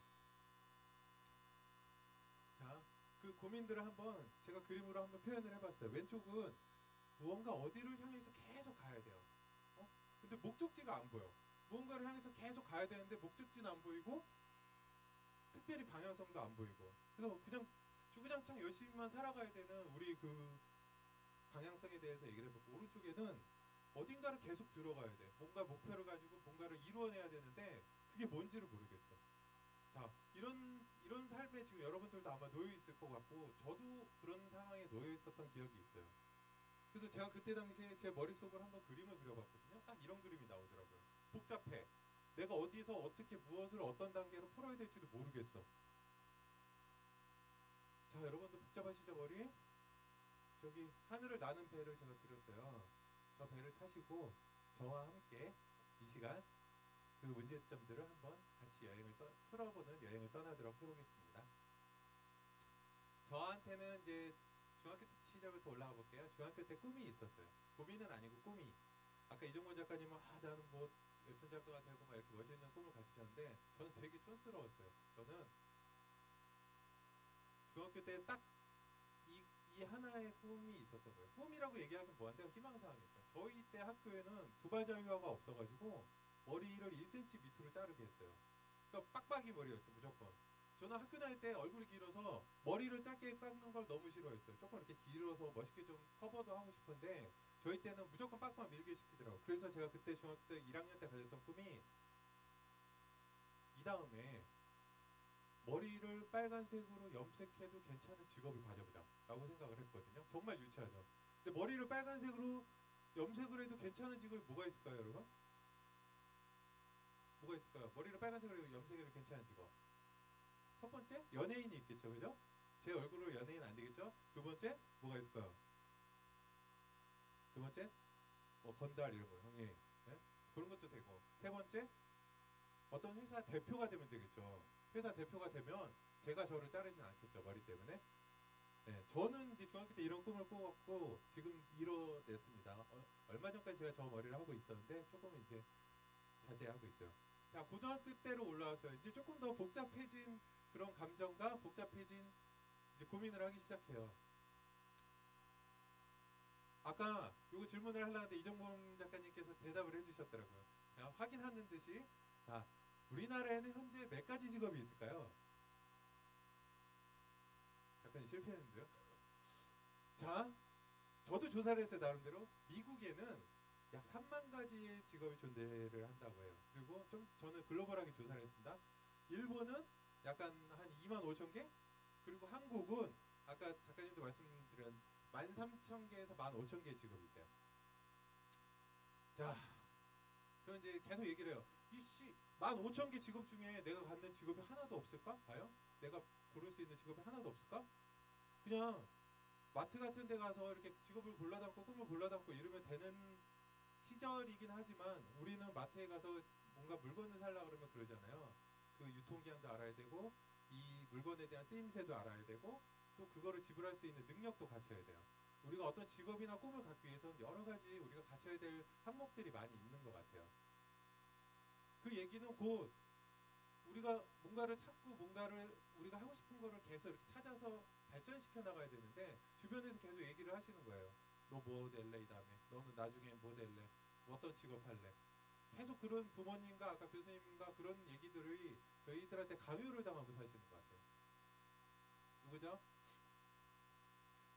자, 그 고민들을 한번 제가 그림으로 한번 표현을 해봤어요. 왼쪽은 무언가 어디를 향해서 계속 가야 돼요. 근데 목적지가 안 보여. 무언가를 향해서 계속 가야 되는데 목적지는 안 보이고 특별히 방향성도 안 보이고, 그래서 그냥 주구장창 열심히만 살아가야 되는 우리 그 방향성에 대해서 얘기를 해보고, 오른쪽에는 어딘가를 계속 들어가야 돼. 뭔가 목표를 가지고 뭔가를 이루어내야 되는데 그게 뭔지를 모르겠어. 자, 이런 삶에 지금 여러분들도 아마 놓여 있을 것 같고 저도 그런 상황에 놓여 있었던 기억이 있어요. 그래서 제가 그때 당시에 제 머릿속을 한번 그림을 그려봤거든요. 딱 이런 그림이 나오더라고요. 복잡해. 내가 어디서 어떻게 무엇을 어떤 단계로 풀어야 될지도 모르겠어. 자, 여러분들 복잡하시죠, 머리? 저기 하늘을 나는 배를 제가 그렸어요. 저 배를 타시고 저와 함께 이 시간 그 문제점들을 한번 같이 풀어보는 여행을 떠나도록 해보겠습니다. 저한테는 이제 중학교 시절부터 올라가 볼게요. 중학교 때 꿈이 있었어요. 고민은 아니고 꿈이. 아까 이종건 작가님은 나는 뭐 웹툰 작가가 되고 막 이렇게 멋있는 꿈을 가지셨는데 저는 되게 촌스러웠어요. 저는 중학교 때 딱 이 하나의 꿈이 있었던 거예요. 꿈이라고 얘기하긴 뭐한데요. 희망사항이죠. 저희 때 학교에는 두발자유화가 없어가지고 머리를 1cm 밑으로 자르게 했어요. 그러니까 빡빡이 머리였죠, 무조건. 저는 학교 다닐 때 얼굴이 길어서 머리를 짧게 깎는 걸 너무 싫어했어요. 조금 이렇게 길어서 멋있게 좀 커버도 하고 싶은데 저희 때는 무조건 빡빡 밀게 시키더라고요. 그래서 제가 그때 중학교 때 1학년 때 가졌던 꿈이 이 다음에 머리를 빨간색으로 염색해도 괜찮은 직업을 가져보자 라고 생각을 했거든요. 정말 유치하죠. 근데 머리를 빨간색으로 염색을 해도 괜찮은 직업이 뭐가 있을까요, 여러분? 뭐가 있을까요? 머리를 빨간색으로 염색해도 괜찮은 직업. 첫 번째, 연예인이 있겠죠, 그죠? 제 얼굴로 연예인 안 되겠죠? 두 번째, 뭐가 있을까요? 두 번째, 뭐 건달 이런 거, 형님. 네? 그런 것도 되고. 세 번째, 어떤 회사 대표가 되면 되겠죠. 회사 대표가 되면 제가 저를 자르진 않겠죠, 머리 때문에. 네, 저는 이제 중학교 때 이런 꿈을 꿔갖고 지금 이뤄냈습니다. 얼마 전까지 제가 저 머리를 하고 있었는데 조금 이제 자제하고 있어요. 자, 고등학교 때로 올라와서 이제 조금 더 복잡해진 그런 감정과 복잡해진 이제 고민을 하기 시작해요. 아까 요거 질문을 하려는데 이정범 작가님께서 대답을 해주셨더라고요. 확인하는 듯이, 자, 우리나라에는 현재 몇 가지 직업이 있을까요? 작가님 실패했는데요. 자, 저도 조사를 했어요, 나름대로. 미국에는 약 3만 가지의 직업이 존재를 한다고 해요. 그리고 좀 저는 글로벌하게 조사를 했습니다. 일본은 약간 한 2만 5천 개? 그리고 한국은 아까 작가님도 말씀드린 13,000개에서 15,000개의 직업이 있대요. 자, 저는 이제 계속 얘기를 해요. 이씨, 15,000개 직업 중에 내가 갖는 직업이 하나도 없을까? 과연? 내가 고를 수 있는 직업이 하나도 없을까? 그냥 마트 같은 데 가서 이렇게 직업을 골라담고 꿈을 골라담고 이러면 되는 시절이긴 하지만 우리는 마트에 가서 뭔가 물건을 사려고 그러면 그러잖아요. 그 유통기한도 알아야 되고 이 물건에 대한 쓰임새도 알아야 되고 또 그거를 지불할 수 있는 능력도 갖춰야 돼요. 우리가 어떤 직업이나 꿈을 갖기 위해서는 여러 가지 우리가 갖춰야 될 항목들이 많이 있는 것 같아요. 그 얘기는 곧 우리가 뭔가를 찾고 뭔가를 우리가 하고 싶은 거를 계속 이렇게 찾아서 발전시켜 나가야 되는데 주변에서 계속 얘기를 하시는 거예요. 너 뭐 될래 이 다음에? 너는 나중에 뭐 될래? 어떤 직업 할래? 계속 그런 부모님과 아까 교수님과 그런 얘기들이 저희들한테 강요를 당하고 사시는 것 같아요. 누구죠?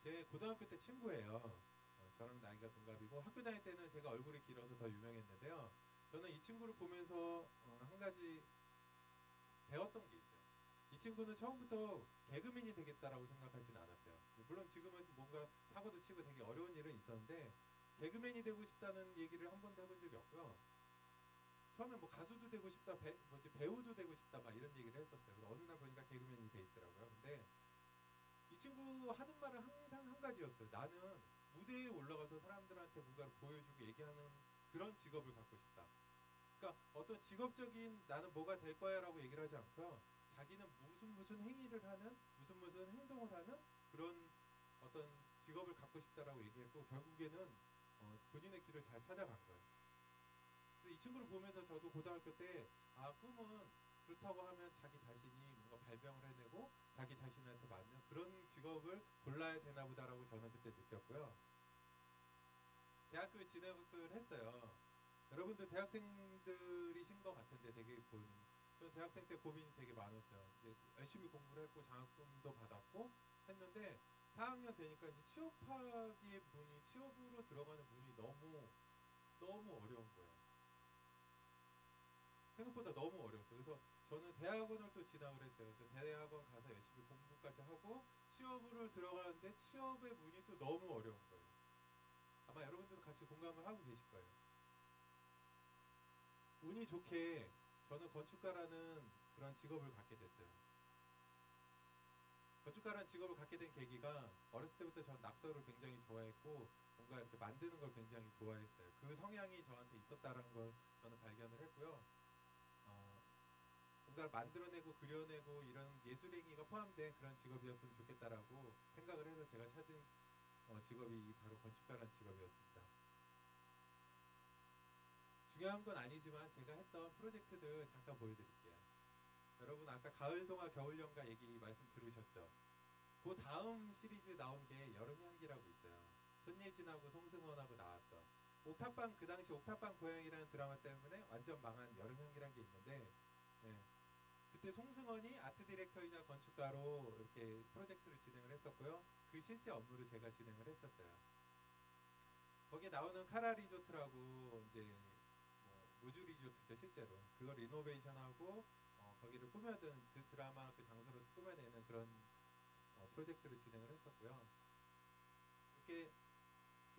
제 고등학교 때 친구예요. 저랑 나이가 동갑이고 학교 다닐 때는 제가 얼굴이 길어서 더 유명했는데요. 저는 이 친구를 보면서 한 가지 배웠던 게 있어요. 이 친구는 처음부터 개그맨이 되겠다라고 생각하지는 않았어요. 물론 지금은 뭔가 사고도 치고 되게 어려운 일은 있었는데 개그맨이 되고 싶다는 얘기를 한 번도 해본 적이 없고요. 처음에 뭐 가수도 되고 싶다, 배우도 되고 싶다 막 이런 얘기를 했었어요. 그래서 어느 날 보니까 개그맨이 돼 있더라고요. 근데 이 친구 하는 말은 항상 한 가지였어요. 나는 무대에 올라가서 사람들한테 뭔가를 보여주고 얘기하는 그런 직업을 갖고 싶다. 그러니까 어떤 직업적인 나는 뭐가 될 거야 라고 얘기를 하지 않고요. 자기는 무슨 행위를 하는 무슨 행동을 하는 그런 어떤 직업을 갖고 싶다라고 얘기했고 결국에는 본인의 길을 잘 찾아간 거예요. 근데 이 친구를 보면서 저도 고등학교 때 꿈은 그렇다고 하면 자기 자신이 뭔가 발명을 해내고 자기 자신한테 맞는 그런 직업을 골라야 되나 보다라고 저는 그때 느꼈고요. 대학교에 진학을 했어요. 여러분들 대학생들이신 것 같은데 되게 저는 대학생 때 고민이 되게 많았어요. 이제 열심히 공부를 했고 장학금도 받았고 했는데 4학년 되니까 이제 취업으로 들어가는 문이 너무 어려운 거예요. 생각보다 너무 어려웠어요. 그래서 저는 대학원을 또 진학을 했어요. 그래서 대학원 가서 열심히 공부까지 하고 취업으로 들어가는데 취업의 문이 또 너무 어려운 거예요. 아마 여러분들도 같이 공감을 하고 계실 거예요. 운이 좋게 저는 건축가라는 그런 직업을 갖게 됐어요. 건축가라는 직업을 갖게 된 계기가 어렸을 때부터 전 낙서를 굉장히 좋아했고 뭔가 이렇게 만드는 걸 굉장히 좋아했어요. 그 성향이 저한테 있었다는 걸 저는 발견을 했고요. 뭔가를 만들어내고 그려내고 이런 예술행위가 포함된 그런 직업이었으면 좋겠다라고 생각을 해서 제가 찾은 직업이 바로 건축가라는 직업이었습니다. 중요한 건 아니지만 제가 했던 프로젝트들 잠깐 보여드릴게요. 여러분 아까 가을동화 겨울연가 얘기 말씀 들으셨죠? 그 다음 시리즈 나온 게 여름향기라고 있어요. 손예진하고 송승헌하고 나왔던 옥탑방 그 당시 옥탑방 고양이라는 드라마 때문에 완전 망한 여름향기라는 게 있는데 그때 송승헌이 아트 디렉터이자 건축가로 이렇게 프로젝트를 진행을 했었고요. 그 실제 업무를 제가 진행을 했었어요. 거기에 나오는 카라 리조트라고 이제 우주 리조트죠 실제로 그걸 리노베이션하고 거기를 꾸며든 그 드라마 그 장소로서 꾸며내는 그런 프로젝트를 진행을 했었고요. 이렇게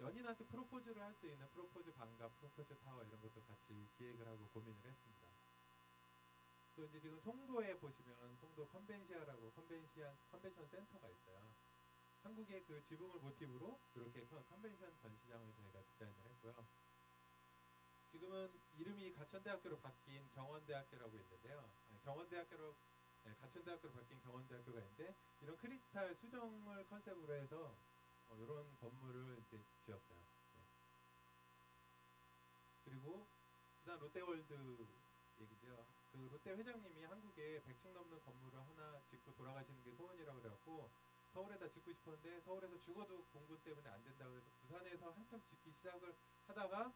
연인한테 프로포즈를 할 수 있는 프로포즈 방과 프로포즈 타워 이런 것도 같이 기획을 하고 고민을 했습니다. 또 이제 지금 송도에 보시면 송도 컨벤시아라고 컨벤션 센터가 있어요. 한국의 그 지붕을 모티브로 이렇게 컨벤션 전시장을 저희가 디자인을 했고요. 지금은 이름이 가천대학교로 바뀐 경원대학교라고 있는데요. 경원대학교로 가천대학교로 바뀐 경원대학교가 있는데 이런 크리스탈 수정을 컨셉으로 해서 이런 건물을 이제 지었어요. 네. 그리고 부산 롯데월드 얘기인데요. 그 롯데 회장님이 한국에 100층 넘는 건물을 하나 짓고 돌아가시는 게 소원이라고 그래갖고 서울에다 짓고 싶었는데 서울에서 죽어도 공군 때문에 안 된다고 해서 부산에서 한참 짓기 시작을 하다가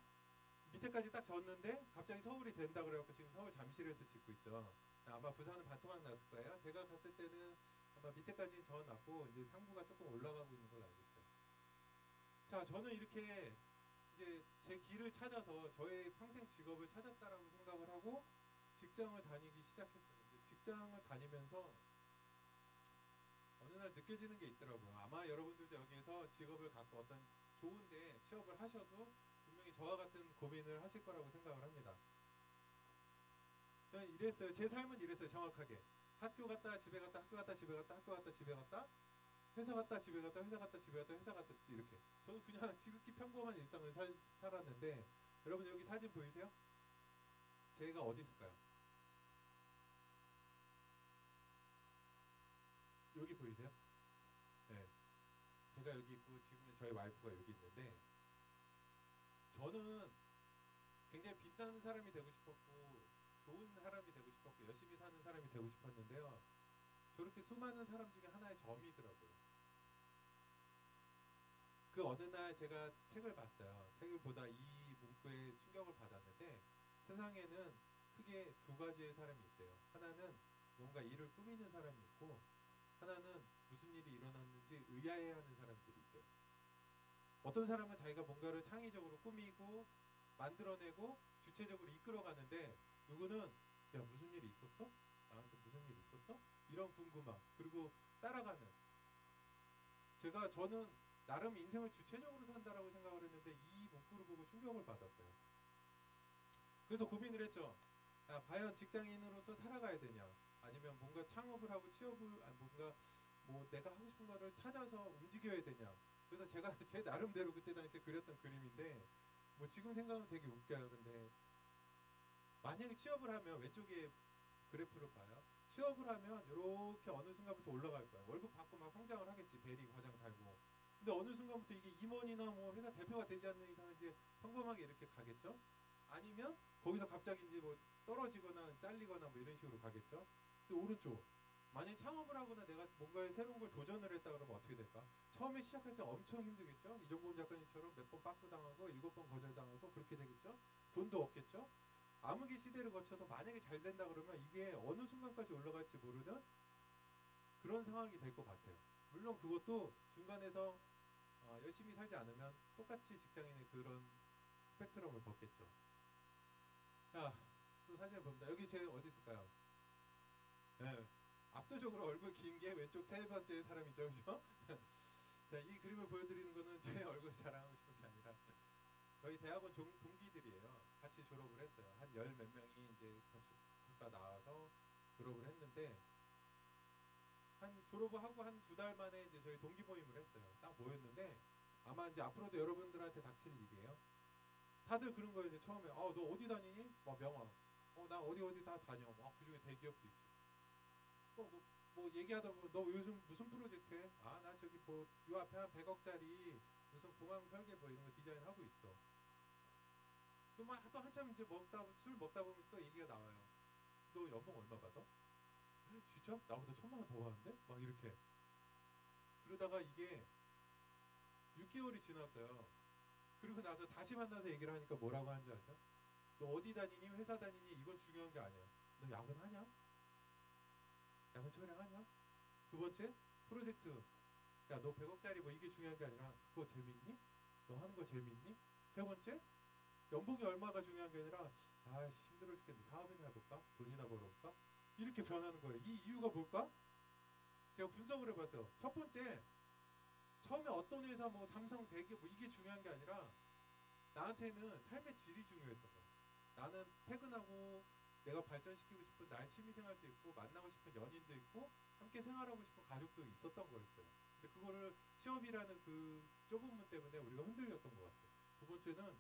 밑에까지 딱 졌는데 갑자기 서울이 된다 그래갖고 지금 서울 잠실에서 짓고 있죠. 아마 부산은 반토막 났을 거예요. 제가 갔을 때는 아마 밑에까지 져놨고 이제 상부가 조금 올라가고 있는 걸로 알고 있어요. 자, 저는 이렇게 이제 제 길을 찾아서 저의 평생 직업을 찾았다라고 생각을 하고 직장을 다니기 시작했어요. 근데 직장을 다니면서 어느 날 느껴지는 게 있더라고요. 아마 여러분들도 여기에서 직업을 갖고 어떤 좋은데 취업을 하셔도 분명히 저와 같은 고민을 하실 거라고 생각을 합니다. 저는 이랬어요. 제 삶은 이랬어요. 정확하게. 학교 갔다 집에 갔다 학교 갔다 집에 갔다 학교 갔다 집에 갔다 회사 갔다 집에 갔다 회사 갔다 집에 갔다 회사 갔다 이렇게. 저는 그냥 지극히 평범한 일상을 살았는데 여러분 여기 사진 보이세요? 제가 어디 있을까요? 여기 보이세요? 네. 제가 여기 있고 지금 저희 와이프가 여기 있는데 저는 굉장히 빛나는 사람이 되고 싶었고 좋은 사람이 되고 싶었고 열심히 사는 사람이 되고 싶었는데요. 저렇게 수많은 사람 중에 하나의 점이더라고요. 그 어느 날 제가 책을 봤어요. 책을 보다 이 문구에 충격을 받았는데 세상에는 크게 두 가지의 사람이 있대요. 하나는 뭔가 일을 꾸미는 사람이 있고 하나는 무슨 일이 일어났는지 의아해하는 사람들이 있대요. 어떤 사람은 자기가 뭔가를 창의적으로 꾸미고 만들어내고 주체적으로 이끌어가는데 누구는 야 무슨 일이 있었어? 나한테 무슨 일이 있었어? 이런 궁금함 그리고 따라가는 저는 나름 인생을 주체적으로 산다라고 생각을 했는데 이 문구를 보고 충격을 받았어요. 그래서 고민을 했죠. 야, 과연 직장인으로서 살아가야 되냐 아니면 뭔가 창업을 하고 취업을 뭔가 뭐 내가 하고 싶은 거를 찾아서 움직여야 되냐. 그래서 제가 제 나름대로 그때 당시에 그렸던 그림인데 뭐 지금 생각하면 되게 웃겨요. 근데 만약에 취업을 하면 왼쪽에 그래프를 봐요. 취업을 하면 이렇게 어느 순간부터 올라갈 거예요. 월급 받고 막 성장을 하겠지. 대리 과장 달고. 근데 어느 순간부터 이게 임원이나 뭐 회사 대표가 되지 않는 이상 이제 평범하게 이렇게 가겠죠. 아니면 거기서 갑자기 이제 뭐 떨어지거나 잘리거나 뭐 이런 식으로 가겠죠. 근데 오른쪽 만약에 창업을 하거나 내가 뭔가에 새로운 걸 도전을 했다 그러면 어떻게 될까? 처음에 시작할 때 엄청 힘들겠죠. 이종범 작가님처럼 몇 번 빠꾸 당하고 7번 거절당하고 그렇게 되겠죠. 돈도 없겠죠. 암흑의 시대를 거쳐서 만약에 잘 된다 그러면 이게 어느 순간까지 올라갈지 모르는 그런 상황이 될 것 같아요. 물론 그것도 중간에서 열심히 살지 않으면 똑같이 직장인의 그런 스펙트럼을 걷겠죠. 자, 또 사진을 봅니다. 여기 제 어디 있을까요? 네. 압도적으로 얼굴 긴 게 왼쪽 세 번째 사람이죠, 그죠? 자, 이 그림을 보여드리는 거는 제 얼굴 자랑하고 싶은 게 아니라 저희 대학원 동기들이에요. 같이 졸업을 했어요. 한 열 몇 명이 이제 건축학과 나와서 졸업을 했는데 한 졸업을 하고 한 2달 만에 이제 저희 동기 모임을 했어요. 딱 모였는데 아마 이제 앞으로도 여러분들한테 닥칠 일이에요. 다들 그런 거예요. 이제 처음에 너 어디 다니니? 막 명함. 나 어디 다 다녀. 그중에 대기업도 있지. 또 뭐 얘기하다 보면 너 요즘 무슨 프로젝트 해? 나 저기 뭐 요 앞에 한 100억짜리 무슨 공항 설계 뭐 이런 거 디자인 하고 있어. 또 막 또 한참 이제 술 먹다 보면 또 얘기가 나와요. 너 연봉 얼마 받아? 진짜? 나보다 1,000만 원 더 받는데? 막 이렇게. 그러다가 이게 6개월이 지났어요. 그리고 나서 다시 만나서 얘기를 하니까 뭐라고 하는지 아세요? 너 어디 다니니? 회사 다니니? 이건 중요한 게 아니야. 너 야근하냐? 야근 촬영하냐? 두 번째, 프로젝트. 야, 너 100억짜리 뭐 이게 중요한 게 아니라 그거 재밌니? 너 하는 거 재밌니? 세 번째, 연봉이 얼마가 중요한 게 아니라 힘들어 죽겠는데 사업이나 해볼까? 돈이나 벌어볼까? 이렇게 변하는 거예요. 이 이유가 뭘까? 제가 분석을 해봤어요. 첫 처음에 어떤 회사 뭐 삼성, 대기업 뭐 이게 중요한 게 아니라 나한테는 삶의 질이 중요했던 거야. 나는 퇴근하고 내가 발전시키고 싶은 나의 취미생활도 있고 만나고 싶은 연인도 있고 함께 생활하고 싶은 가족도 있었던 거였어요. 근데 그거를 취업이라는 그 좁은 문 때문에 우리가 흔들렸던 것 같아요. 두 번째는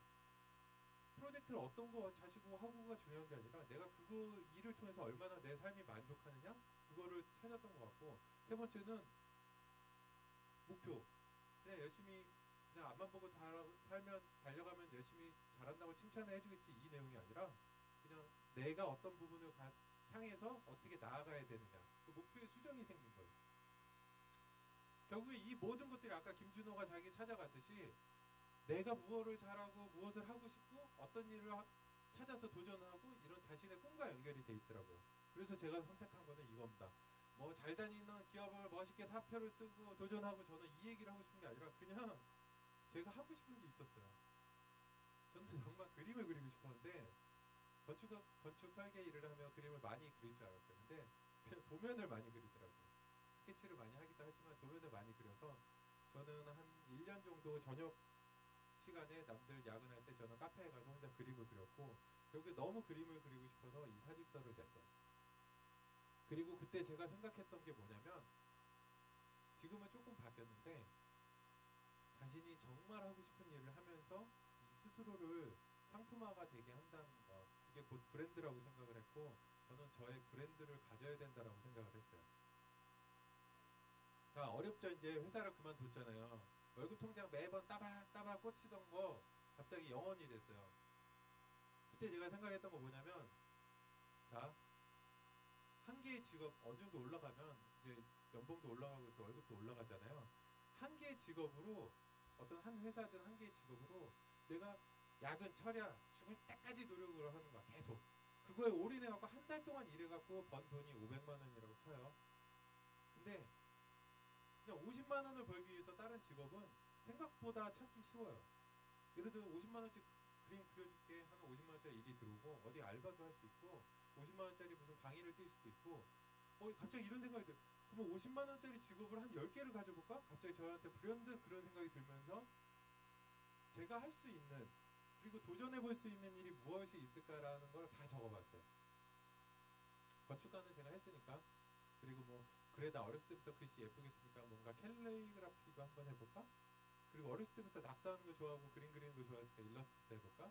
프로젝트를 어떤 거 자시고 하고가 중요한 게 아니라 내가 그거 일을 통해서 얼마나 내 삶이 만족하느냐 그거를 찾았던 것 같고, 세 번째는 목표. 그냥 열심히 그냥 앞만 보고 살면 달려가면 열심히 잘한다고 칭찬을 해주겠지 이 내용이 아니라 그냥 내가 어떤 부분을 향해서 어떻게 나아가야 되느냐 그 목표의 수정이 생긴 거예요. 결국에 이 모든 것들이 아까 김준호가 자기 찾아갔듯이 내가 무엇을 잘하고 무엇을 하고 싶고 어떤 일을 찾아서 도전하고 이런 자신의 꿈과 연결이 돼 있더라고요. 그래서 제가 선택한 거는 이겁니다. 뭐 잘 다니는 기업을 멋있게 사표를 쓰고 도전하고 저는 이 얘기를 하고 싶은 게 아니라 그냥 제가 하고 싶은 게 있었어요. 저는 정말 그림을 그리고 싶었는데 건축 설계 일을 하면 그림을 많이 그릴 줄 알았어요. 근데 그냥 도면을 많이 그리더라고요. 스케치를 많이 하기도 하지만 도면을 많이 그려서 저는 한 1년 정도 저녁 시간에 남들 야근할 때 저는 카페에 가서 혼자 그림을 그렸고 결국에 너무 그림을 그리고 싶어서 이 사직서를 냈어요. 그리고 그때 제가 생각했던 게 뭐냐면 지금은 조금 바뀌었는데 자신이 정말 하고 싶은 일을 하면서 이 스스로를 상품화가 되게 한다는 것, 그게 곧 브랜드라고 생각을 했고 저는 저의 브랜드를 가져야 된다라고 생각을 했어요. 자, 어렵죠. 이제 회사를 그만뒀잖아요. 월급 통장 매번 따박따박 꽂히던 거 갑자기 0원이 됐어요. 그때 제가 생각했던 거 뭐냐면 자, 한 개의 직업 어느 정도 올라가면 이제 연봉도 올라가고 또 월급도 올라가잖아요. 한 개의 직업으로 어떤 한 회사든 한 개의 직업으로 내가 야근 철야 죽을 때까지 노력을 하는 거야. 계속 그거에 올인해갖고 한 달 동안 일해갖고 번 돈이 500만 원이라고 쳐요. 근데 그냥 50만 원을 벌기 위해서 다른 직업은 생각보다 찾기 쉬워요. 예를 들어 50만 원짜리 그림 그려줄게 하면 50만 원짜리 일이 들어오고 어디 알바도 할 수 있고 50만 원짜리 무슨 강의를 뛸 수도 있고 갑자기 이런 생각이 들어요. 그러면 50만 원짜리 직업을 한 10개를 가져볼까? 갑자기 저한테 불현듯 그런 생각이 들면서 제가 할 수 있는 그리고 도전해볼 수 있는 일이 무엇이 있을까라는 걸 다 적어봤어요. 건축가는 제가 했으니까 그리고 뭐 그래 나 어렸을 때부터 글씨 예쁘게 쓰니까 뭔가 캘리그라피도 한번 해볼까? 그리고 어렸을 때부터 낙서하는 거 좋아하고 그림 그리는 거 좋아했으니까 일러스트 해볼까?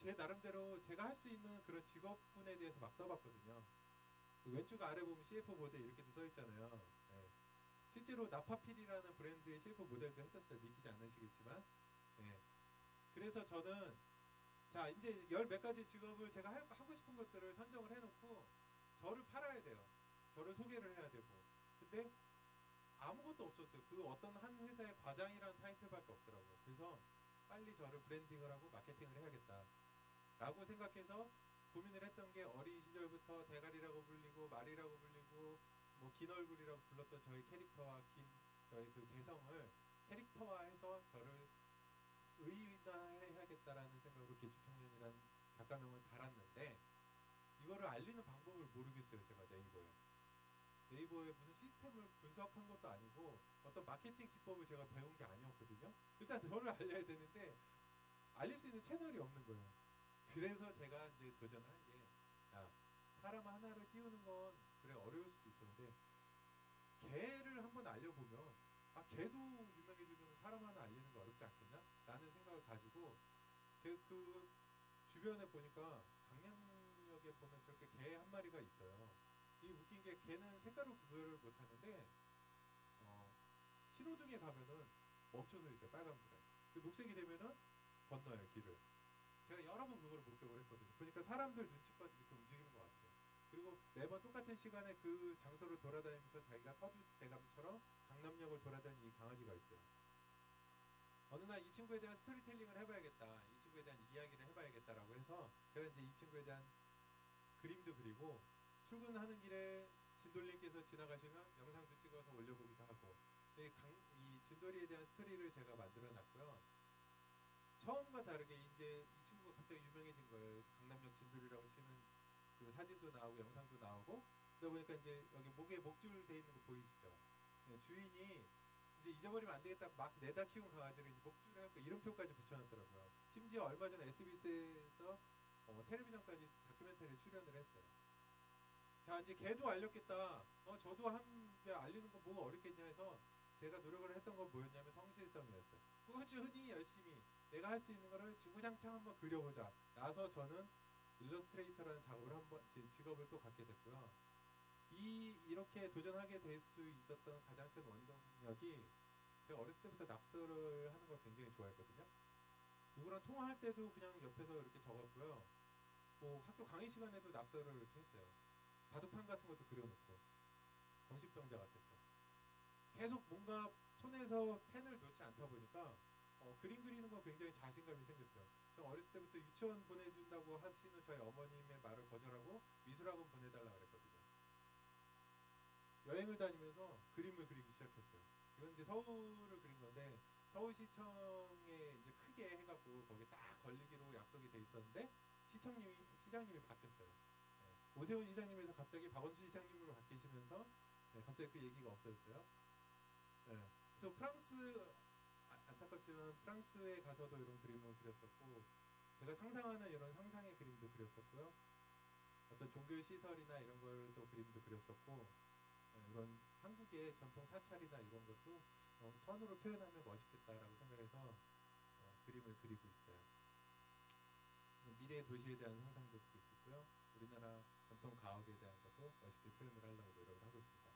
제 나름대로 제가 할 수 있는 그런 직업군에 대해서 막 써봤거든요. 왼쪽 아래 보면 CF 모델 이렇게 써있잖아요. 네. 실제로 나파필이라는 브랜드의 CF 모델도 했었어요. 믿기지 않으시겠지만. 네. 그래서 저는 자 이제 열 몇 가지 직업을 제가 하고 싶은 것들을 선정을 해놓고 저를 팔아야 돼요. 저를 소개를 해야 되고. 근데 아무것도 없었어요. 그 어떤 한 회사의 과장이라는 타이틀밖에 없더라고요. 그래서 빨리 저를 브랜딩을 하고 마케팅을 해야겠다 라고 생각해서 고민을 했던 게 어린 시절부터 대가리라고 불리고 말이라고 불리고 뭐 긴 얼굴이라고 불렀던 저희 캐릭터와 저희 그 개성을 캐릭터화해서 저를 의인화해야겠다라는 생각으로 기축청년이라는 작가명을 달았는데 이거를 알리는 방법을 모르겠어요. 제가 네이버에 무슨 시스템을 분석한 것도 아니고 어떤 마케팅 기법을 제가 배운 게 아니었거든요. 일단 저를 알려야 되는데 알릴 수 있는 채널이 없는 거예요. 그래서 제가 이제 도전을 한 게 사람 하나를 띄우는 건 그래 어려울 수도 있었는데 개를 한번 알려보면 개도 유명해지면 사람 하나 알리는 거 어렵지 않겠나? 라는 생각을 가지고 제가 그 주변에 보니까 강남역에 보면 저렇게 개 한 마리가 있어요. 이 웃긴 게 개는 색깔로 구별을 못 하는데 신호등에 가면은 멈춰서 있어요. 빨간불에. 녹색이 되면은 건너요 길을. 제가 여러 번 그걸 목격을 했거든요. 그러니까 사람들 눈치껏 이렇게 움직이는 것 같아요. 그리고 매번 똑같은 시간에 그 장소를 돌아다니면서 자기가 터줏대감처럼 강남역을 돌아다니는 이 강아지가 있어요. 어느 날 이 친구에 대한 스토리텔링을 해봐야겠다. 이 친구에 대한 이야기를 해봐야겠다라고 해서 제가 이제 이 친구에 대한 그림도 그리고 출근하는 길에 진돌님께서 지나가시면 영상도 찍어서 올려보기도 하고 이 진돌이에 대한 스토리를 제가 만들어놨고요. 처음과 다르게 이제 이 친구가 갑자기 유명해진 거예요. 강남역 진돌이라고 치면 그 사진도 나오고 영상도 나오고 그러다 보니까 이제 여기 목에 목줄 돼 있는 거 보이시죠? 네, 주인이 이제 잊어버리면 안 되겠다 막 내다 키운 강아지를 이제 목줄을 해갖고 이름표까지 붙여놨더라고요. 심지어 얼마 전에 SBS에서 텔레비전까지 다큐멘터리에 출연을 했어요. 자, 이제 걔도 알렸겠다. 저도 한배 알리는 건 뭐가 어렵겠냐 해서 제가 노력을 했던 건 뭐였냐면 성실성이었어요. 꾸준히 열심히 내가 할 수 있는 거를 주구장창 한번 그려보자. 나서 저는 일러스트레이터라는 작업을 한번 직업을 또 갖게 됐고요. 이렇게 도전하게 될 수 있었던 가장 큰 원동력이 제가 어렸을 때부터 낙서를 하는 걸 굉장히 좋아했거든요. 누구랑 통화할 때도 그냥 옆에서 이렇게 적었고요. 뭐 학교 강의 시간에도 낙서를 이렇게 했어요. 바둑판 같은 것도 그려놓고 정신병자 같았죠. 계속 뭔가 손에서 펜을 놓지 않다 보니까 그림 그리는 거 굉장히 자신감이 생겼어요. 저 어렸을 때부터 유치원 보내준다고 하시는 저희 어머님의 말을 거절하고 미술학원 보내달라 그랬거든요. 여행을 다니면서 그림을 그리기 시작했어요. 이건 이제 서울을 그린 건데 서울시청에 이제 크게 해갖고 거기 딱 걸리기로 약속이 돼 있었는데 시장님이 바뀌었어요. 네. 오세훈 시장님에서 갑자기 박원순 시장님으로 바뀌시면서 갑자기 그 얘기가 없어졌어요. 네. 그래서 안타깝지만 프랑스에 가서도 이런 그림을 그렸었고 제가 상상하는 이런 상상의 그림도 그렸었고요. 어떤 종교 시설이나 이런 걸 또 그림도 그렸었고 이런 한국의 전통 사찰이나 이런 것도 선으로 표현하면 멋있겠다라고 생각해서 그림을 그리고 있어요. 미래의 도시에 대한 상상도 그리고 있고요. 우리나라 전통 가옥에 대한 것도 멋있게 표현을 하려고 노력을 하고 있습니다.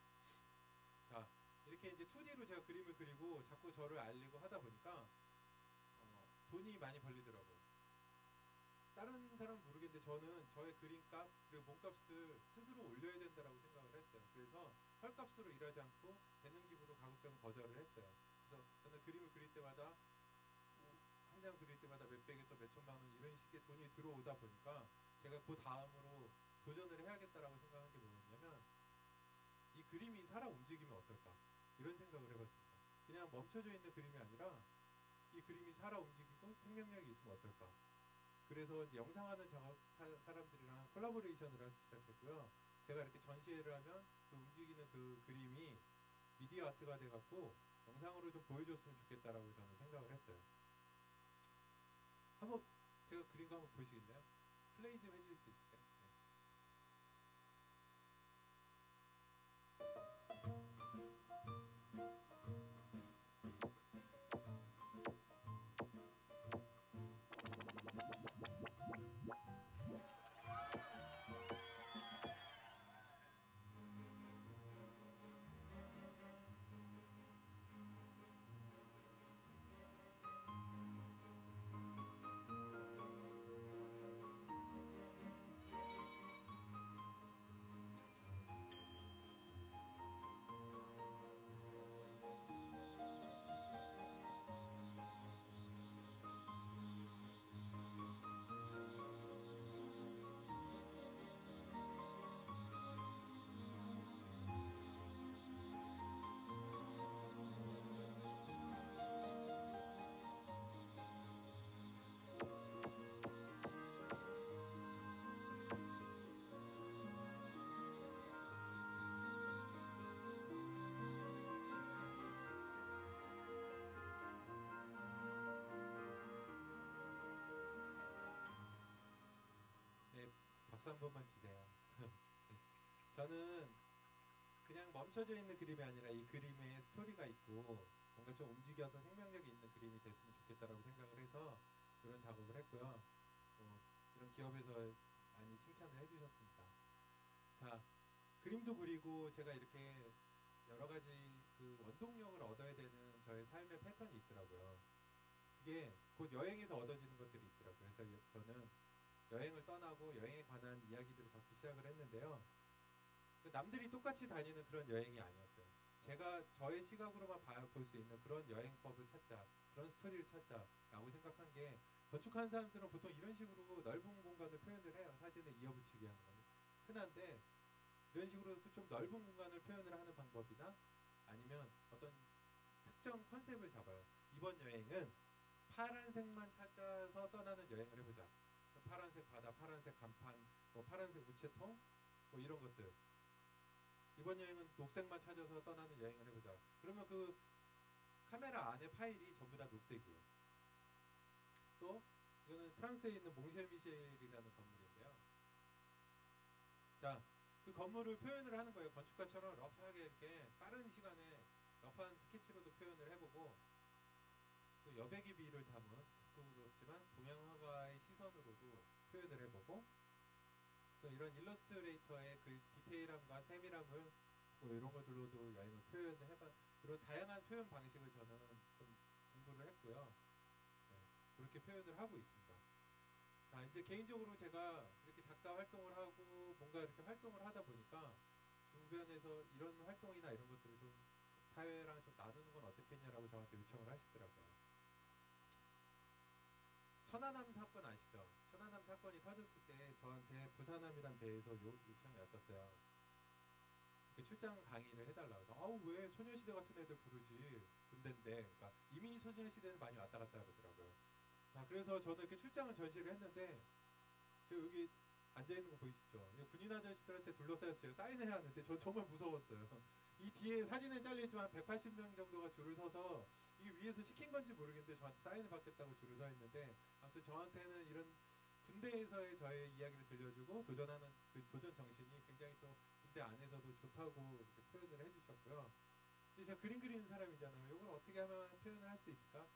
자, 이렇게 이제 2D로 제가 그림을 그리고 자꾸 저를 알리고 하다 보니까 돈이 많이 벌리더라고요. 다른 사람은 모르겠는데 저는 저의 그림값 그리고 몸값을 스스로 올려야 된다라고 생각을 했어요. 그래서 헐값으로 일하지 않고 재능 기부로 가급적 거절을 했어요. 그래서 저는 그림을 그릴 때마다 한 장 그릴 때마다 몇백에서 몇천만 원 이런 식의 돈이 들어오다 보니까 제가 그 다음으로 도전을 해야겠다라고 생각한 게 뭐였냐면 이 그림이 살아 움직이면 어떨까 이런 생각을 해봤습니다. 그냥 멈춰져 있는 그림이 아니라 이 그림이 살아 움직이고 생명력이 있으면 어떨까. 그래서 이제 영상하는 사람들이랑 콜라보레이션을 하기 시작했고요. 제가 이렇게 전시회를 하면 그 움직이는 그 그림이 미디어 아트가 돼갖고 영상으로 좀 보여줬으면 좋겠다라고 저는 생각을 했어요. 한번 제가 그린 거 한번 보시겠나요? 플레이 좀 해주실 수 있을까요? 박수 한 번만 주세요. 저는 그냥 멈춰져 있는 그림이 아니라 이 그림에 스토리가 있고 뭔가 좀 움직여서 생명력이 있는 그림이 됐으면 좋겠다라고 생각을 해서 이런 작업을 했고요. 이런 기업에서 많이 칭찬을 해주셨습니다. 자, 그림도 그리고 제가 이렇게 여러 가지 그 원동력을 얻어야 되는 저의 삶의 패턴이 있더라고요. 그게 곧 여행에서 얻어지는 것들이 있더라고요. 그래서 저는 여행을 떠나고 여행에 관한 이야기들을 적기 시작을 했는데요. 남들이 똑같이 다니는 그런 여행이 아니었어요. 제가 저의 시각으로만 볼 수 있는 그런 여행법을 찾자, 그런 스토리를 찾자라고 생각한 게 건축하는 사람들은 보통 이런 식으로 넓은 공간을 표현을 해요. 사진에 이어붙이게 하는 거는 흔한데 이런 식으로 좀 넓은 공간을 표현을 하는 방법이나 아니면 어떤 특정 컨셉을 잡아요. 이번 여행은 파란색만 찾아서 떠나는 여행을 해보자. 파란색 바다, 파란색 간판, 뭐 파란색 우체통, 뭐 이런 것들. 이번 여행은 녹색만 찾아서 떠나는 여행을 해보자. 그러면 그 카메라 안에 파일이 전부 다 녹색이에요. 또 이거는 프랑스에 있는 몽쉘미셸이라는 건물인데요. 자, 그 건물을 표현을 하는 거예요. 건축가처럼 러프하게 이렇게 빠른 시간에 러프한 스케치로도 표현을 해보고, 또 여백의 비를 담은 부끄럽지만 동양화가의 시선으로도 표현을 해보고, 또 이런 일러스트레이터의 그 디테일함과 세밀함을 뭐 이런 것들로도 여행을 표현을 해봐. 이런 다양한 표현 방식을 저는 좀 공부를 했고요. 네, 그렇게 표현을 하고 있습니다. 자, 이제 개인적으로 제가 이렇게 작가 활동을 하고 뭔가 이렇게 활동을 하다 보니까 주변에서 이런 활동이나 이런 것들을 좀 사회랑 좀 나누는 건 어떻겠냐라고 저한테 요청을 하시더라고요. 천안함 사건 아시죠? 천안함 사건이 터졌을 때 저한테 부산함이란 배에서 요청이 왔었어요. 이렇게 출장 강의를 해달라고 해서 아우 왜 소녀시대 같은 애들 부르지, 군대인데. 그러니까 이미 소녀시대는 많이 왔다 갔다 그러더라고요. 자, 그래서 저는 이렇게 출장을 전시를 했는데, 저 여기 앉아있는 거 보이시죠? 군인 아저씨들한테 둘러싸여서 제가 사인해야 하는데 전 정말 무서웠어요. 이 뒤에 사진에 잘리지만 180명 정도가 줄을 서서 이게 위에서 시킨 건지 모르겠는데 저한테 사인을 받겠다고 줄을 서 있는데, 아무튼 저한테는 이런 군대에서의 저의 이야기를 들려주고 도전하는 그 도전 정신이 굉장히 또 군대 안에서도 좋다고 이렇게 표현을 해주셨고요. 근데 제가 그림 그리는 사람이잖아요. 이걸 어떻게 하면 표현을 할 수 있을까?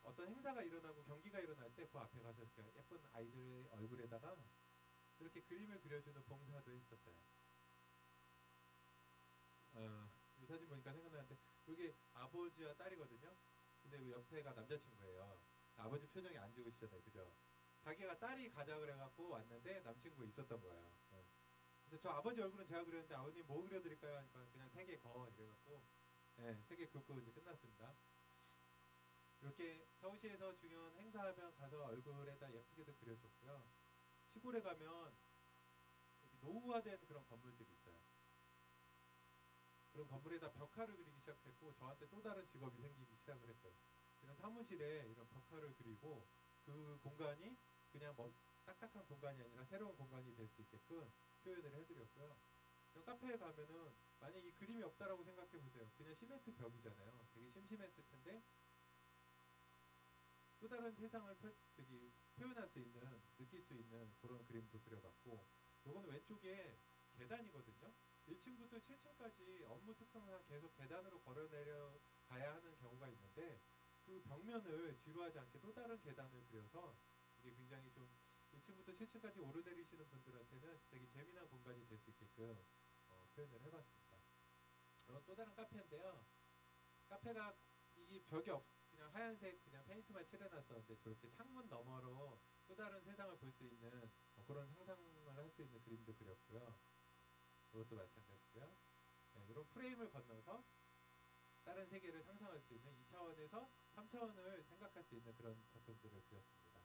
어떤 행사가 일어나고 경기가 일어날 때 그 앞에 가서 이렇게 예쁜 아이들의 얼굴에다가 이렇게 그림을 그려주는 봉사도 했었어요. 이 사진 보니까 생각나는데, 여기 아버지와 딸이거든요. 근데 옆에가 남자친구예요. 아버지 표정이 안 좋으시잖아요, 그죠? 자기가 딸이 가자 그래갖고 왔는데 남친구가 있었던 거예요. 근데 저 아버지 얼굴은 제가 그렸는데 아버님 뭐 그려드릴까요? 하니까 그냥 3개 거 이래갖고 3개 긋고 이제 끝났습니다. 이렇게 서울시에서 중요한 행사하면 가서 얼굴에다 예쁘게도 그려줬고요. 시골에 가면 노후화된 그런 건물들이 있어요. 그런 건물에다 벽화를 그리기 시작했고, 저한테 또 다른 직업이 생기기 시작을 했어요. 이런 사무실에 이런 벽화를 그리고 그 공간이 그냥 뭐 딱딱한 공간이 아니라 새로운 공간이 될 수 있게끔 표현을 해드렸고요. 카페에 가면은 만약 이 그림이 없다라고 생각해보세요. 그냥 시멘트 벽이잖아요. 되게 심심했을 텐데 또 다른 세상을 표현할 수 있는, 느낄 수 있는 그런 그림도 그려봤고, 요거는 왼쪽에 계단이거든요. 1층부터 7층까지 업무 특성상 계속 계단으로 걸어 내려 가야 하는 경우가 있는데, 그 벽면을 지루하지 않게 또 다른 계단을 그려서 이게 굉장히 좀 1층부터 7층까지 오르내리시는 분들한테는 되게 재미난 공간이 될 수 있게끔 표현을 해봤습니다. 또 다른 카페인데요. 카페가 이게 벽이 그냥 하얀색 그냥 페인트만 칠해놨었는데 저렇게 창문 너머로 또 다른 세상을 볼 수 있는 그런 상상을 할 수 있는 그림도 그렸고요. 이것도 마찬가지고요. 네, 이런 프레임을 건너서 다른 세계를 상상할 수 있는 2차원에서 3차원을 생각할 수 있는 그런 작품들을 그렸습니다.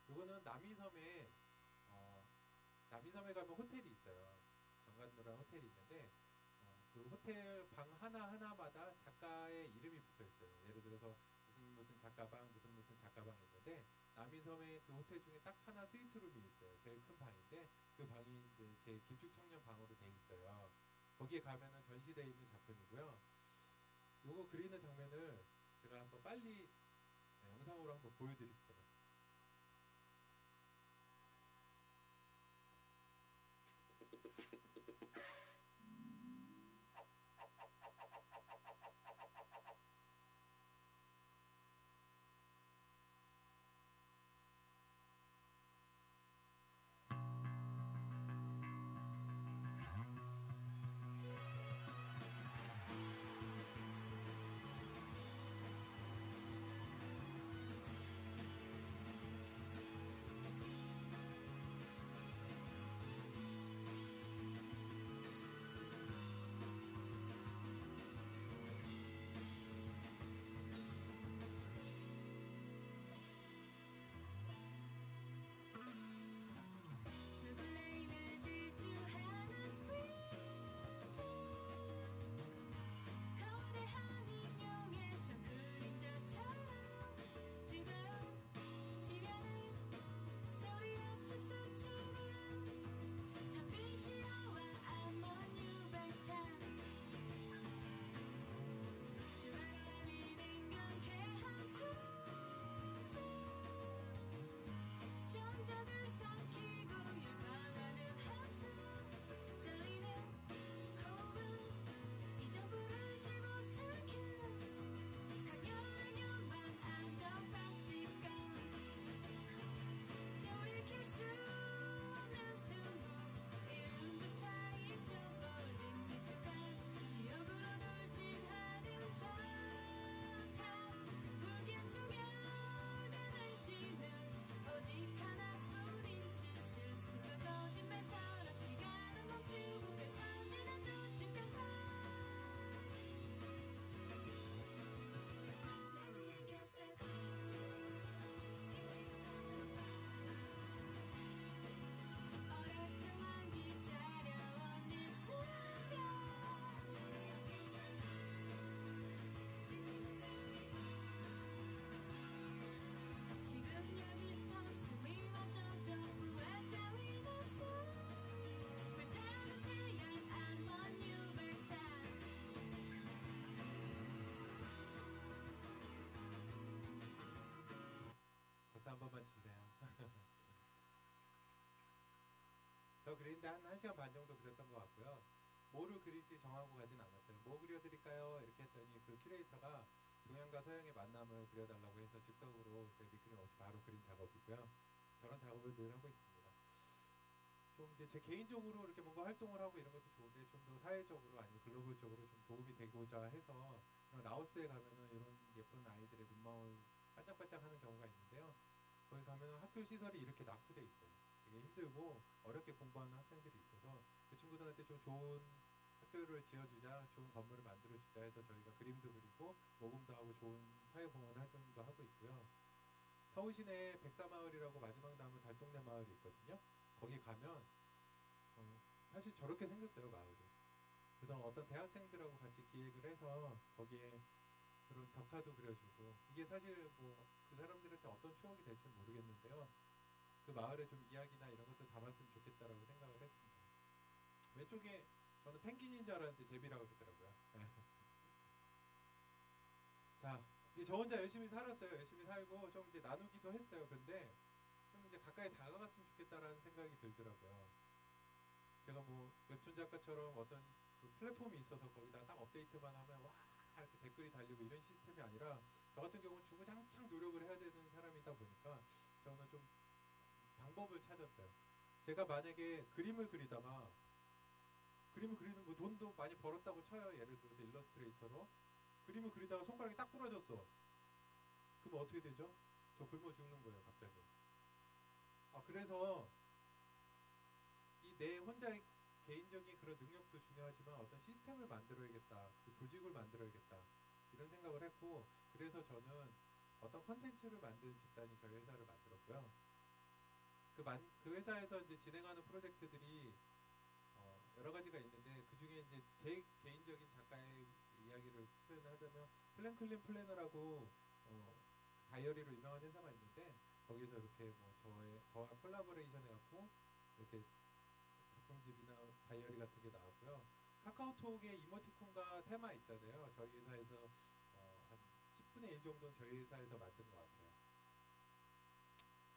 이거는 남이섬에 가면 호텔이 있어요. 정관도라는 호텔이 있는데 그 호텔 방 하나하나마다 작가의 이름이 붙어 있어요. 예를 들어서 무슨 작가방, 무슨 작가방이 있는데, 남이섬에 그 호텔 중에 딱 하나 스위트룸이 있어요. 제일 큰 방인데 그 방이 이제 제 길쭉 청년 방으로 돼 있어요. 거기에 가면은 전시되어 있는 작품이고요. 요거 그리는 장면을 제가 한번 빨리 영상으로 한번 보여드릴게요. 저만 치세요. 저 그리는데 한 1시간 반 정도 그렸던 것 같고요. 뭐를 그릴지 정하고 가진 않았어요. 뭐 그려드릴까요? 이렇게 했더니 그 큐레이터가 동양과 서양의 만남을 그려달라고 해서 즉석으로 제 밑그림 없이 바로 그린 작업이고요. 저런 작업을 늘 하고 있습니다. 좀 이제 제 개인적으로 이렇게 뭔가 활동을 하고 이런 것도 좋은데 좀 더 사회적으로 아니면 글로벌적으로 좀 도움이 되고자 해서 라오스에 가면은 이런 예쁜 아이들의 눈망울 반짝반짝하는 경우가 있는데요. 거기 가면 학교 시설이 이렇게 낙후돼 있어요. 되게 힘들고 어렵게 공부하는 학생들이 있어서 그 친구들한테 좀 좋은 학교를 지어주자, 좋은 건물을 만들어주자 해서 저희가 그림도 그리고 모금도 하고 좋은 사회공헌 활동도 하고 있고요. 서울 시내에 백사마을이라고 마지막 남은 달동네 마을이 있거든요. 거기 가면 사실 저렇게 생겼어요, 마을이. 그래서 어떤 대학생들하고 같이 기획을 해서 거기에 그런 벽화도 그려주고 이게 사실 뭐 그 사람들한테 어떤 추억이 될지 모르겠는데요. 그 마을의 좀 이야기나 이런 것들 담았으면 좋겠다라고 생각을 했습니다. 왼쪽에 저는 펭귄인 줄 알았는데 제비라고 그러더라고요. 자, 이제 저 혼자 열심히 살았어요. 열심히 살고 좀 이제 나누기도 했어요. 근데 좀 이제 가까이 다가갔으면 좋겠다라는 생각이 들더라고요. 제가 뭐 웹툰 작가처럼 어떤 그 플랫폼이 있어서 거기다 딱 업데이트만 하면 와 이렇게 댓글이 달리고 이런 시스템이 아니라 저 같은 경우는 주구장창 노력을 해야 되는 사람이다 보니까 저는 좀 방법을 찾았어요. 제가 만약에 그림을 그리다가 그림을 그리는 뭐 돈도 많이 벌었다고 쳐요. 예를 들어서 일러스트레이터로 그림을 그리다가 손가락이 딱 부러졌어. 그럼 어떻게 되죠? 저 굶어 죽는 거예요, 갑자기. 그래서 이 내 혼자의 개인적인 그런 능력도 중요하지만 어떤 시스템을 만들어야겠다, 그 조직을 만들어야겠다 이런 생각을 했고 그래서 저는 어떤 컨텐츠를 만드는 집단이 저희 회사를 만들었고요. 그 회사에서 이제 진행하는 프로젝트들이 여러 가지가 있는데 그 중에 이제 제 개인적인 작가의 이야기를 표현하자면 플랭클린 플래너라고 다이어리로 유명한 회사가 있는데 거기서 이렇게 뭐 저와 콜라보레이션 해갖고 이렇게 작품집이나 다이어리 같은 게 나왔고요. 카카오톡의 이모티콘과 테마 있잖아요. 저희 회사에서 한 10분의 1 정도는 저희 회사에서 만든 것 같아요.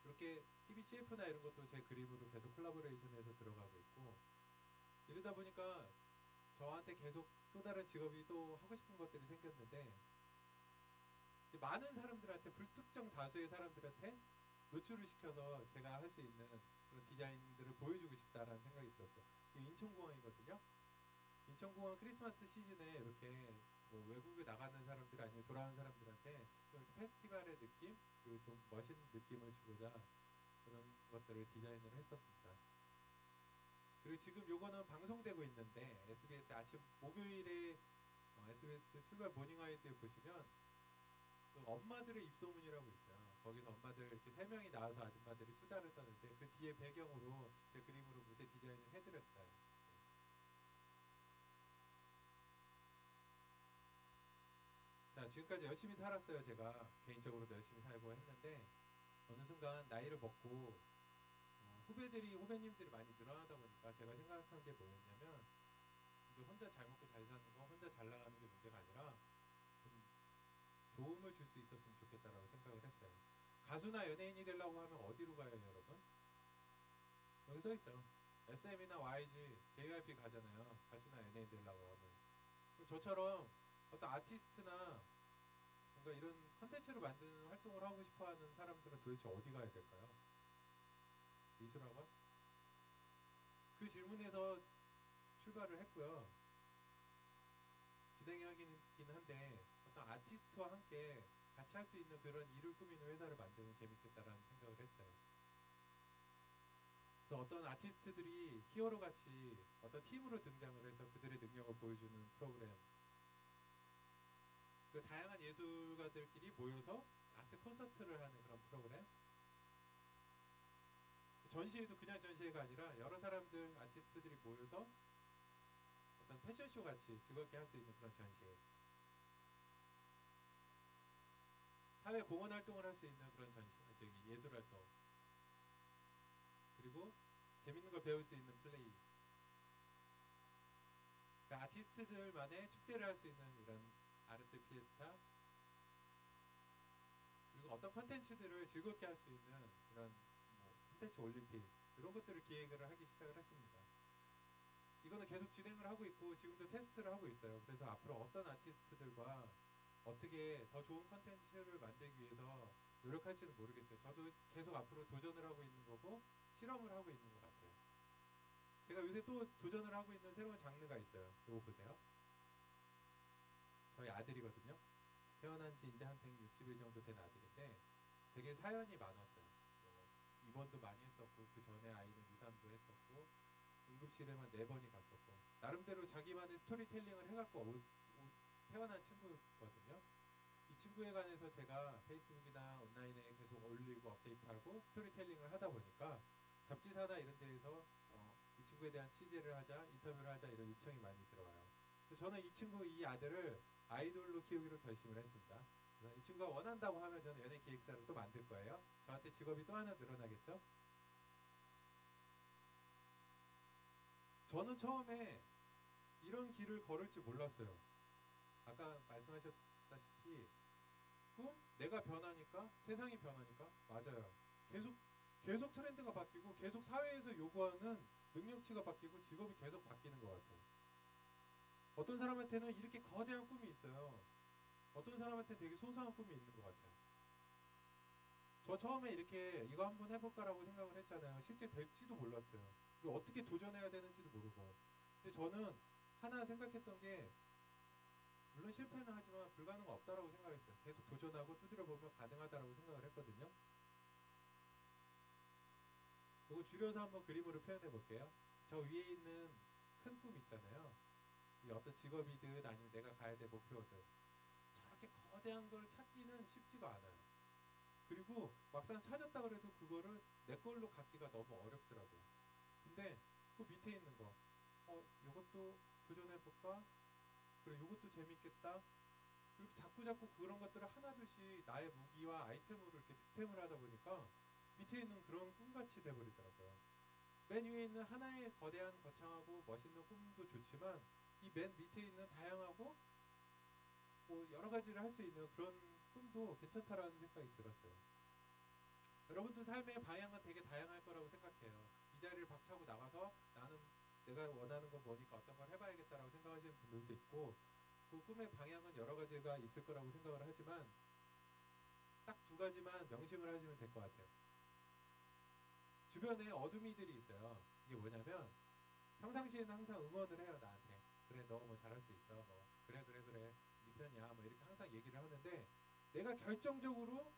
그렇게 TV CF나 이런 것도 제 그림으로 계속 콜라보레이션해서 들어가고 있고 이러다 보니까 저한테 계속 또 다른 직업이 또 하고 싶은 것들이 생겼는데 이제 많은 사람들한테 불특정 다수의 사람들한테 노출을 시켜서 제가 할 수 있는 그런 디자인들을 보여주고 싶다라는 생각이 들었어요. 이게 인천공항이거든요. 인천공항 크리스마스 시즌에 이렇게 뭐 외국에 나가는 사람들 아니면 돌아오는 사람들한테 좀 이렇게 페스티벌의 느낌 그리고 좀 멋있는 느낌을 주고자 그런 것들을 디자인을 했었습니다. 그리고 지금 요거는 방송되고 있는데 SBS 아침 목요일에 SBS 출발 모닝와이드에 보시면 그 엄마들의 입소문이라고 있어요. 거기서 엄마들 이렇게 3명이 나와서 아줌마들이 수다를 떠는데 그 뒤에 배경으로 제 그림으로 무대 디자인을 해드렸어요. 자, 지금까지 열심히 살았어요. 제가 개인적으로도 열심히 살고 했는데 어느 순간 나이를 먹고 후배님들이 많이 늘어나다 보니까 제가 생각한 게 뭐였냐면 이제 혼자 잘 먹고 잘 사는 거, 혼자 잘 나가는 게 문제가 아니라 좀 도움을 줄 수 있었으면 좋겠다라고 생각을 했어요. 가수나 연예인이 되려고 하면 어디로 가요, 여러분? 여기 써 있죠. SM이나 YG, JYP 가잖아요. 가수나 연예인 되려고 하면. 그럼 저처럼 어떤 아티스트나 뭔가 이런 컨텐츠를 만드는 활동을 하고 싶어하는 사람들은 도대체 어디 가야 될까요? 미술학원? 그 질문에서 출발을 했고요. 진행하기는 한데 어떤 아티스트와 함께 같이 할 수 있는 그런 일을 꾸미는 회사를 만들면 재밌겠다라는 생각을 했어요. 그래서 어떤 아티스트들이 히어로 같이 어떤 팀으로 등장을 해서 그들의 능력을 보여주는 프로그램 그 다양한 예술가들끼리 모여서 아트 콘서트를 하는 그런 프로그램 전시회도 그냥 전시회가 아니라 여러 사람들 아티스트들이 모여서 어떤 패션쇼 같이 즐겁게 할 수 있는 그런 전시회 사회 공헌 활동을 할 수 있는 그런 예술 활동 그리고 재밌는 걸 배울 수 있는 플레이 그러니까 아티스트들만의 축제를 할 수 있는 이런 아르트 피에스타 그리고 어떤 어떤 컨텐츠들을 즐겁게 할 수 있는 그런 뭐 컨텐츠 올림픽 이런 것들을 기획을 하기 시작을 했습니다. 이거는 계속 진행을 하고 있고 지금도 테스트를 하고 있어요. 그래서 앞으로 어떤 아티스트들과 어떻게 더 좋은 컨텐츠를 만들기 위해서 노력할지는 모르겠어요. 저도 계속 앞으로 도전을 하고 있는 거고 실험을 하고 있는 것 같아요. 제가 요새 또 도전을 하고 있는 새로운 장르가 있어요. 이거 보세요. 저희 아들이거든요. 태어난 지 이제 한 160일 정도 된 아들인데 되게 사연이 많았어요. 뭐 입원도 많이 했었고 그 전에 아이는 유산도 했었고 응급실에만 4번이 갔었고 나름대로 자기만의 스토리텔링을 해갖고 태어난 친구거든요. 이 친구에 관해서 제가 페이스북이나 온라인에 계속 올리고 업데이트하고 스토리텔링을 하다 보니까 잡지사나 이런 데에서 이 친구에 대한 취재를 하자, 인터뷰를 하자 이런 요청이 많이 들어와요. 그래서 저는 이 아들을 아이돌로 키우기로 결심을 했습니다. 그래서 이 친구가 원한다고 하면 저는 연예기획사를 또 만들 거예요. 저한테 직업이 또 하나 늘어나겠죠. 저는 처음에 이런 길을 걸을 줄 몰랐어요. 아까 말씀하셨다시피 내가 변하니까 세상이 변하니까 맞아요. 계속 트렌드가 바뀌고 계속 사회에서 요구하는 능력치가 바뀌고 직업이 계속 바뀌는 것 같아요. 어떤 사람한테는 이렇게 거대한 꿈이 있어요. 어떤 사람한테는 되게 소소한 꿈이 있는 것 같아요. 저 처음에 이렇게 이거 한번 해볼까라고 생각을 했잖아요. 실제 될지도 몰랐어요. 그리고 어떻게 도전해야 되는지도 모르고. 근데 저는 하나 생각했던 게 물론 실패는 하지만 불가능은 없다라고 생각했어요. 계속 도전하고 두드려보면 가능하다라고 생각을 했거든요. 이거 줄여서 한번 그림으로 표현해 볼게요. 저 위에 있는 큰 꿈 있잖아요. 이 어떤 직업이든 아니면 내가 가야 될 목표든 저렇게 거대한 걸 찾기는 쉽지가 않아요. 그리고 막상 찾았다 그래도 그거를 내 걸로 갖기가 너무 어렵더라고요. 근데 그 밑에 있는 거 이것도 도전해볼까? 그래 이것도 재밌겠다. 이렇게 자꾸 그런 것들을 하나둘씩 나의 무기와 아이템으로 이렇게 득템을 하다 보니까 밑에 있는 그런 꿈같이 돼버리더라고요. 맨 위에 있는 하나의 거대한 거창하고 멋있는 꿈도 좋지만 이 맨 밑에 있는 다양하고 뭐 여러 가지를 할 수 있는 그런 꿈도 괜찮다라는 생각이 들었어요. 여러분도 삶의 방향은 되게 다양할 거라고 생각해요. 이 자리를 박차고 나가서 나는 내가 원하는 건 뭐니까 어떤 걸 해봐야겠다라고 생각하시는 분들도 있고 그 꿈의 방향은 여러 가지가 있을 거라고 생각을 하지만 딱 2가지만 명심을 하시면 될 것 같아요. 주변에 어둠이들이 있어요. 이게 뭐냐면 평상시에는 항상 응원을 해요. 나한테 그래 너 뭐 잘할 수 있어 뭐 그래 네 편이야 뭐 이렇게 항상 얘기를 하는데 내가 결정적으로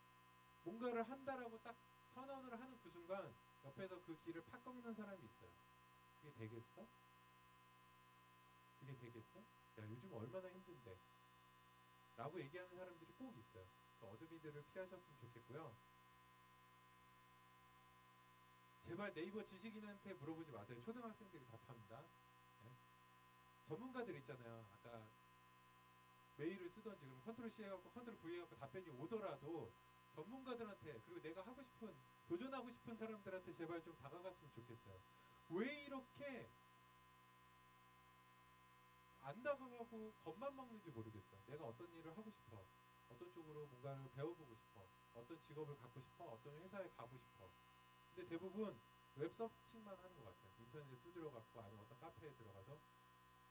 뭔가를 한다라고 딱 선언을 하는 그 순간 옆에서 그 길을 팍 꺾는 사람이 있어요. 그게 되겠어? 그게 되겠어? 야 요즘 얼마나 힘든데 라고 얘기하는 사람들이 꼭 있어요. 그 어둠이들을 피하셨으면 좋겠고요. 제발 네이버 지식인한테 물어보지 마세요. 초등학생들이 답합니다. 네? 전문가들 있잖아요. 아까 메일을 쓰던 지금 컨트롤 C 해갖고 컨트롤 V 해갖고 답변이 오더라도 전문가들한테 그리고 내가 하고 싶은 도전하고 싶은 사람들한테 제발 좀 다가갔으면 좋겠어요. 왜 이렇게 안 다가가고 겁만 먹는지 모르겠어요. 내가 어떤 일을 하고 싶어. 어떤 쪽으로 뭔가를 배워보고 싶어. 어떤 직업을 갖고 싶어. 어떤 회사에 가고 싶어. 근데 대부분 웹서칭만 하는 것 같아요. 인터넷에 두드려갖고 아니면 어떤 카페에 들어가서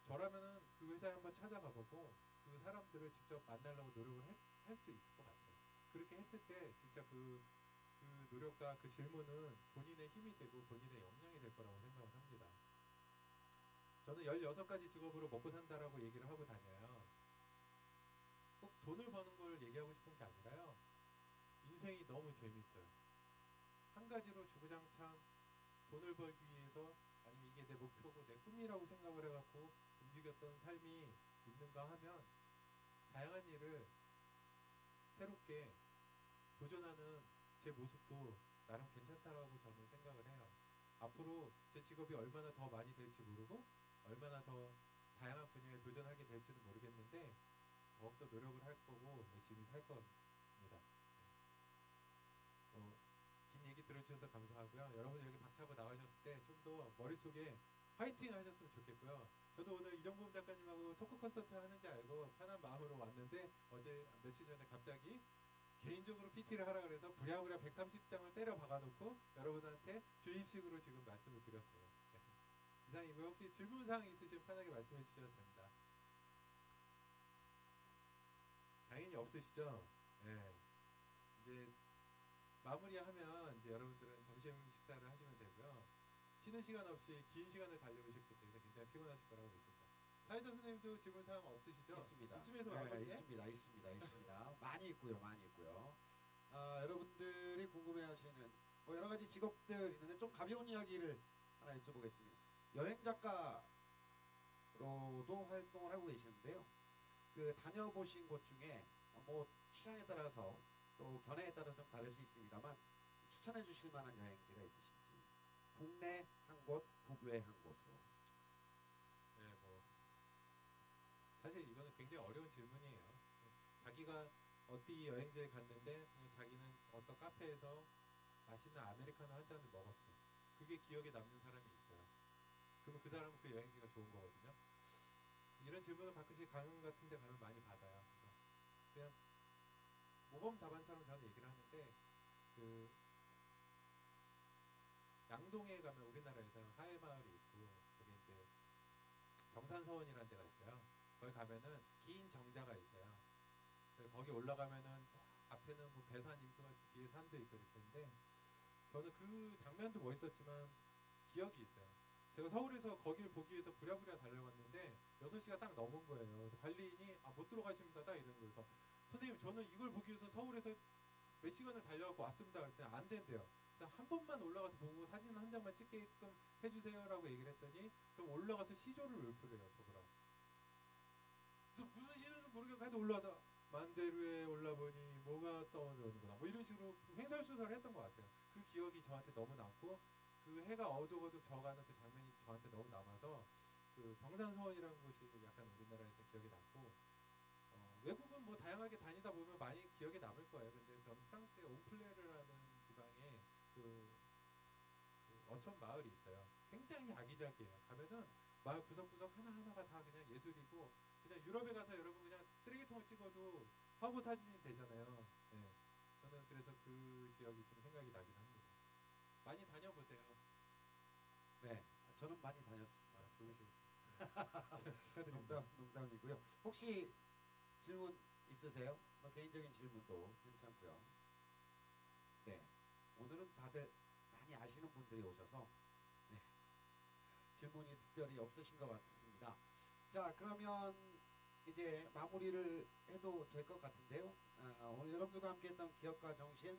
저라면은 그 회사에 한번 찾아가보고 그 사람들을 직접 만나려고 노력을 할 수 있을 것 같아요. 그렇게 했을 때 진짜 그 노력과 그 질문은 본인의 힘이 되고 본인의 역량이 될 거라고 생각을 합니다. 저는 16가지 직업으로 먹고 산다라고 얘기를 하고 다녀요. 꼭 돈을 버는 걸 얘기하고 싶은 게 아니라요. 인생이 너무 재밌어요. 한 가지로 주구장창 돈을 벌기 위해서 아니면 이게 내 목표고 내 꿈이라고 생각을 해갖고 움직였던 삶이 있는가 하면 다양한 일을 새롭게 도전하는 제 모습도 나름 괜찮다라고 저는 생각을 해요. 앞으로 제 직업이 얼마나 더 많이 될지 모르고 얼마나 더 다양한 분야에 도전하게 될지는 모르겠는데 더욱더 노력을 할 거고 열심히 살 겁니다. 긴 얘기 들어주셔서 감사하고요. 여러분 여기 박차고 나가셨을 때 좀 더 머릿속에 화이팅 하셨으면 좋겠고요. 저도 오늘 이정범 작가님하고 토크 콘서트 하는지 알고 편한 마음으로 왔는데 어제 며칠 전에 갑자기 개인적으로 PT를 하라 그래서 부랴부랴 130장을 때려 박아놓고 여러분한테 주입식으로 지금 말씀을 드렸어요. 네. 이상이고요. 혹시 질문사항 있으시면 편하게 말씀해 주셔도 됩니다. 당연히 없으시죠? 네. 이제 마무리하면 이제 여러분들은 점심 식사를 하시면 되고요. 쉬는 시간 없이 긴 시간을 달려오셨기 때문에 굉장히 피곤하실 거라고 믿습니다. 사회자 선생님도 질문사항 없으시죠? 있습니다. 이쯤에서 네, 마무리해? 있습니다. 많이 있고요. 여러분들이 궁금해하시는 뭐 여러 가지 직업들 있는데 좀 가벼운 이야기를 하나 여쭤보겠습니다. 여행 작가로도 활동을 하고 계시는데요. 그 다녀보신 곳 중에 뭐 취향에 따라서 또 견해에 따라서 좀 다를 수 있습니다만 추천해 주실 만한 여행지가 있으신지 국내 한 곳, 국외 한 곳으로. 네, 뭐 사실 이거는 굉장히 어려운 질문이에요. 자기가 어디 여행지에 갔는데 자기는 어떤 카페에서 맛있는 아메리카노 한 잔을 먹었어. 그게 기억에 남는 사람이 있어요. 그러면 그 사람은 그 여행지가 좋은 거거든요. 이런 질문을 가끔씩 강연 같은 데 가면 많이 받아요. 그래서 그냥 모범 답안처럼 저는 얘기를 하는데 그 양동에 가면 우리나라에서 하회마을이 있고 거기 이제 경산서원이라는 데가 있어요. 거기 가면은 긴 정자가 있어요. 거기 올라가면은 앞에는 뭐 배산 임수같이 뒤에 산도 있고 이렇게 있는데 저는 그 장면도 멋있었지만 기억이 있어요. 제가 서울에서 거길 보기 위해서 부랴부랴 달려갔는데 6시가 딱 넘은 거예요. 그래서 관리인이 못 들어가십니다 딱 이러는 거예요. 그래서 선생님 저는 이걸 보기 위해서 서울에서 몇 시간을 달려갖고 왔습니다. 그랬더니 안 된대요. 한 번만 올라가서 보고 사진 한 장만 찍게끔 해주세요라고 얘기를 했더니 그럼 올라가서 시조를 읊으래요 저거랑. 그래서 무슨 시조인지 모르겠고 하여튼 올라와서 만대루에 올라보니 뭐가 떠오르는구나 뭐 이런 식으로 횡설수설을 했던 것 같아요. 그 기억이 저한테 너무 남고 그 해가 어둑어둑 져가는 그 장면이 저한테 너무 남아서 그 경산서원이라는 곳이 약간 우리나라에서 기억에 남고 외국은 뭐 다양하게 다니다 보면 많이 기억에 남을 거예요. 근데 저는 프랑스의 옹플레르라는 지방에 그 어촌 마을이 있어요. 굉장히 아기자기해요. 가면은 마을 구석구석 하나하나가 다 그냥 예술이고 그냥 유럽에 가서 여러분 그냥 쓰레기통을 찍어도 화보 사진이 되잖아요. 네. 저는 그래서 그 지역이 좀 생각이 나긴 합니다. 많이 다녀보세요. 네, 저는 많이 다녔습니다. 좋으시겠습니다. 축하드립니다. 농담이고요. 혹시 질문 있으세요? 개인적인 질문도 괜찮고요. 네, 오늘은 다들 많이 아시는 분들이 오셔서 네, 질문이 특별히 없으신 것 같습니다. 자, 그러면 이제 마무리를 해도 될 것 같은데요. 오늘 여러분들과 함께했던 기업가 정신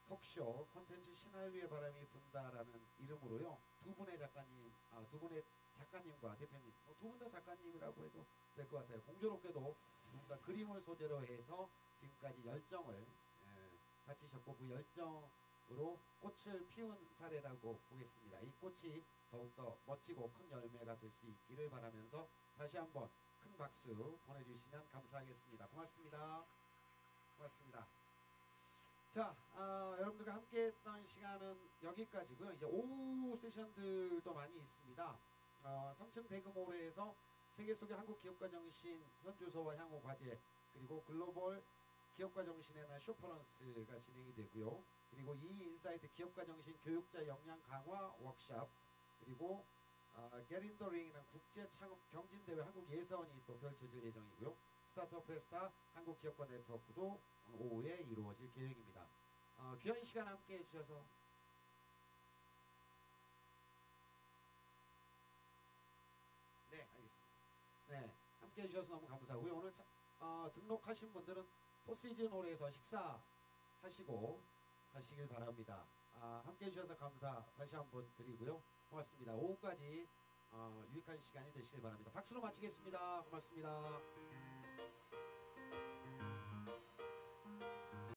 톡쇼 콘텐츠 신한류의 바람이 분다라는 이름으로요. 두 분의 작가님과 대표님, 두 분 다 작가님이라고 해도 될 것 같아요. 공교롭게도 두 분 다 그림을 소재로 해서 지금까지 열정을 바치셨고 그 열정으로 꽃을 피운 사례라고 보겠습니다. 이 꽃이 더욱더 멋지고 큰 열매가 될 수 있기를 바라면서 다시 한번 큰 박수 보내주시면 감사하겠습니다. 고맙습니다. 자, 여러분들과 함께했던 시간은 여기까지고요. 이제 오후 세션들도 많이 있습니다. 3층 대금홀에서 세계 속의 한국 기업가 정신 현주소와 향후 과제 그리고 글로벌 기업가 정신의 날 쇼퍼런스가 진행이 되고요. 그리고 이 인사이트 기업가 정신 교육자 역량 강화 워크샵 그리고 Get in the Ring이라는 국제 창업 경진대회 한국 예선이 또 펼쳐질 예정이고요. 스타트업 페스타 한국 기업가 네트워크도 오늘 오후에 이루어질 계획입니다. 귀한 시간 함께 해주셔서 네, 알겠습니다. 네, 함께 해주셔서 너무 감사하고요. 오늘 등록하신 분들은 포시즌홀에서 식사하시고 하시길 바랍니다. 함께 해주셔서 감사 다시 한번 드리고요. 고맙습니다. 오후까지 유익한 시간이 되시길 바랍니다. 박수로 마치겠습니다. 고맙습니다.